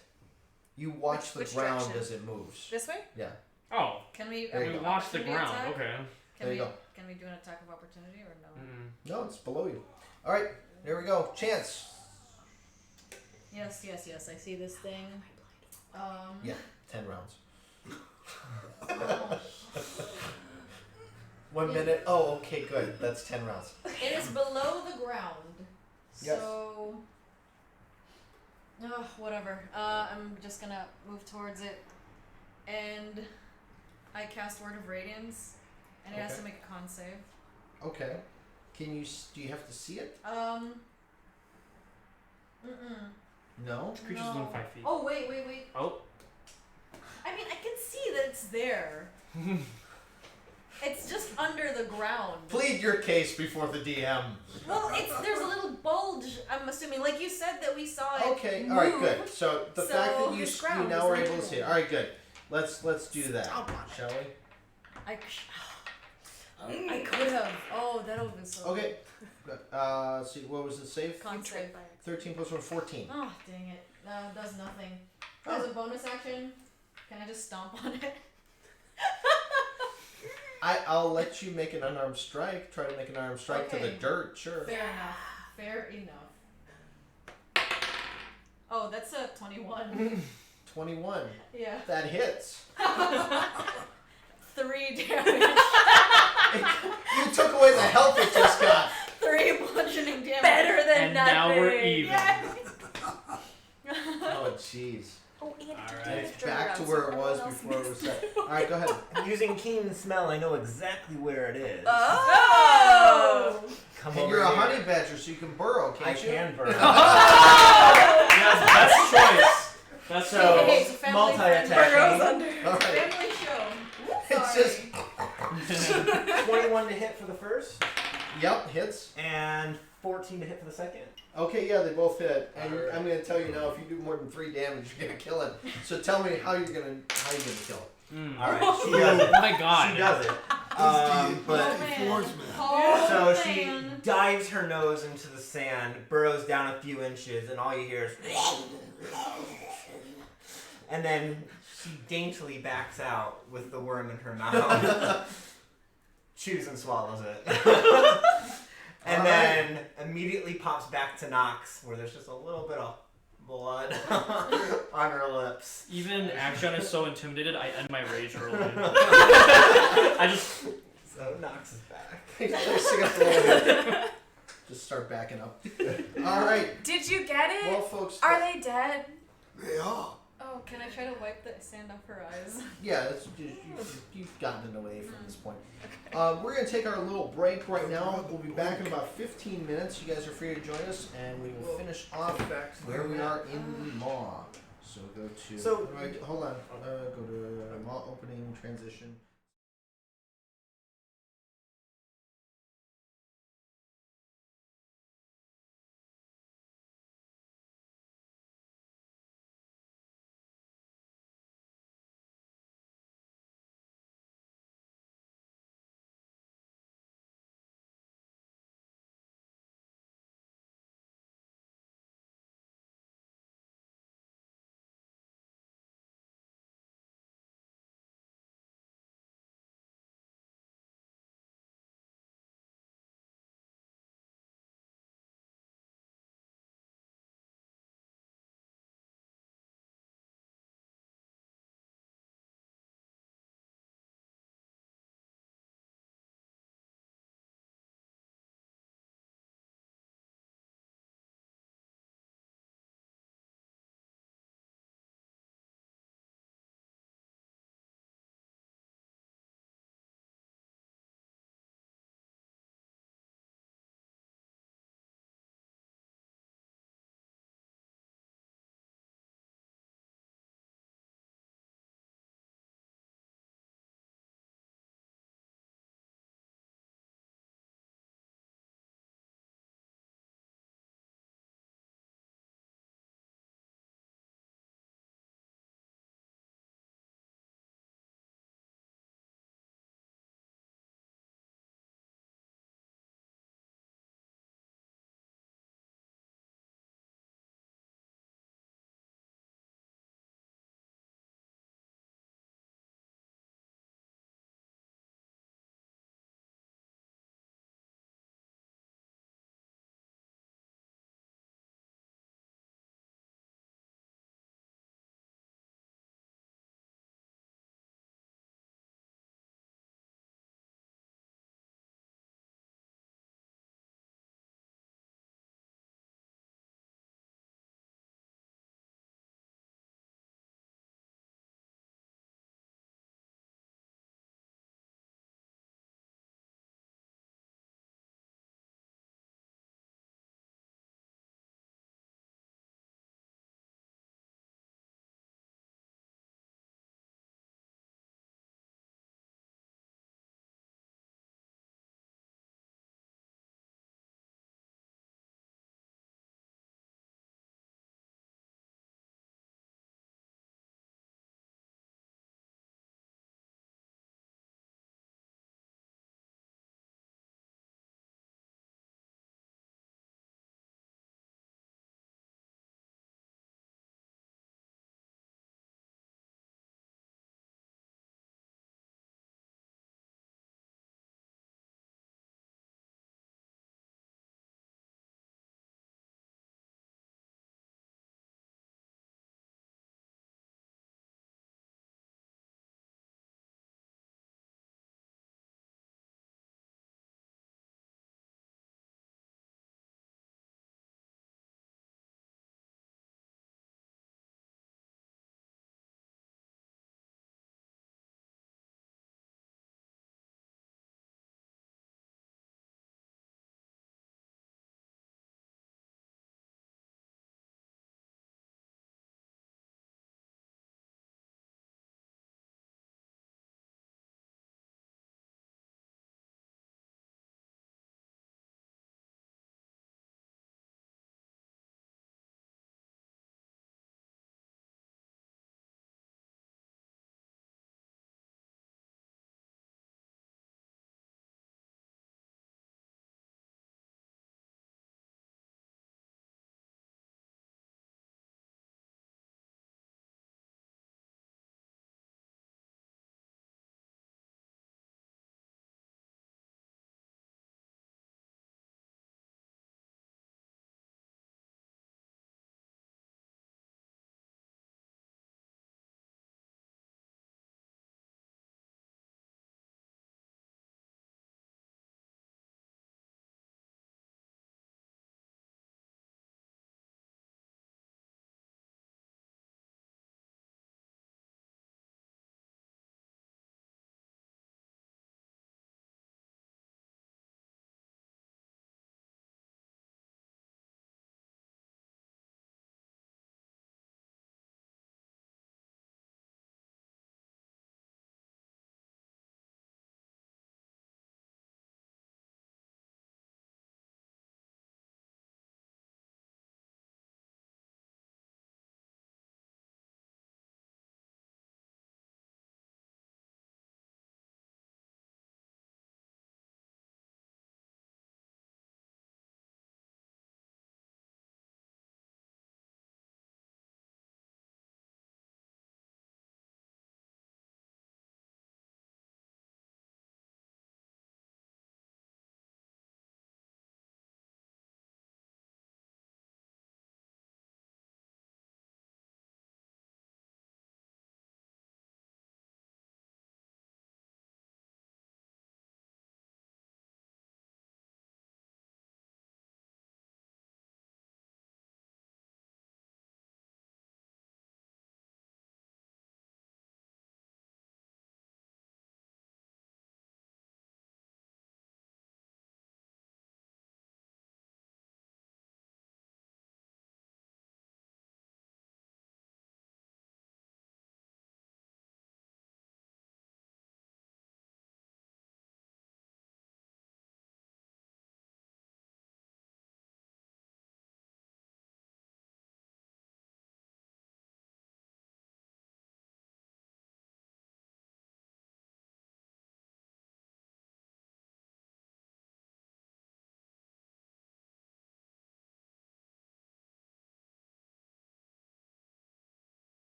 You watch Which the ground direction? as it moves. This way? Yeah. Oh, Can we? There you we go. watch the opportunity ground. attack? Okay. Can There we? you go. Can we do an attack of opportunity or no? Mm. No, it's below you. All right, there we go. Chance. Yes. I see this thing. Yeah, 10 rounds. Oh. 1 minute. Oh, okay, good. That's 10 rounds. It is below the ground. Yes. So. Whatever. I'm just gonna move towards it, and I cast Word of Radiance, and it has Okay. to make a con save. Okay. Can you? Do you have to see it? Mm-mm. No. Creature's No. within 5 feet. Oh wait. Oh. I mean, I can see that it's there. It's just under the ground. Plead your case before the DM. Well, there's a little bulge. I'm assuming, like you said that we saw it. Okay, all right, move. good. So the So fact that you this ground now is are like able to see it. All right, good. Let's do that, Stomp on it. shall we? I could have. Oh, that would have been so. Okay. See, what was the save? Control. 13 plus 1, 14. Oh, dang it. Does nothing. Oh. As a bonus action, can I just stomp on it? I'll let you make an unarmed strike. Try to make an unarmed strike to the Okay. dirt, sure. Fair enough. Fair enough. Oh, that's a 21. 21. Yeah. That hits. 3 damage. You took away the health it just got. 3 bludgeoning damage. Better than And nothing. now we're even. Oh, jeez. Oh, and Alright. It's back to where it was before it was set. Alright, go ahead. Using keen smell, I know exactly where it is. Oh! Come And over you're a here. honey badger, so you can burrow, I can't you? can burn. Yes, best choice. That's So, Hey, it's a family multi-attacking. Burrows under. Alright. Family show. It's Sorry. just. 21 to hit for the first, Yep, hits. and 14 to hit for the second. Okay, yeah, they both hit. And Alright. I'm gonna tell you now, if you do more than 3 damage, you're gonna kill it. So tell me how you're gonna kill it. Mm. Alright, she does it. Oh my god. She does it. But Force man. Oh, so she man. dives her nose into the sand, burrows down a few inches, and all you hear is. And then she daintily backs out with the worm in her mouth. Chews and swallows it. And then immediately pops back to Nox, where there's just a little bit of blood on her lips. Even Action is so intimidated, I end my rage early. I just. So Nox is back. Just start backing up. Alright. Did you get it? Well, folks. Are they dead? They are. Oh, can I try to wipe the sand off her eyes? Yeah, you've gotten it away from this point. We're going to take our little break right now. We'll be back in about 15 minutes. You guys are free to join us, and we will finish off where we are in the maw. So go to. So- hold on. Go to maw opening transition.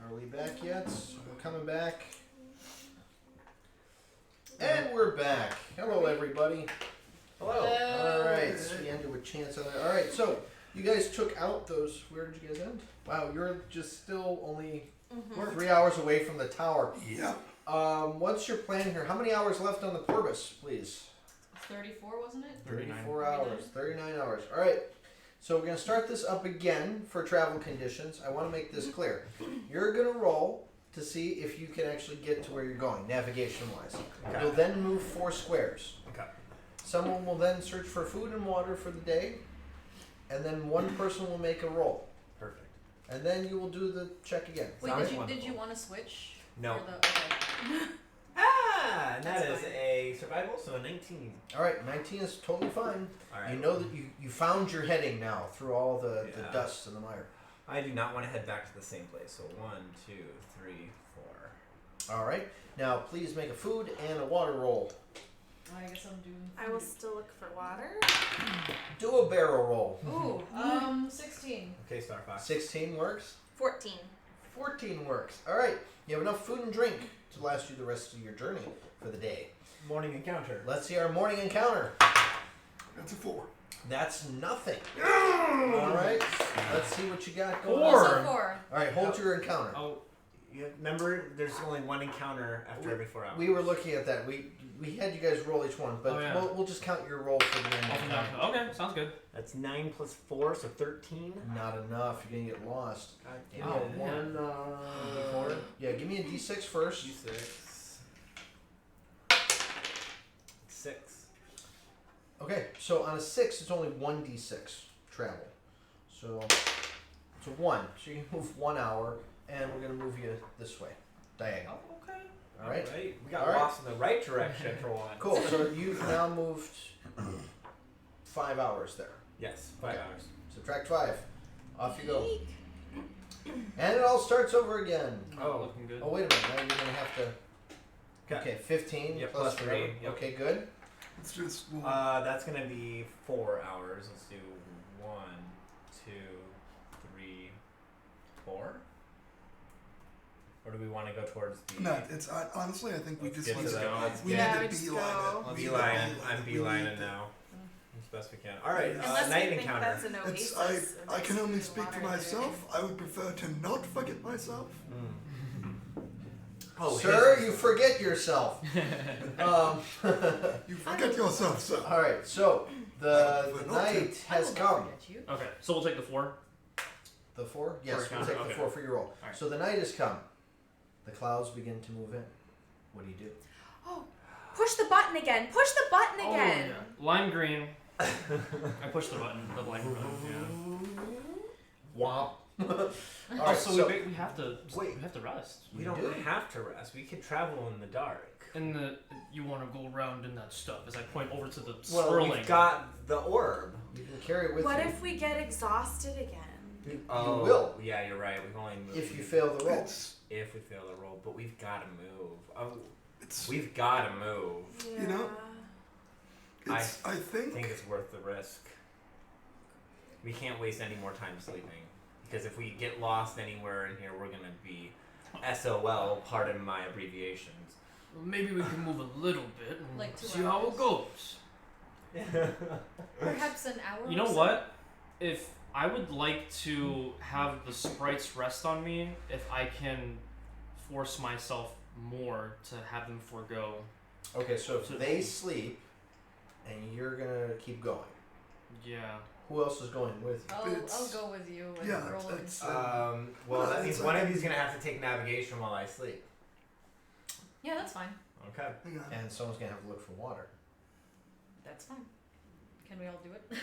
Are we back yet? We're coming back. And we're back. Hello, everybody. Hello. Alright, so we ended with chance on that. Alright, so you guys took out those. Where did you guys end? Wow, you're just still only 3 hours away from the tower. Yep. What's your plan here? How many hours left on the Corvus, please? 34, wasn't it? 34 hours. 39 hours. Alright. So we're going to start this up again for travel conditions. I want to make this clear. You're going to roll to see if you can actually get to where you're going, navigation-wise. Okay. You'll then move 4 squares. Okay. Someone will then search for food and water for the day, and then one person will make a roll. Perfect. And then you will do the check again. Wait, Sounds did you wonderful. want to switch? No. For the, okay. Ah, and that That's is fine. a survival, so a 19. Alright, 19 is totally fine. All right. You know that you found your heading now through all the Yeah. dust and the mire. I do not want to head back to the same place. So 1, 2, 3, 4. Alright, now please make a food and a water roll. I guess I'm doing. I will still look for water. Do a barrel roll. Ooh, 16. Okay, Starfox. 16 works. 14. 14 works. Alright, you have enough food and drink to last you the rest of your journey for the day. Morning encounter. Let's see our morning encounter. That's a 4. That's nothing. Alright, let's see what you got going on. Also 4. Alright, hold your encounter. Oh, You remember, there's only one encounter after every 4 hours. We were looking at that. We had you guys roll each one, but Oh, yeah. we'll just count your roll for the end of the time. okay, sounds good. That's 9 plus 4, so 13. Not enough. You're gonna get lost. God Give damn me it. a one. D4. Yeah, give me a d6 first. D6. 6. Okay, so on a 6, it's only 1d6 travel. So it's a 1. So you can move 1 hour, and we're gonna move you this way, diagonal. Oh, okay. All right. We got All right. lost in the right direction for once. Cool. So you've now moved 5 hours there. Yes, 5 Okay. hours. Subtract 5. Off you go. And it all starts over again. Oh. Looking good. Oh, wait a minute. Now you're going to have to. Okay, 15 Yep, plus plus 3. three, yep. Okay, good. It's just one. That's gonna be 4 hours. Let's do 1, 2, 3, 4. Or do we want to go towards the? no, it's honestly, I think we Let's just get need to to. that. Let's We get need we to just beeline go. it. We need to beeline. I'm it. We need beelining to- now. As best we can. All right. Unless Night we think encounter. that's an It's, oasis. and I can there's only some speak for water there. myself. I would prefer to not forget myself. Oh, Sir, his- you forget yourself. You forget yourself, sir. All right, so the But not night I has will come. not forget you. Okay, so we'll take the 4. The 4? Yes, For a we'll counter, take the okay. 4 for your roll. Alright. So the night has come. The clouds begin to move in. What do? Oh, push the button again. Push the button again. Oh, yeah. Lime green. I pushed the button. The lime green. Yeah. Womp. All right, Also, so we have to. Wait. We have to rest. We don't have to rest. We could travel in the dark. And you want to go around in that stuff as I point over to the Well, swirling. we've got the orb. you can carry it with What you if we get exhausted again? You Oh, will. Yeah, you're right. We've only moved. if you fail the roll. If we fail the roll, but we've got to move. Oh, It's, we've got to move. You know, I it's, I I think, think it's worth the risk. We can't waste any more time sleeping because if we get lost anywhere in here, we're gonna be SOL. Pardon my abbreviations. Maybe we can move a little bit and Like 2 see how it hours? goes. Perhaps an hour. You know or so? what? If I would like to have the sprites rest on me, if I can force myself more to have them forego. Okay, so if So- they sleep and you're gonna keep going, Yeah. who else is going with you? I'll It's- go with you and yeah, roll it's, it. Well, Well, that means it's one like- of you's gonna have to take navigation while I sleep. Yeah, that's fine. Okay. hang on. And someone's gonna have to look for water. That's fine. Can we all do it?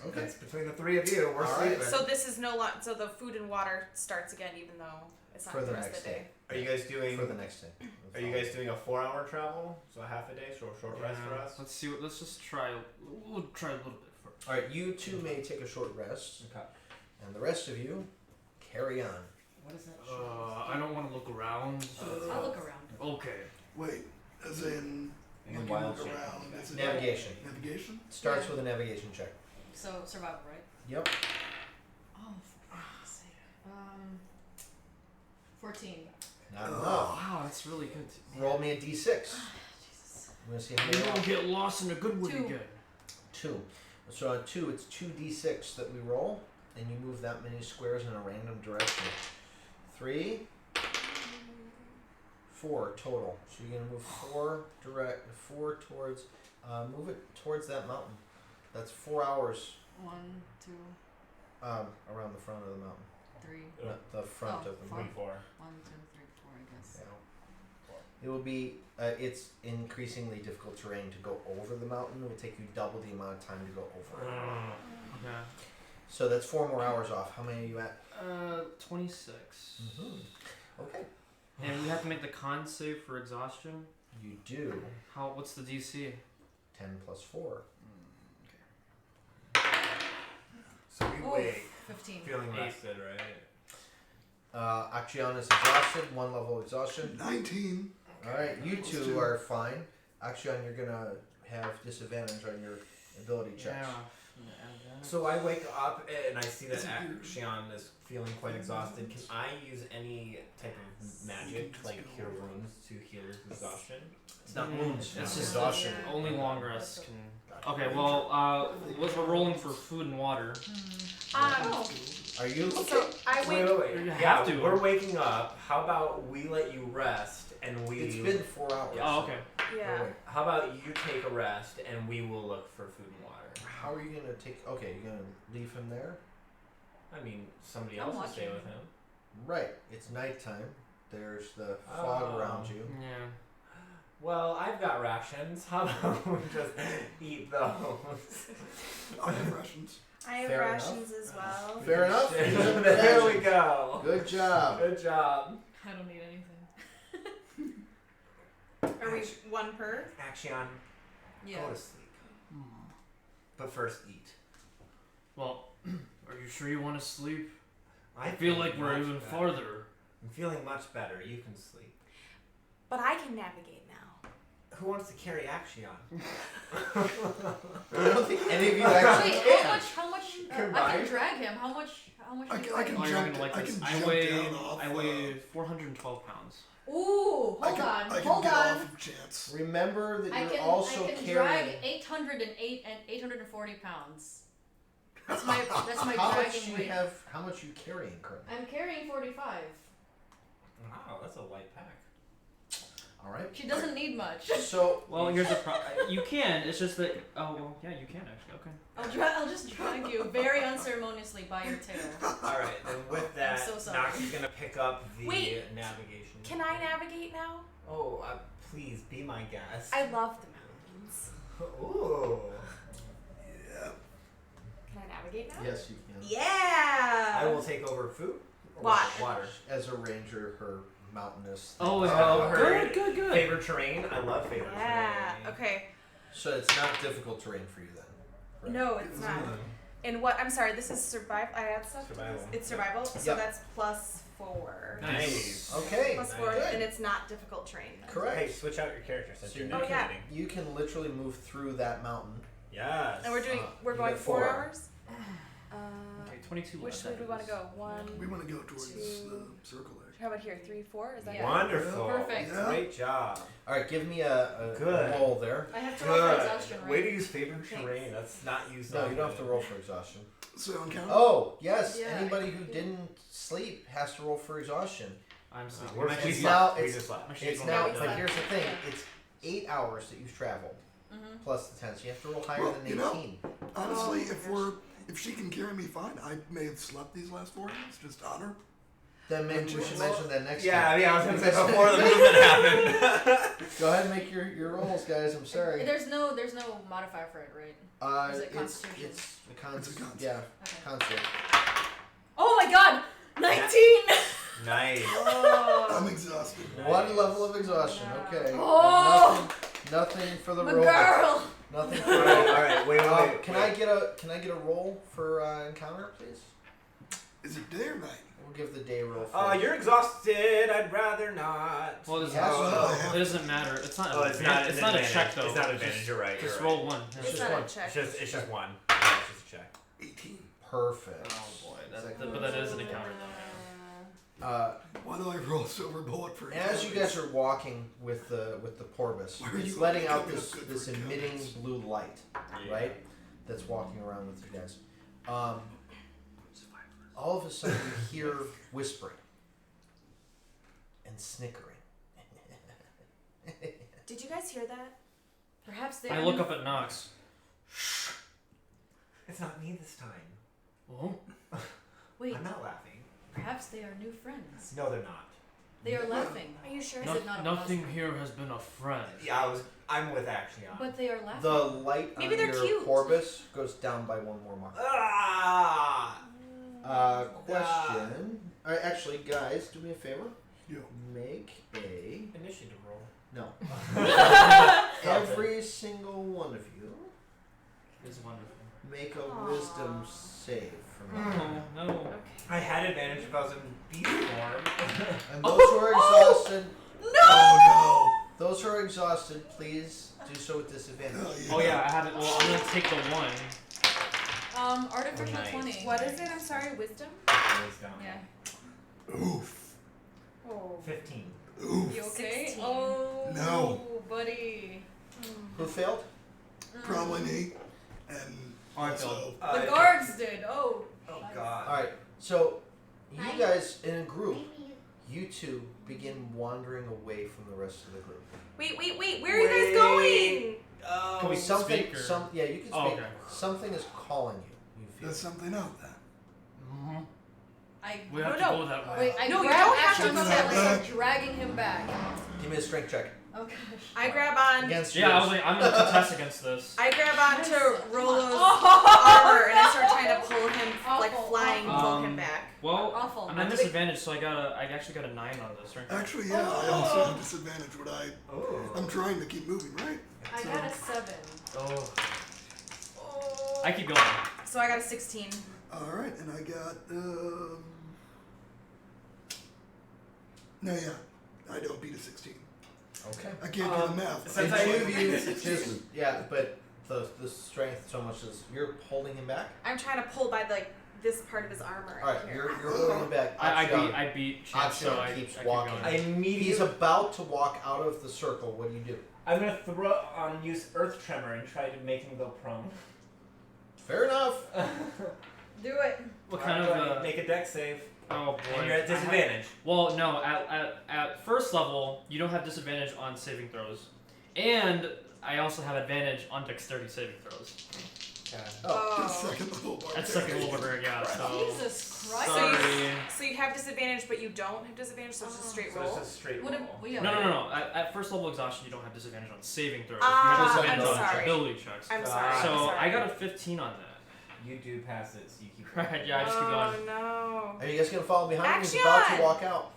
Okay. It's between the 3 of you. We're All right. sleeping. So this is no longer. So the food and water starts again, even though it's not For the the rest of next the day. day. Are you guys doing? For the next day. Are you guys doing a 4-hour travel? So a half a day, so a short rest for us. Let's see. Let's just try. We'll try a little bit first. All right, you two may take a short rest, Okay. and the rest of you carry on. What is that? I don't want to look around. I'll look around. Okay. Wait, as in, In when wild you look shape. around, is it Navigation. navigation? Starts Yeah. with a navigation check. So survival, right? Yep. Oh, for God's sake. 14. Not Oh. enough. Wow, that's really good. Roll me a d6. Jesus. I'm gonna see how You many. don't get lost in a good one 2. again. 2. So on 2, it's 2d6 that we roll, and you move that many squares in a random direction. 3, 4 total. So you're gonna move 4 towards. Move it towards that mountain. That's 4 hours 1, 2, around the front of the mountain. 3. Not the front Oh, of the far. mountain. 4. 1, 2, 3, 4, I guess. Yeah. It will be. It's increasingly difficult terrain to go over the mountain. It will take you double the amount of time to go over it. Okay. So that's 4 more hours off. How many are you at? 26. Okay. And we have to make the con save for exhaustion. You do. What's the DC? 10 plus 4. So we Oh, wake, 15. feeling 8. rested, right? Accion is exhausted. 1 level of exhaustion. 19. Alright, you Those two two. are fine. Accion, you're gonna have disadvantage on your ability checks. So I wake up and I see that Is it weird? Axion is feeling quite exhausted. Can I use any type of magic, like cure wounds, to heal his exhaustion? It's not wounds, It's it's just exhaustion. only long rests can. Okay, well, we're rolling for food and water. Oh. Are you looking? So I wake. You Yeah, have to. we're waking up. How about we let you rest and we... It's been 4 hours. Oh, okay. Yeah. Wait, How about you take a rest and we will look for food and water? how are you gonna take? Okay, you're gonna leave him there. I mean, somebody I'm else will stay watching. with him. Right. It's nighttime. There's the fog Oh. around you. Yeah. Well, I've got rations. How about we just eat those? I have rations. I have Fair rations as well. Fair enough. There we go. Good job. Good job. I don't need anything. Are we one per? Axion, Yeah. go to sleep. But first, eat. Well, are you sure you want to sleep? I feel like we're much even better. farther. I'm feeling much better. You can sleep. But I can navigate now. Who wants to carry Axion? I don't think any of you actually Wait, can. how much? I Combined? can drag him. How much? I do can- you I weigh? can Oh, you're jump- gonna like I this. can I jump weigh down off, 412 pounds. Ooh, I hold can, on, I can hold get on. off of chance. Remember that I you're can also I can carrying. drag 808 and 840 pounds. That's my how dragging much you weight. have? How much you carrying currently? I'm carrying 45. Wow, that's a light pack. All right. She doesn't need much. So Well, here's the problem. You can. It's just that. Oh well, yeah, you can actually. Okay. I'll just drag you very unceremoniously by your tail. All right, then with that, so sorry. Noxie's gonna pick up the Wait, navigation. Can I navigate now? Oh, please be my guest. I love the mountains. Ooh. Yeah. Can I navigate now? yes, you can. Yeah. I will take over food. Or Water. Water. As a ranger, her mountainous. Oh, her good. favorite terrain. I love favorite Yeah. terrain. Okay. So it's not difficult terrain for you then. Correct? No, it's not. And what? I'm sorry. This is survival. I had stuff. Survival. It's survival. So Yep. that's +4. Nice. Okay. +4, Good. and it's not difficult terrain. then. Correct. Hey, switch out your character since So you're you Oh, yeah. navigating. You can literally move through that mountain. Yes. And we're doing. We're you going get 4 4. hours. Okay, 22 Which left way do we after want to this. go? 1. We want to go towards Two. the circle there. How about here? 3, 4. Is that Yeah. good? Wonderful. Perfect. Yeah. Great job. All right, give me a Good. roll there. I have to roll for Good. exhaustion, right? Way to use favorite terrain. That's not used. No, on you don't have good. to roll for exhaustion. So on count. Oh, yes. Yeah, Anybody who yeah. didn't sleep has to roll for exhaustion. I'm sleeping. We're My It's she's now- left. We it's- just left. My she's It's on now, the but left. here's the thing. Yeah. It's 8 hours that you've traveled Mhm. plus the 10, so you have to roll higher Well, than you know- 18. Honestly, Oh, if she can carry me fine, I may have slept these last 4 nights just on her. Then maybe we should mention that next Yeah, time. I was gonna say before the movement happened. Go ahead and make your rolls, guys. I'm sorry. There's no modifier for it, right? Is it Constitution? It's a It's a constitution. con. Yeah, Okay. constitution. Oh my God! 19. Nice. Oh. I'm exhausted. One level of exhaustion. No. Okay. Oh! Nothing for the My roll. girl. Nothing for All right, all right. Wait. Can I get a roll for encounter, please? Is it day or night? We'll give the day roll. For You're exhausted. I'd rather not. Well, it doesn't, Yes. it doesn't matter. It's not. Oh, an it's advan- not. It's an not a advantage. check though. It's not an It's advantage. just- You're right. Just you're roll right. one. Yeah. It's just not one. a check. It's just one. Yeah, it's just a check. 18. perfect. Oh boy, Second but that is an encounter though. Why do I roll Oh, silver bullet for As you guys are walking with the Porpoise, Why are it's you letting out coming this up good this for emitting accounts? blue light, right? That's walking around with you guys. All of a sudden, you hear whispering and snickering. Did you guys hear that? Perhaps they I are look new- up at Nox. It's not me this time. Oh, Wait, I'm not laughing. perhaps they are new friends. No, they're not. They are laughing. Are you sure? Is it not a nothing positive? here has been a friend. Yeah, I'm with Action. But they are laughing. The light Maybe on they're your cute. Porpoise goes down by one more mark. Ah! Question. Alright, actually, guys, do me a favor. Yeah. Make a Initiative roll. no. Every single one of you It's wonderful. make a Aw. wisdom save for me. Oh no. Okay. I had advantage if I was in beast form. And those who are exhausted, Oh those who are exhausted, please do so with disadvantage. no! Oh yeah, I have it. Well, I'm gonna take the one. Artificial Nice. 20. What is it? I'm sorry. Wisdom. Wisdom. Yeah. Oof. Oh. 15. Oof. You okay? 16. Oh, No. buddy. Who failed? Probably me. And Oh, I also, The guards did. Oh. Oh god. Alright, so you Hi. guys in a group, Maybe you two begin wandering away from the rest of the group. Wait. Where are you guys going? Oh. Can we Something, speak or- yeah, you can speak. Oh, okay. Something is calling you. You feel. there's something out there. Mm-hmm. I. We have No, to go that way. Wait, I No, you grab don't have Action to by go the that leg, way. start dragging him back. Give me a strength check. Oh gosh. I grab on. Against Yeah, I was yours. like, I'm gonna contest against this. I grab onto Yes. Rolo's Oh, armor and I start trying to pull him, like Awful, flying, awful. pull him back. Well, Awful. I'm at disadvantage, so I actually got a 9 on this, right? Actually, yeah, I also have disadvantage. Oh. I'm trying to keep moving, right? I So- got a 7. Oh. Oh. I keep going. So I got a 16. All right, and I got no, yeah, I don't beat a 16. Okay. I can't do the math. since The I- two of you just but the strength so much is you're holding him back. I'm trying to pull by like this part of his armor. All right, here. you're holding back. I beat Chance, so Action I keeps keep walking. going. I immediately. He's about to walk out of the circle. What do you do? I'm gonna use Earth Tremor and try to make him go prone. Fair enough. Do it. What kind of make a dex save? Oh boy. And you're at disadvantage. Well, no. At first level, you don't have disadvantage on saving throws, and I also have advantage on dexterity saving throws. Oh, That's second level barbarian. That's second level barbarian, yeah. So Jesus Christ. sorry. So you have disadvantage, but you don't have disadvantage, so it's just a straight So roll. it's just straight What roll. we No. At first level exhaustion, you don't have disadvantage on saving throws. Ah, you have I'm disadvantage on sorry. ability checks. I'm So sorry. So I'm sorry. I got a 15 on that. You do pass it, so you keep. Right? Yeah, I just keep going. Oh no. are you guys gonna follow behind him? He's about to Action! walk out.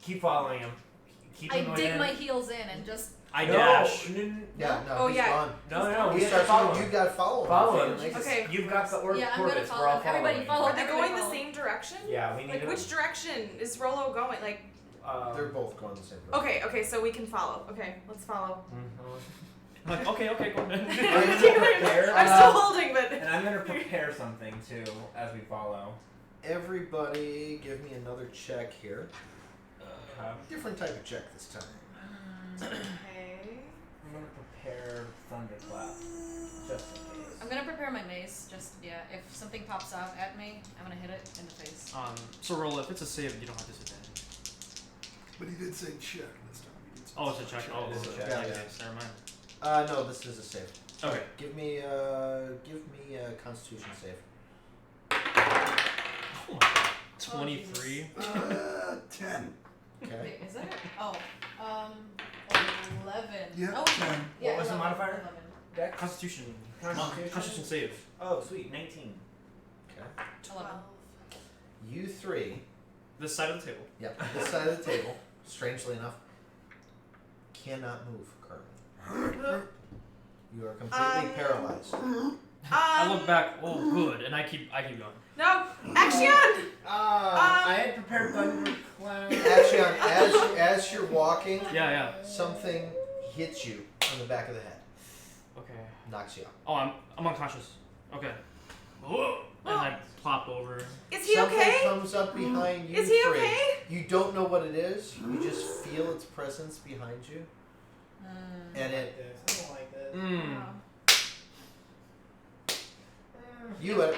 Keep following him. Keep I him dig within- my heels in and just. I no, dash. Yeah, no, Oh, he's yeah. gone. No, He we have to starts. follow You him. got to follow him. Follow If him. you're gonna make it. Okay. You've got the orc Yeah, I'm gonna Corvus. follow We're all him. Everybody following. follow Are they Everybody going the follow. same direction? Yeah, we need Like to. which direction is Rolo going? Like They're both going the same direction. okay, so we can follow. Okay, let's follow. I'm like, okay, go ahead. Prepare, I'm still holding, but and I'm gonna prepare something too as we follow. Everybody, give me another check here. Different type of check this time. okay. I'm gonna prepare thunderclap, just in case. I'm gonna prepare my mace. Just if something pops out at me, I'm gonna hit it in the face. So roll. If it's a save, you don't have disadvantage. But he did say check this time. He did say Oh, it's a check. Oh, It is a it's check. Yeah, okay, yeah. never mind. No, this is a save. Okay. Give me a Constitution save. 23. 10. Okay. Wait, is that? Oh, 11. Yeah, Oh, 10. yeah. What was the 11, modifier? 11. Dex? Constitution. Constitution? Constitution save. Oh, sweet, 19. Okay. 11. You three. This side of the table. Yep. This side of the table. Strangely enough, cannot move currently. You are completely paralyzed. I look back. Oh, good, and I keep going. No, Action! I had prepared thunderclap. Actually, as you're walking, Yeah. something hits you on the back of the head, Okay. knocks you out. Oh, I'm unconscious. Okay. Whoa. and I plopped over. Is he Something okay? comes up behind you. Is he Frigg. okay? You don't know what it is. You just feel its presence behind you, and it. I don't like this. Mm. You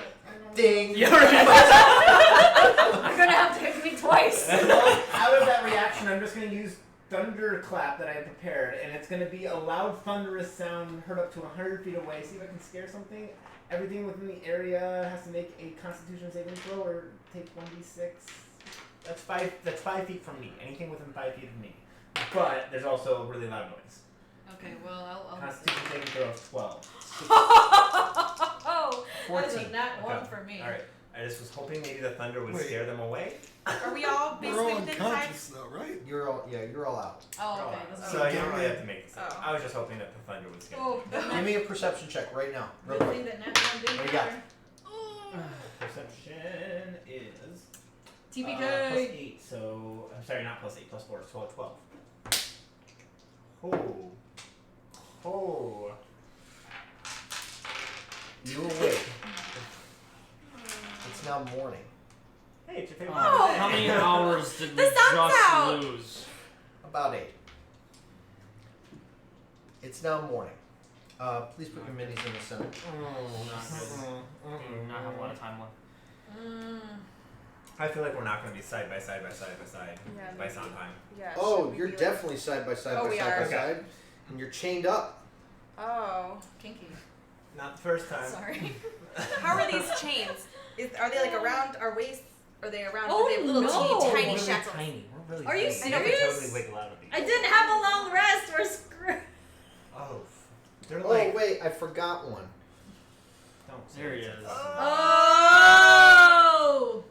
ding. You already You're gonna have to hit me twice. Well, out of that reaction, I'm just going to use thunderclap that I had prepared, and it's going to be a loud, thunderous sound heard up to 100 feet away. See if I can scare something. Everything within the area has to make a Constitution saving throw or take 1d6. That's 5 feet from me. Anything within 5 feet of me. But there's also a really loud noise. Okay, well, I'll Constitution saving throw of 12. Oh, that is a 14. nat 1 Okay. for me. All right. I just was hoping maybe the thunder would Wait. scare them away. Are we all We're basically all within 5? unconscious though, right? You're all out. Oh, okay. That's So good. you don't really have to make this up. Oh. I was just hoping that the thunder would scare Oh, them. good, Give me a perception check right now. Real good quick. thing that nat 1 didn't What do you got? matter. Perception is TPK. plus 8, so I'm sorry, not plus 8, plus 4, so 12. Oh. Oh. You awake. It's now morning. Hey, it's your favorite Oh. day. How many hours did we The sun's just out. lose? About 8. It's now morning. Please put your minis in the center. Do not have a lot of time left. I feel like we're not going to be side by side by side by side Yeah, by maybe. sound time. Yeah. Oh, should we you're be like- definitely side by side Oh, by we side are. by Okay. side, and you're chained up. Oh. Kinky. Not the first time. Sorry. How are these chains? Are they like around our waists? Are they around? Oh, do they have little no. teeny We're tiny really shackles? tiny. We're really Are you tiny. I could serious? totally wiggle out of these. I didn't have a long rest. We're screwed. Oh. They're Oh like. wait, I forgot one. Don't say There he it. is. Oh.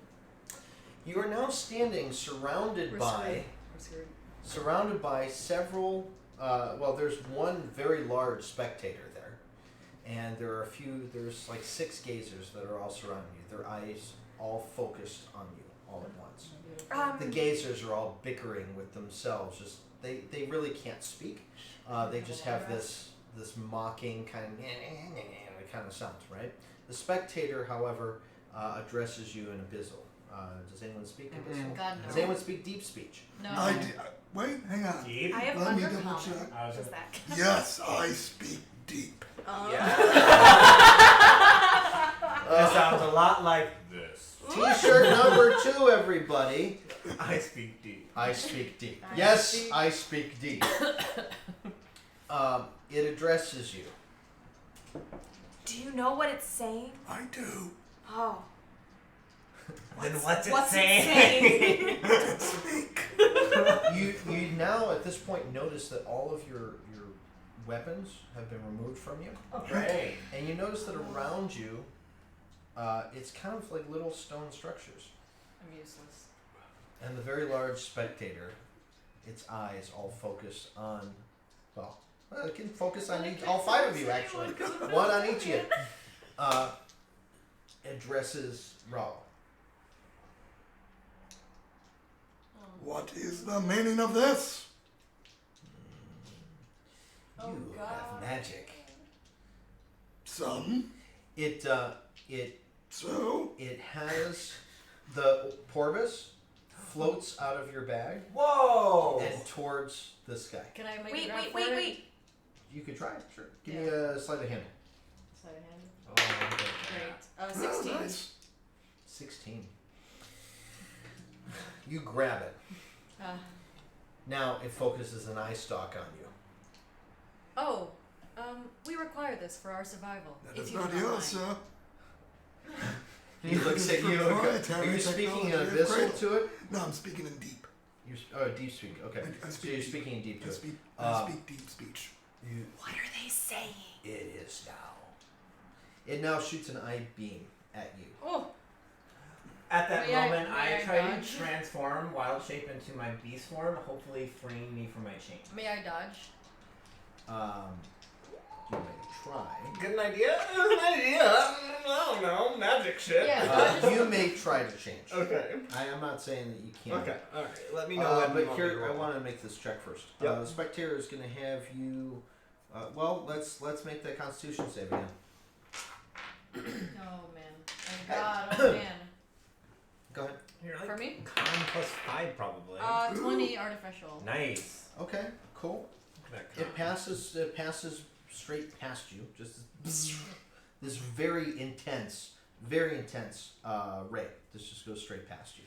You are now standing surrounded We're by screwed. several. Well, there's one very large spectator there, and there are a few. There's like 6 gazers that are all surrounding you. Their eyes all focused on you all at once. The gazers are all bickering with themselves. Just they really can't speak. They just have this mocking kind of sounds, right? The spectator, however, addresses you in Abyssal. Does anyone speak Abyssal? God no. Does anyone speak deep speech? No. Wait, hang on. Deep? I have Let me undercommon. double check. I was What is that? Yes, I speak deep. That sounds a lot like this. T-shirt number 2, everybody. I speak deep. I speak deep. I Yes, speak- I speak deep. It addresses you. Do you know what it's saying? I do. Oh. Then what's it what's it saying? Speak. You now at this point notice that all of your weapons have been removed from you, Great. and you notice that around you, it's kind of like little stone structures. I'm useless. And the very large spectator, its eyes all focused on, well, it can focus on all 5 of you actually, one on each of you. Addresses Ra. What is the meaning of this? You have magic. Some. It So. has the Porpoise floats out of your bag Whoa! and towards the sky. Can I make Wait, a grab wait, for wait, it? wait. You could try, sure. Give Yeah. me a sleight of hand. Sleight of hand. Oh, okay. Great. Oh, 16. nice. 16. You grab it. Now it focuses an eye stalk on you. Oh, we require this for our survival. That if is you not do not yours, mind. sir. He looks at you. Are Proprietary you speaking in technology of abyssal Cradle. to it? No, I'm speaking in deep. Deep speak. Okay. I So speak you're deep. speaking in deep to I it. speak. Uh, I speak deep speech. You, What are they saying? it is now. It now shoots an eye beam at you. Oh, At that May I- moment, may I I try dodge? to transform wild shape into my beast form, hopefully freeing me from my chain. may I dodge? You may try. Good idea? Good idea. I don't know. Magic shit. Yeah. You may try to change. Okay. I am not saying that you can't. Okay. Alright. Let me know when But you want me to here, I roll. want to make this check first. Yep. The spectator is going to have you. Well, let's make that Constitution save again. Oh man. Oh God, oh man. Go ahead. You're like For me? con plus 5 probably. 20 artificial. Nice. Okay, cool. Look at that It passes straight past you. Just this very intense ray. This just goes straight past you.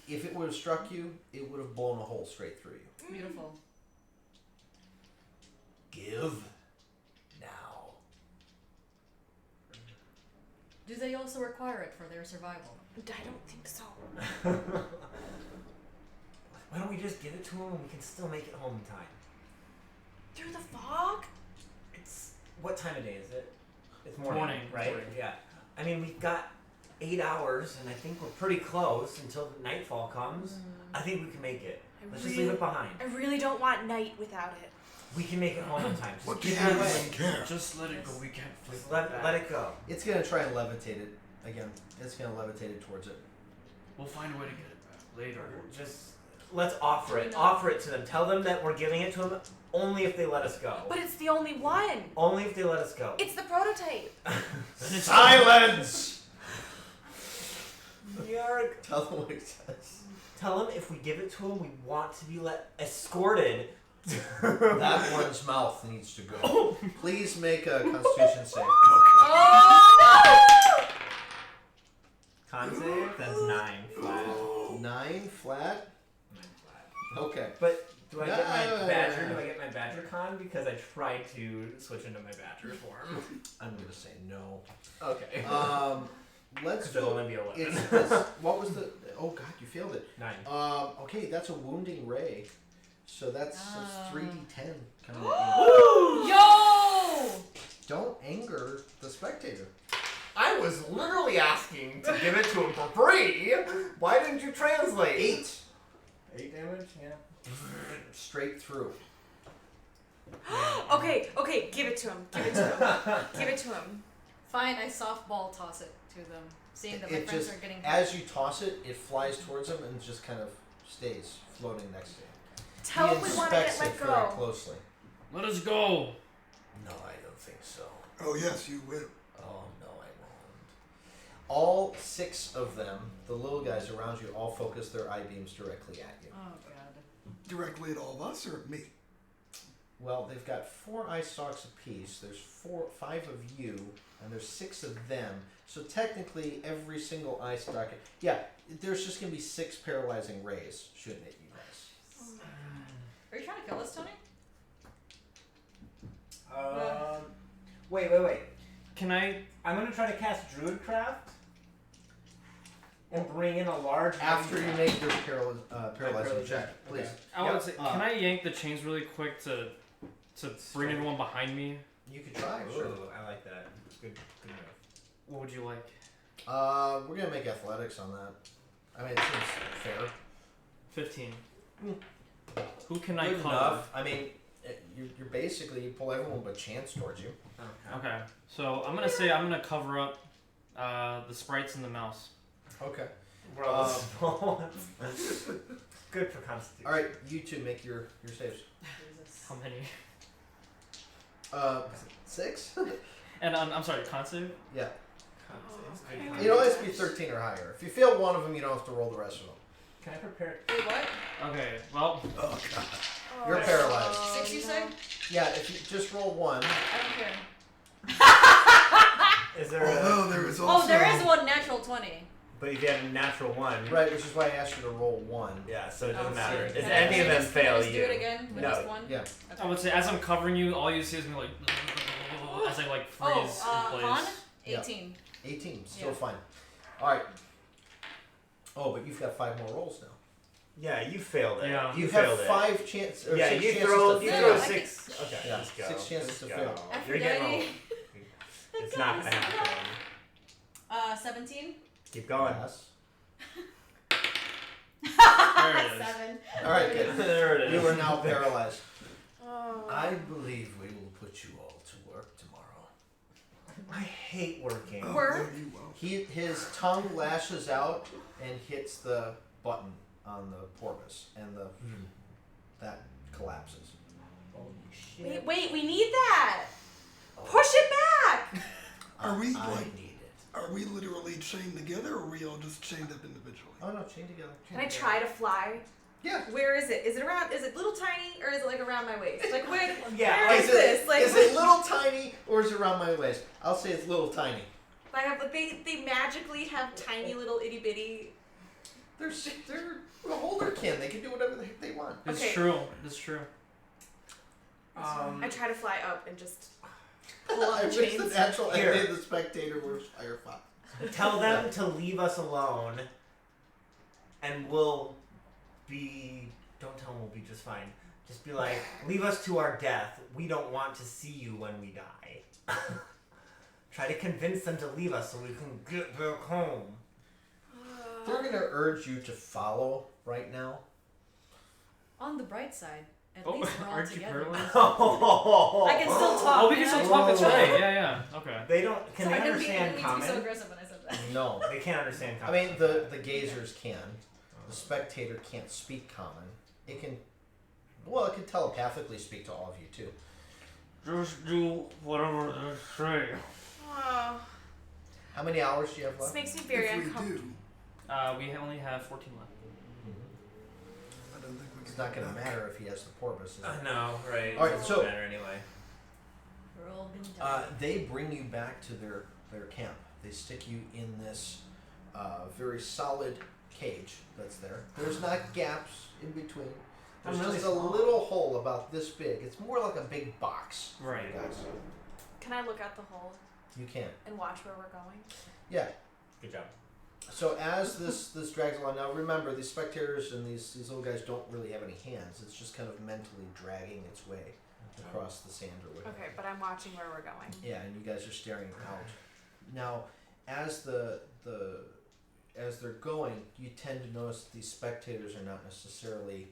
If it would have struck you, it would have blown a hole straight through you. Beautiful. Give now. Do they also require it for their survival? I don't think so. Why don't we just give it to him and we can still make it home in time? Through the fog? It's what time of day is it? It's Morning. morning, right? Morning. Yeah. I mean, we've got 8 hours, and I think we're pretty close until nightfall comes. I think we can make it. Let's just leave it behind. I really don't want night without it. We can make it home in time. Just What keep can it you away. even care? Just let it go. We can't flip Just let it go. It's gonna try and levitate it again. It's gonna levitate it towards it. We'll find a way to get it back later. Just let's offer it. No. Offer it to them. Tell them that we're giving it to them only if they let us go. But it's the only one. Only if they let us go. It's the prototype. Silence! Yarg. Tell them what it says. Tell them if we give it to them, we want to be escorted. That one's mouth needs to go. Please make a Constitution save. Oh Con save? That's 9 flat. 9 flat. 9 flat. Okay. But do I get my No. badger? Do I get my badger con? Because I tried to switch into my badger form. I'm gonna say no. Okay. Let's It'll do. only be 11. It's what was the? Oh God, you failed it. 9. Okay, that's a wounding ray. So that's Ah. 3d10 coming at no! Yo! you. Don't anger the spectator. I was literally asking to give it to him for free. Why didn't you translate? 8 8 damage? Yeah. straight through. Okay, give it to him. Give it to him. Give it to him. Fine, I softball toss it to them, seeing that my It friends just are getting. as you toss it, it flies towards him and just kind of stays floating next to him. Tell He him we want to inspects get it let very go. closely. Let us go. No, I don't think so. Oh yes, you will. Oh no, I won't. All 6 of them, the little guys around you, all focus their eye beams directly at you. Oh God. Directly at all of us or at me? Well, they've got 4 eye stalks apiece. There's 5 of you, and there's 6 of them. So technically, every single eye stalk. Yeah, there's just gonna be 6 paralyzing rays shooting at you guys. Are you trying to kill us, Tony? Wait. Can I? I'm gonna try to cast Druidcraft and bring in a large. After you range make your paralyzing paralyzing check, check, please. okay. I would Yep, say, can I yank the chains really quick to bring everyone behind me? You could try, Ooh, sure. I like that. Good move. What would you like? We're gonna make athletics on that. I mean, it seems fair. 15. Who can I Good cover? enough. I mean, you're basically you pull everyone but Chance towards you. Okay, so I'm gonna say I'm gonna cover up the sprites and the mouse. Okay. We're all small. Good for constitution. All right, you two make your saves. Jesus. How many? 6. And I'm sorry, con save? Yeah. Oh, It always be 13 or higher. If you fail one of them, you don't have to roll the rest of them. Can I prepare? Wait, what? Okay, well, Oh god. You're paralyzed. 6, you say? Yeah, if you just roll 1. I don't care. Is there a, Although there is also. Oh, there is one natural 20. but if you had a natural 1. Right, which is why I asked you to roll 1. Yeah, so it doesn't Oh, matter. shit. If Can I any of them just- fail, can I just you. do it again with No. just one? Yeah. I would say as I'm covering you, all you see is me like as I like freeze in con? place. 18. 18, still Yeah. fine. All right. Oh, but you've got 5 more rolls now. Yeah, you failed it. Yeah. You failed have it. 5 chances. Or Yeah, 6 you chances throw to you No, throw I 6. Okay, Yeah, let's go. 6 chances Let's to go. fail. You're getting Aphrodite. rolled. It's not gonna happen. 17. Keep going. Yes. There it is. 7. All right, good. There it is. You are now paralyzed. Oh. I believe we will put you all to work tomorrow. I hate working. Oh, Work? no, you won't. His tongue lashes out and hits the button on the porpoise, and that collapses. Wait, we need that. Push it back. Are we, I like- need it. Are we literally chained together, or are we all just chained up individually? Oh no, chain together. Can I try to fly? Yeah. Where is it? Is it around? Is it little tiny, or is it like around my waist? Like where? Yeah, Where Is is this? Like is it little tiny or is it around my waist? I'll say it's little tiny. I have like they magically have tiny little itty bitty. They're a holderkin. They can do whatever the heck they want. It's Okay. true. It's true. I try to fly up and just pull on I the wish the chains. natural Here. enemy of the spectator was Firefox. Tell them to leave us alone, and we'll be. Don't tell them we'll be just fine. Just be like, leave us to our death. We don't want to see you when we die. Try to convince them to leave us so we can get back home. They're gonna urge you to follow right now. On the bright side, at Oh, least we're all aren't you together. paralyzed? I can still talk. Oh, we can still talk. That's Whoa. right. Yeah. Okay. They don't. Can Sorry, they I didn't mean understand to be so common? aggressive when I said that. No. They can't understand I common. mean, the gazers can. The spectator can't speak common. It can. Well, it can telepathically speak to all of you too. Just do whatever they say. Oh, How many hours do you have this left? makes me very if we uncomfortable. do, We only have 14 left. I don't think we can. It's not going to go back. matter if he has the Porpoise. Is it? No, right. All right, It doesn't so- matter anyway. We're all gonna die. They bring you back to their camp. They stick you in this very solid cage that's there. There's not gaps in between. There's I'm really just a small. little hole about this big. It's more like a big box. for Right. you guys. Can I look out the hole You can. and watch where we're going? Yeah. Good job. So as this drags along, now remember these spectators and these little guys don't really have any hands. It's just kind of mentally dragging its way across the sand or whatever. Okay, but I'm watching where we're going. Yeah, and you guys are staring out. Now, as as they're going, you tend to notice that these spectators are not necessarily.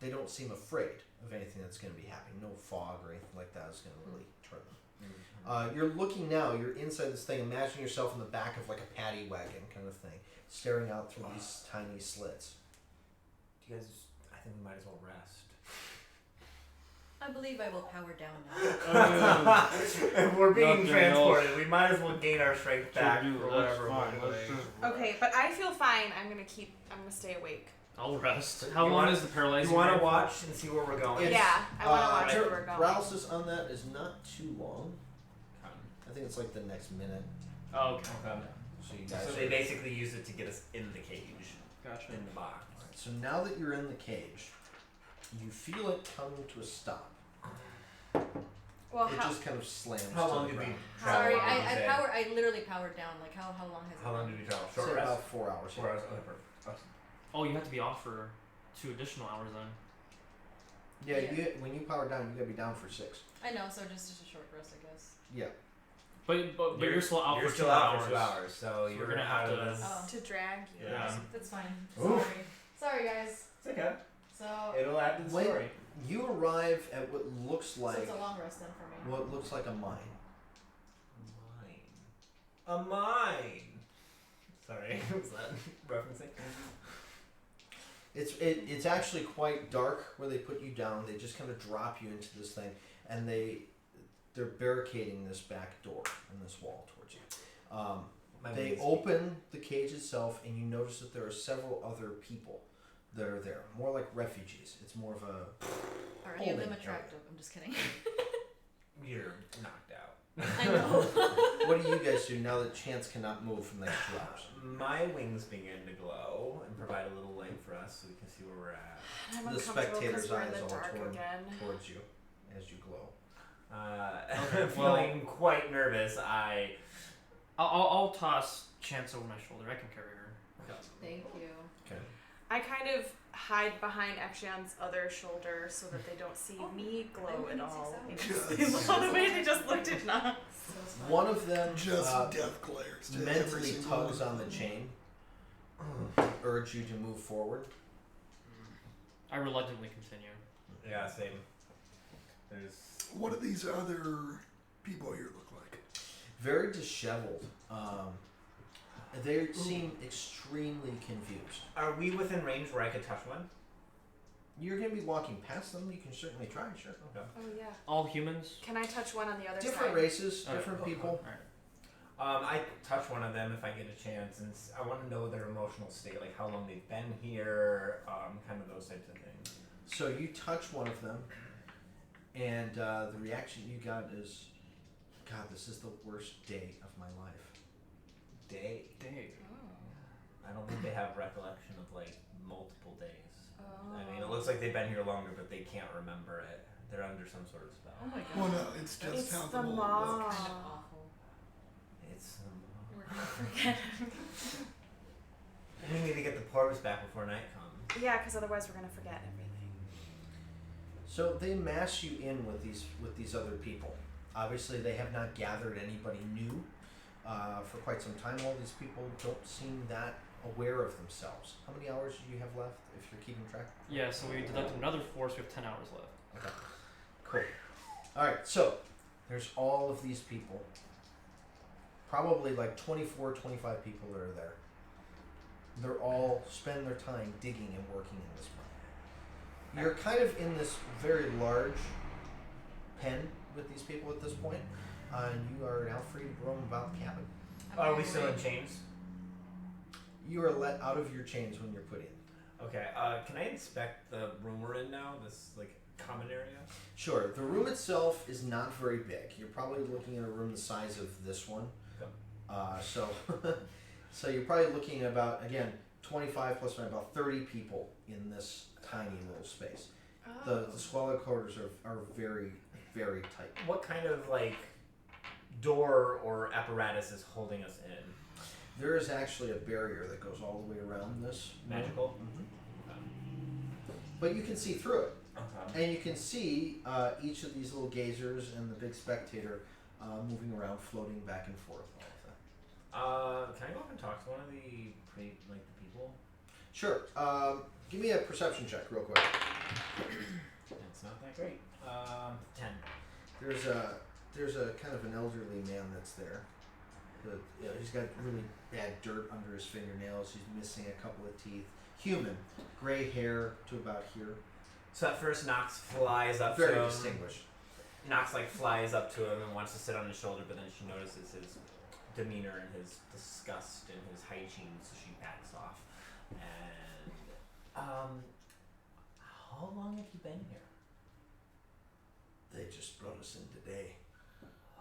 They don't seem afraid of anything that's going to be happening. No fog or anything like that is going to really turn them. You're looking now. You're inside this thing. Imagine yourself in the back of like a paddy wagon kind of thing, staring out through these tiny slits. Do you guys? I think we might as well rest. I believe I will power down now. If we're being Nothing transported, we might as well gain our strength Sure back do, for that's whatever fine, we're let's doing. just- Okay, but I feel fine. I'm gonna stay awake. I'll rest. How You long wanna- is the paralyzing? You want range to for? watch and see where we're going? It's, Yeah, I wanna watch where we're going. Paralysis on that is not too long. I think it's like the next minute. Oh, okay. Okay. So you guys. So they basically use it to get us in the cage, Gotcha. in the box. Alright, so now that you're in the cage, you feel it come to a stop. Well, It how? just kind of slams. How to long the did we ground. travel? Sorry, did you I say? I literally powered down. Like how long has it How long been? did we travel? Say Short rest. about 4 hours. 4 hours. Okay, perfect. Oh, you have to be off for 2 additional hours then. Yeah, Yeah. when you power down, you gotta be down for 6. I know, so just a short rest, I guess. Yeah. But you're still out You're for still 2 out hours. for 2 hours, so we're you're gonna out have of to- this. Oh. To drag you. Yeah. That's fine. Oof. Sorry guys. It's okay. So, It'll add to the When story. you arrive at what looks so like it's a long rest then for me. what looks like a mine. A mine. Sorry, was that referencing? It's actually quite dark where they put you down. They just kind of drop you into this thing, and they're barricading this back door and this wall towards you. My They knees. open the cage itself, and you notice that there are several other people that are there, more like refugees. It's more of a Are any of them holding attractive? I'm just kidding. You're knocked out. I know. What do you guys do now that Chance cannot move from the next 2 hours? My wings begin to glow and provide a little light for us so we can see where we're at. I'm The uncomfortable spectator's because we're in eyes the all dark torn. again. Towards you as you glow. Okay, Feeling quite nervous, I'll toss Chance over my shoulder. I can carry her. Thank you. Okay. I kind of hide behind Exion's other shoulder so that they don't see me glow I at need all. 6 Because hours. they look the way they just looked at us. So it's fine. One of them Just death glares to every mentally single tugs one on of the them. chain to urge you to move forward. I reluctantly continue. yeah, same. There's What do these other people here look like? Very disheveled. They seem extremely confused. Are we within range where I could touch one? You're going to be walking past them. You can certainly try, sure. Okay. Oh yeah. All humans? Can I touch one on the other Different side? races, Alright. different people. Alright. I touch one of them if I get a chance, and I want to know their emotional state, like how long they've been here, kind of those types of things. So you touch one of them, and the reaction you got is, God, this is the worst day of my life. Day. I don't think they have recollection of like multiple days. I mean, it looks like they've been here longer, but they can't remember it. They're under some sort of spell. Oh my god. Well, no, it's just It's how the the mold maw. looks. Kind of awful. It's. We're gonna forget him. We need to get the portals back before night comes. Yeah, because otherwise we're gonna forget everything. So they mass you in with these other people. Obviously, they have not gathered anybody new for quite some time. All these people don't seem that aware of themselves. How many hours do you have left, if you're keeping track? Yeah, so we deducted another 4, so we have 10 hours left. Okay, cool. All right, so there's all of these people. Probably like 24, 25 people that are there. They're all spend their time digging and working in this mine. You're kind of in this very large pen with these people at this point, and you are now free to roam about the cabin. Are we still in chains? You are let out of your chains when you're put in. Okay. Can I inspect the room we're in now? This like common area. Sure. The room itself is not very big. You're probably looking at a room the size of this one. Okay. So you're probably looking at about, again, 25 plus about 30 people in this tiny little space. The squalor quarters are very, very tight. What kind of like door or apparatus is holding us in? There is actually a barrier that goes all the way around this. Magical. But you can see through it. Okay. And you can see each of these little gazers and the big spectator moving around, floating back and forth. All of that. Can I go up and talk to one of the the people? Sure. Give me a perception check real quick. It's not that great. 10. There's a kind of an elderly man that's there. He's got really bad dirt under his fingernails. He's missing a couple of teeth. Human, gray hair to about here. So at first Nox flies up Very to him. distinguished. Nox like flies up to him and wants to sit on his shoulder, but then she notices his demeanor and his disgust and his hygiene, so she backs off. And how long have you been here? They just brought us in today.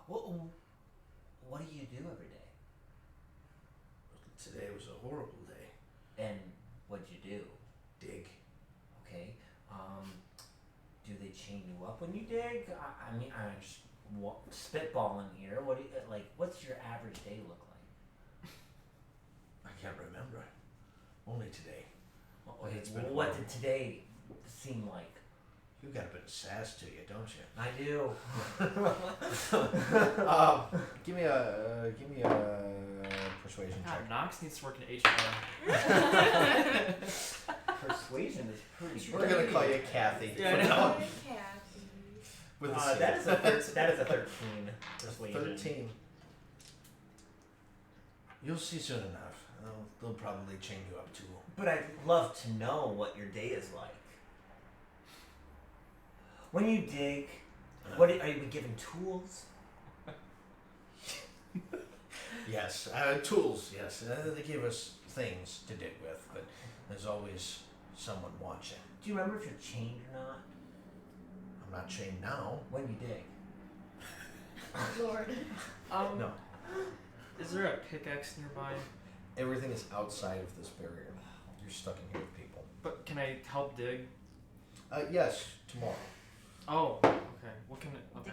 What do you do every day? Today was a horrible day. And what'd you do? Dig. Okay. Do they chain you up when you dig? I mean, I'm just spitballing here. What do you, like? What's your average day look like? I can't remember. Only today. Okay, It's been what horrible. did today seem like? You got a bit of sass to you, don't you? I do. Give me a persuasion check. God, Knox needs to work in HR. Persuasion is pretty We're gonna call you Kathy. Yeah, I for know. now. With a C. that is a 13 persuasion. 13. You'll see soon enough. They'll probably chain you up too. But I'd love to know what your day is like. When you dig, what are you given tools? Yes, tools. Yes, they give us things to dig with, but there's always someone watching. Do you remember if you're chained or not? I'm not chained now. When you dig. Lord. No, Is there a pickaxe nearby? everything is outside of this barrier. You're stuck in here with people. But can I help dig? Yes, tomorrow. Oh, okay. What can it? Okay.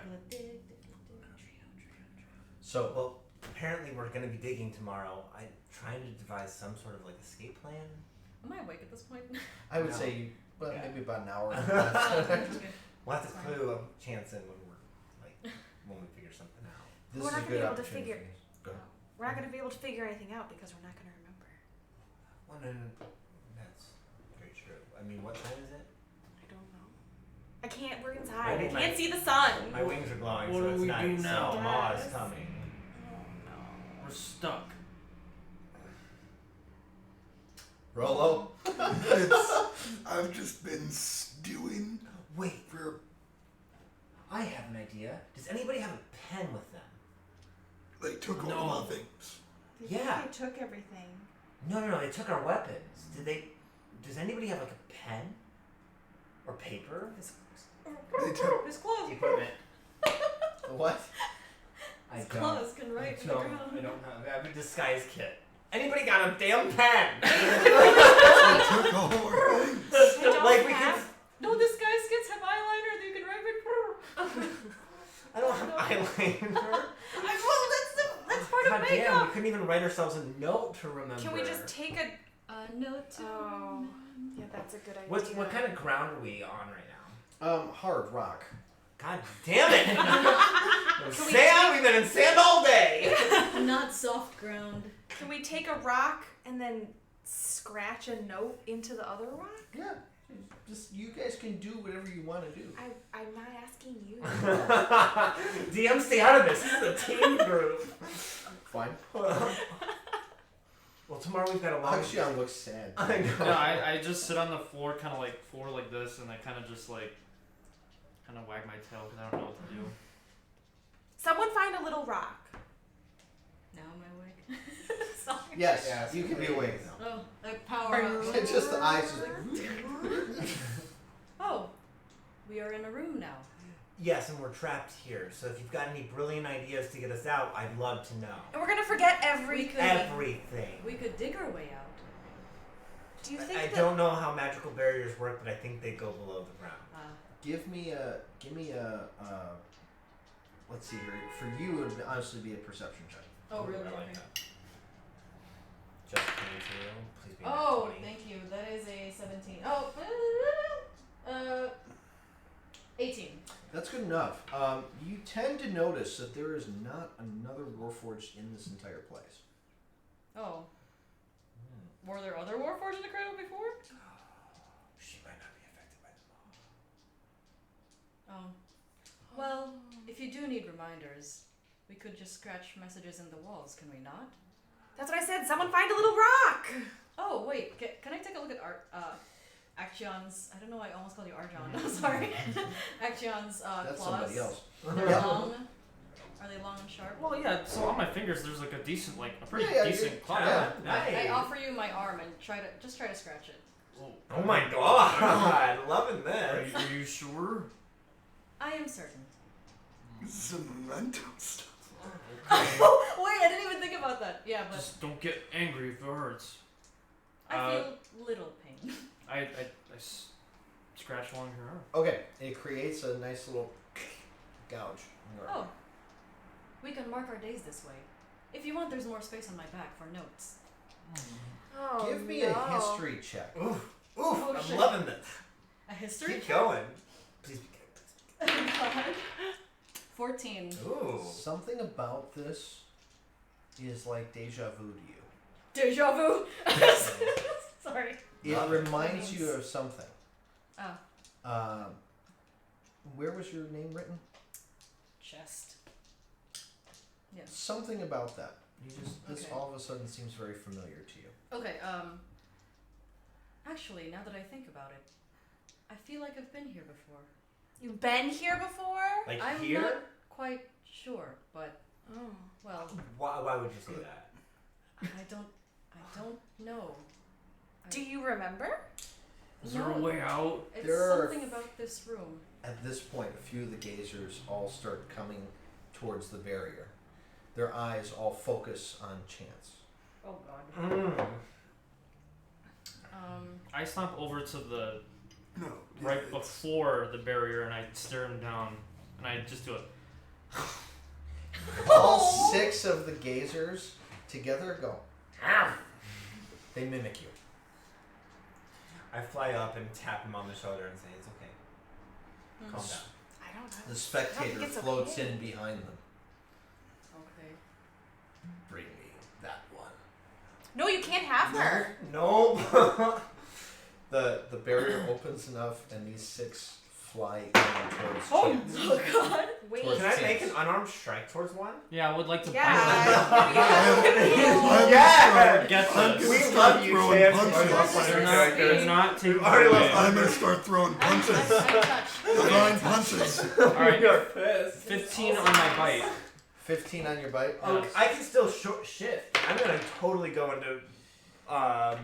So, Well, apparently we're going to be digging tomorrow. I'm trying to devise some sort of like escape plan. Am I awake at this point? I would No. say, well, Yeah. maybe about an hour. We'll have to clue a chance in when we figure something out. This We're is not a gonna good be able to opportunity. figure- Go ahead. We're not gonna be able to figure anything out because we're not gonna remember. Well, no, that's very true. I mean, what time is it? I don't know. I can't. We're inside. I Maybe my- can't see the sun. My wings are glowing, What so do it's we night. do now? So Ma is Yes. coming. We're stuck. Rollo? I've just been stewing Wait, for. I have an idea. Does anybody have a pen with them? They took all No. of our things. Yeah. They took everything. No, they took our weapons. Does anybody have like a pen? Or paper? They took. His clothes. Equipment. What? I His don't. claws can write in the I ground. don't have a disguise kit. Anybody got a damn pen? They took all our things. I don't Like we have. can. No disguise kits have eyeliner that you can write with. I don't have eyeliner. Well, that's part God of damn, makeup. we couldn't even write ourselves a note to remember. Can we just take a? Note to Oh, yeah, that's a good idea. What kind of ground are we on right now? Hard rock. God damn it! Sand. We've been in sand all day. not soft ground. Can we take a rock and then scratch a note into the other rock? Yeah. Just you guys can do whatever you want to do. I'm not asking you. DM, stay out of this. This is a team group. Fine. Well, tomorrow we've got a long. Akshan looks sad. I know. No, I just sit on the floor, kind of like this, and I kind of just like, kind of wag my tail because I don't know what to do. Someone find a little rock. Now am I awake? Sorry. Yes, Yes, you can be awake now. Oh, like power up. It's just the eyes just like. Oh, we are in a room now. Yes, and we're trapped here. So if you've got any brilliant ideas to get us out, I'd love to know. And we're gonna forget We every. could Everything. we could dig our way out. Do you think I that? don't know how magical barriers work, but I think they go below the ground. Give me a. Let's see here. For you, it would honestly be a perception check. Oh really? I like Okay. that. Just 22. Please be Oh, 20. thank you. That is a 17. Oh, 18. That's good enough. You tend to notice that there is not another Warforged in this entire place. Oh. Were there other Warforged in the cradle before? She might not be affected by the Oh. Well, if you do need reminders, we could just scratch messages in the walls, can we not? That's what I said. Someone find a little rock. Oh, wait. Can I take a look at Action's... I don't know why I almost called you Arjon. I'm sorry. Action's That's claws. somebody else. They're Yeah. long. Are they long and sharp? Well, yeah. So on my fingers, there's like a decent, like a pretty Yeah, yeah, decent you're- claw. yeah. I offer you my arm and try to scratch it. Oh my god, loving Are this. you sure? I am certain. Some memento stuff. Oh, wait, I didn't even think about that. Yeah, but Just don't get angry if it hurts. I feel little pain. I scratch along her arm. Okay, it creates a nice little gouge. in your arm. Oh. We can mark our days this way. If you want, there's more space on my back for notes. Oh, Give me no. a history check. Oof, Oh, I'm shit. loving this. A history? Keep going. Please be God. 14. good. Ooh. Something about this is like deja vu to you. Deja vu! Sorry. It Love reminds means. you of something. Oh. Where was your name written? Chest. Yes. Something about that. You just this Okay. all of a sudden seems very familiar to you. Okay, actually, now that I think about it, I feel like I've been here before. You've been here before? Like I'm here? not quite sure, but, Oh. well, Why would you say that? I don't know. Do you remember? Is there a No. way out? It's There are something about this room. At this point, a few of the gazers all start coming towards the barrier. Their eyes all focus on Chance. Oh god. Mm. I stomp over to the No. right it's- before the barrier and I stare him down and I just do it. All 6 of the gazers together go. "Arf." They mimic you. I fly up and tap him on the shoulder and say, "It's okay. Calm down." I don't know. The spectator it's floats okay. in behind them. Okay. Bring me that one. No, you can't have her. No. The barrier opens enough, and these 6 fly in towards Chance. Oh god. Wait. Towards Can I make Chance. an unarmed strike towards one? Yeah, I would like to Yeah. Yeah. Get I'm this. gonna We start love you, throwing Chance. punches. We love one of your They're characters. not taking already away. lost- I'm gonna start throwing punches. I touch. Divine punches. Alright, You're pissed. 15 on my bite. 15 on your bite. Oh, Yes. I can still shift. I'm gonna totally go into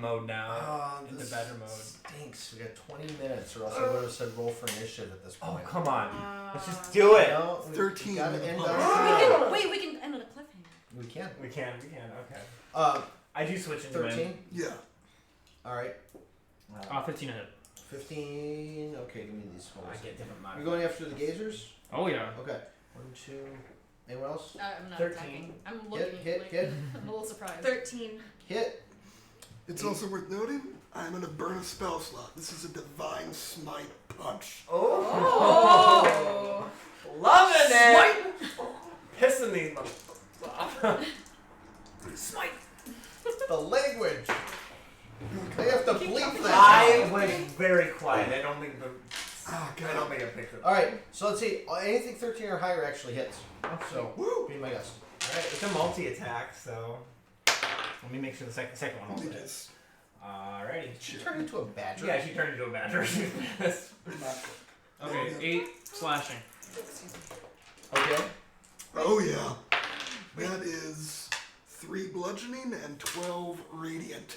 mode now. Into This better mode. stinks. We got 20 minutes, or else I would have said roll for initiative at this Oh, point. come on. Let's just do it. No, we 13 gotta with a end punch. on We can end on a cliffhanger. We can. We can. Okay. Uh, I do switch into 13. Yeah. All right. 15 ahead. 15. Okay, give me these I holes. get different You're modifiers. going after the gazers. Oh yeah. Okay. 1, 2. Anyone else? I'm not 13. attacking. I'm looking. Hit. like, Hit. I'm a little surprised. 13. Hit. It's also worth noting, I'm going to burn a spell slot. This is a divine smite punch. Oh. Loving it. Pissing these motherfuckers off. Smite. The language. They have to bleep that. I was very quiet. I don't think Ah, I don't think I picked it. All right. So let's see. Anything 13 or higher actually hits. So, Woo! be my guess. Alright, it's a multi-attack, so let me make sure the second one Let also me hits. just Alrighty. She turned into a badger. Yeah, she turned into a badger. Okay, 8 slashing. Okay. Oh yeah. That is 3 bludgeoning and 12 radiant.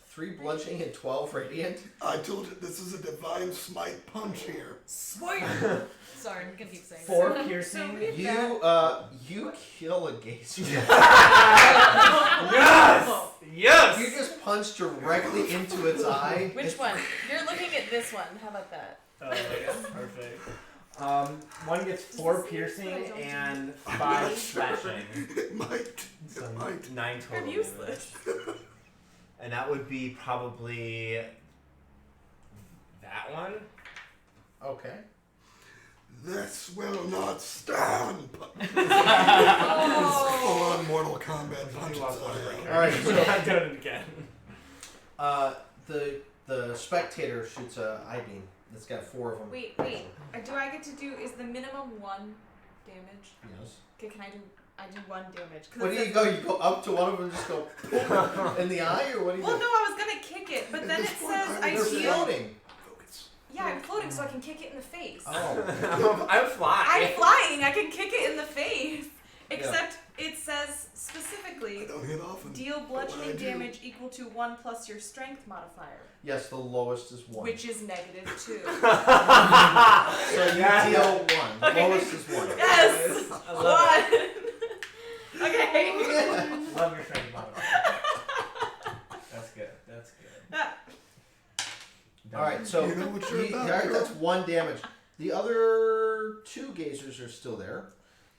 3 bludgeoning and 12 radiant. I told you this is a divine smite punch here. Smite. Sorry, I'm gonna keep saying 4 that. piercing. You kill a gazer. Yes! Yes! You just punched directly into its eye. Which one? You're looking at this one. How about that? Oh, yeah, perfect. One gets 4 piercing and 5 slashing. It might. So It might. 9 total. I'm useless. damage. And that would be probably that one. Okay. This will not stand. Oh. Full on Mortal Kombat punches. All right. So, I've done it again. the spectator shoots a eye beam. It's got 4 of them. Wait. Do I get to do? Is the minimum 1 damage? Yes. Okay, can I do? I do 1 damage. 'Cause Where it do you says- go? You go up to one of them and just go in the eye, or what do you Well, do? no, I was gonna kick it, but At then this it point, says I I They're would heal. floating. Focus. Yeah, I'm floating, so I can kick it in the face. Oh. I'm flying. I'm flying. I can kick it in the face. Except it says I specifically don't hit often. deal but when I bludgeoning do- damage equal to 1 plus your strength modifier, Yes, the lowest is 1. which is -2. So you Yeah. deal 1. The Okay. lowest is 1. Yes. I love it. 1. Okay. Love your strength modifier. That's good. That's good. All right, so You know what you're about, all right, girl. that's 1 damage. The other 2 gazers are still there,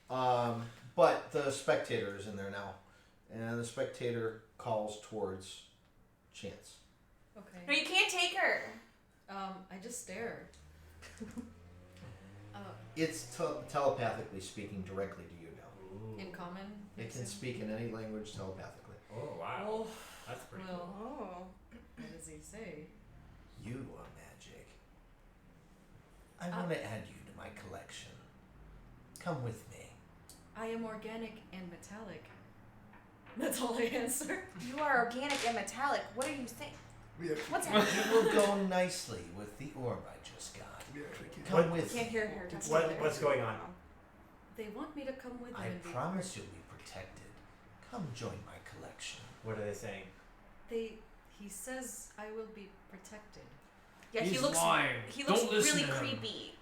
but the spectator is in there now, and the spectator calls towards Chance. No, Okay. you can't take her. I just stare. It's telepathically speaking directly to you now. In common. It can speak in any language telepathically. Oh wow. Oh, That's pretty cool. well, Oh. what does he say? You are magic. I want to add you to my collection. Come with me. I am organic and metallic. That's all I answer. You are organic and metallic. What do you think? We actually What's can't- happening? You will go nicely with the orb I just got. We actually can't. Come What- with Can't me. hear her. That's What's going on? They want me to come with them. I and be promise you'll be protected. Come join my collection. What are they saying? He says I will be protected. Yeah, He's he looks. lying. He looks Don't listen really to him. creepy.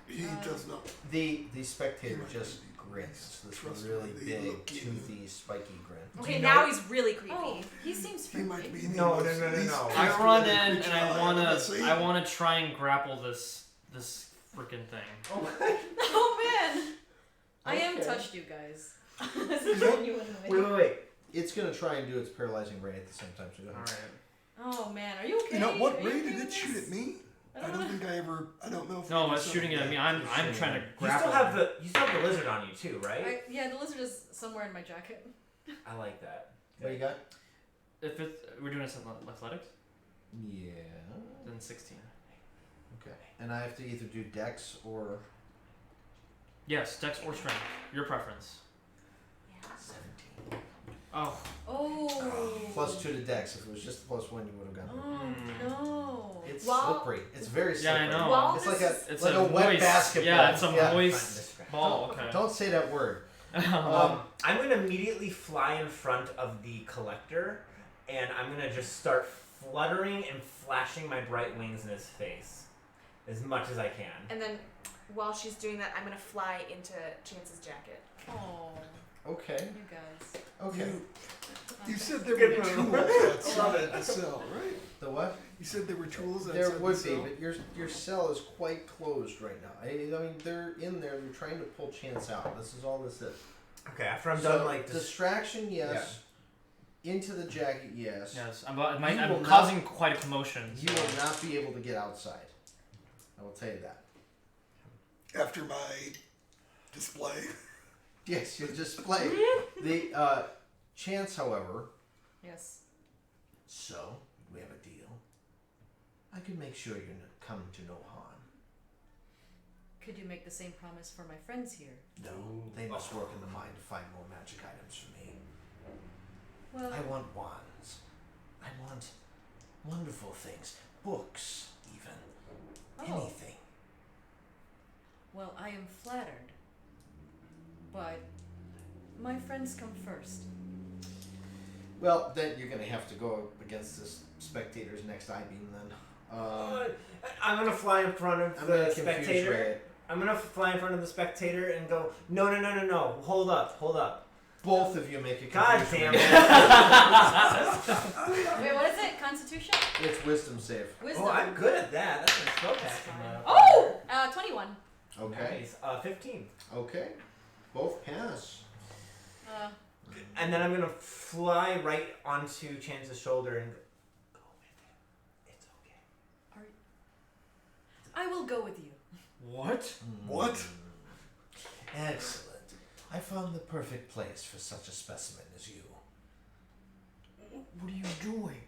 He does not. The spectator He might just be grins. This trustworthy really big, looking. toothy, spiky grin. Okay, you now know- he's really creepy. Oh, he seems He might friendly. be the No, most no, no, no, least no. I trustworthy run in creature and have ever seen. I wanna try and grapple this freaking thing. Oh man! I am Okay. touched, you guys. Wait. It's gonna try and do its paralyzing ray at the same time. So go ahead. Alright. Oh man, are you okay? You know what Are you ray okay did it with shoot this? at me? I don't think I ever. I don't know if. No, we it's ever shooting it at me. I'm Shooting trying to it. You grapple. still have the lizard on you too, right? Yeah, the lizard is somewhere in my jacket. I like that. What you got? If it's we're doing this in athletics, Yeah. then 16. Okay. And I have to either do dex or Yes, dex or strength. Your preference. 17. Oh. Oh. Plus 2 to dex. If it was just plus 1, you would have gotten it. Oh no. It's Well- slippery. It's very Yeah, slippery. I know. Well, It's this like is- a It's like a wet moist, basketball. Yeah, it's a Yeah. moist ball. Don't, Okay. don't say that word. I'm gonna immediately fly in front of the collector, and I'm gonna just start fluttering and flashing my bright wings in his face as much as I can. And then while she's doing that, I'm gonna fly into Chance's jacket. Oh, Okay. you guys. Okay. You said there Good were move. tools outside the cell, right? The what? You said there were tools outside There the would be, cell. but your cell is quite closed right now. I mean, they're in there. They're trying to pull Chance out. This is all this is. Okay, after I'm So, done, like, distraction, yes. Into the jacket, yes. Yes, I'm will I'm not- causing quite a commotion. You will not be able to get outside. I will tell you that. After my display. Yes, your display. The Chance, however. Yes. So we have a deal. I can make sure you come to no harm. Could you make the same promise for my friends here? No, they must work in the mine to find more magic items for me. Well, I want wands. I want wonderful things. Books, even. Oh. Anything. well, I am flattered. But my friends come first. Well, then you're going to have to go up against this spectator's next I-beam then. I'm gonna fly in front of I'm the going to confuse spectator. Ray. I'm gonna fly in front of the spectator and go, no, hold up. Both of you make a God confusion damn Ray. it. Wait, what is it? Constitution? It's wisdom save. Wisdom. Oh, I'm good at that. That's a spellcasting. Oh! 21. Okay. Nice. 15. Okay. Both pass. And then I'm gonna fly right onto Chance's shoulder and go with it. It's okay. I will go with you. What? What? Excellent. I found the perfect place for such a specimen as you. What are you doing?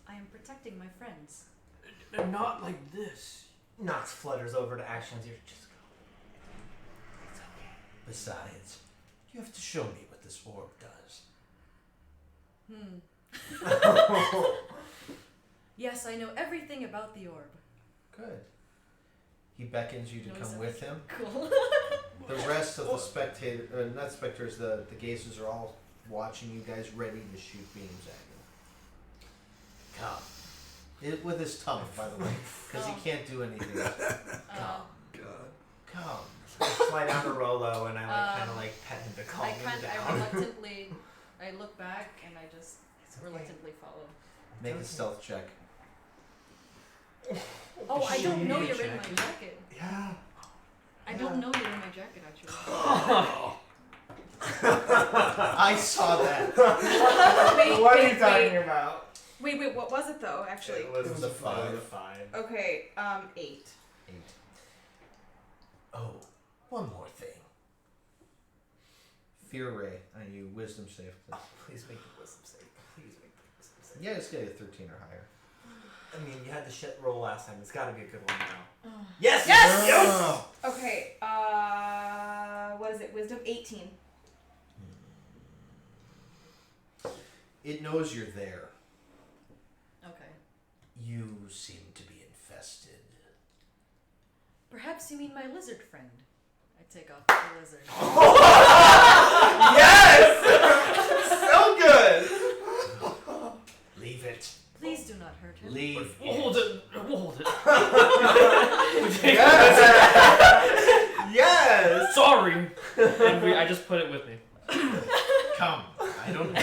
I am protecting my friends. Not like this. Nox flutters over to Action's ear. Just go. It's okay. Besides, you have to show me what this orb does. Yes, I know everything about the orb. Good. He beckons you to Notice come it? with him. Cool. The rest of the spectator, not spectators, the gazers are all watching you guys, ready to shoot beams at you. Come. With his tongue, by the way, because he can't do anything else. Come. God. Come. I fly down to Rolo and I kind of pet him to calm I him down. I reluctantly, I look back and I just It's okay. reluctantly follow. Make a stealth check. Oh, I don't know Shoot you're in my jacket. jacket. Yeah. I don't know you're in my jacket actually. I saw that. Wait, What are wait, you talking wait. about? Wait, what was it though, actually? It was a 5. It was a 5. Okay, 8. 8. Oh, one more thing. Fear Ray, on you, wisdom save, please. Oh, please make the wisdom save. Please make the wisdom save. Yeah, just get a 13 or higher. I mean, you had the shit roll last time. It's got to be a good one now. Yes! Yes! Okay, what is it? Wisdom 18. It knows you're there. Okay. You seem to be infested. Perhaps you mean my lizard friend. I take off the lizard. Yes! So good! Leave it. Please do not hurt him. Leave Hold it. Hold it. Yes! Sorry. And I just put it with me. Come. I don't know.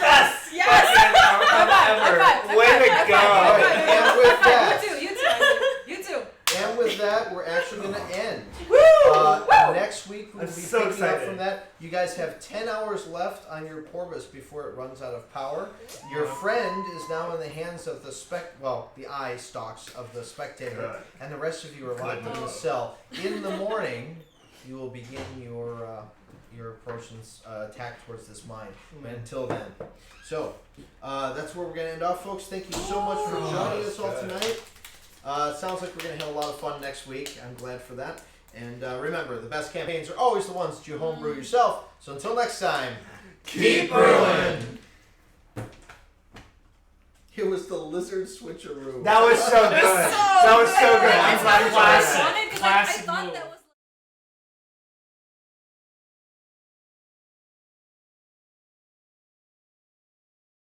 Yes! Yes! Ever. Way to go! And with that, You too. and with that, we're actually going to end. Next week we'll I'm be so picking up excited. from that. You guys have 10 hours left on your Porpoise before it runs out of power. Your friend is now in the hands of the the eye stalks of the spectator, Good. and the rest of you are locked in the cell. In the morning, you will begin your approach's attack towards this mine. But until then, so that's where we're gonna end off, folks. Thank you so much for joining us all tonight. Sounds like we're gonna have a lot of fun next week. I'm glad for that. And remember, the best campaigns are always the ones that you homebrew yourself. So until next time, keep brewing. It was the lizard switcheroo. That was so good. That was so good. I'm glad you Classic. I wanted because I Classic thought move. that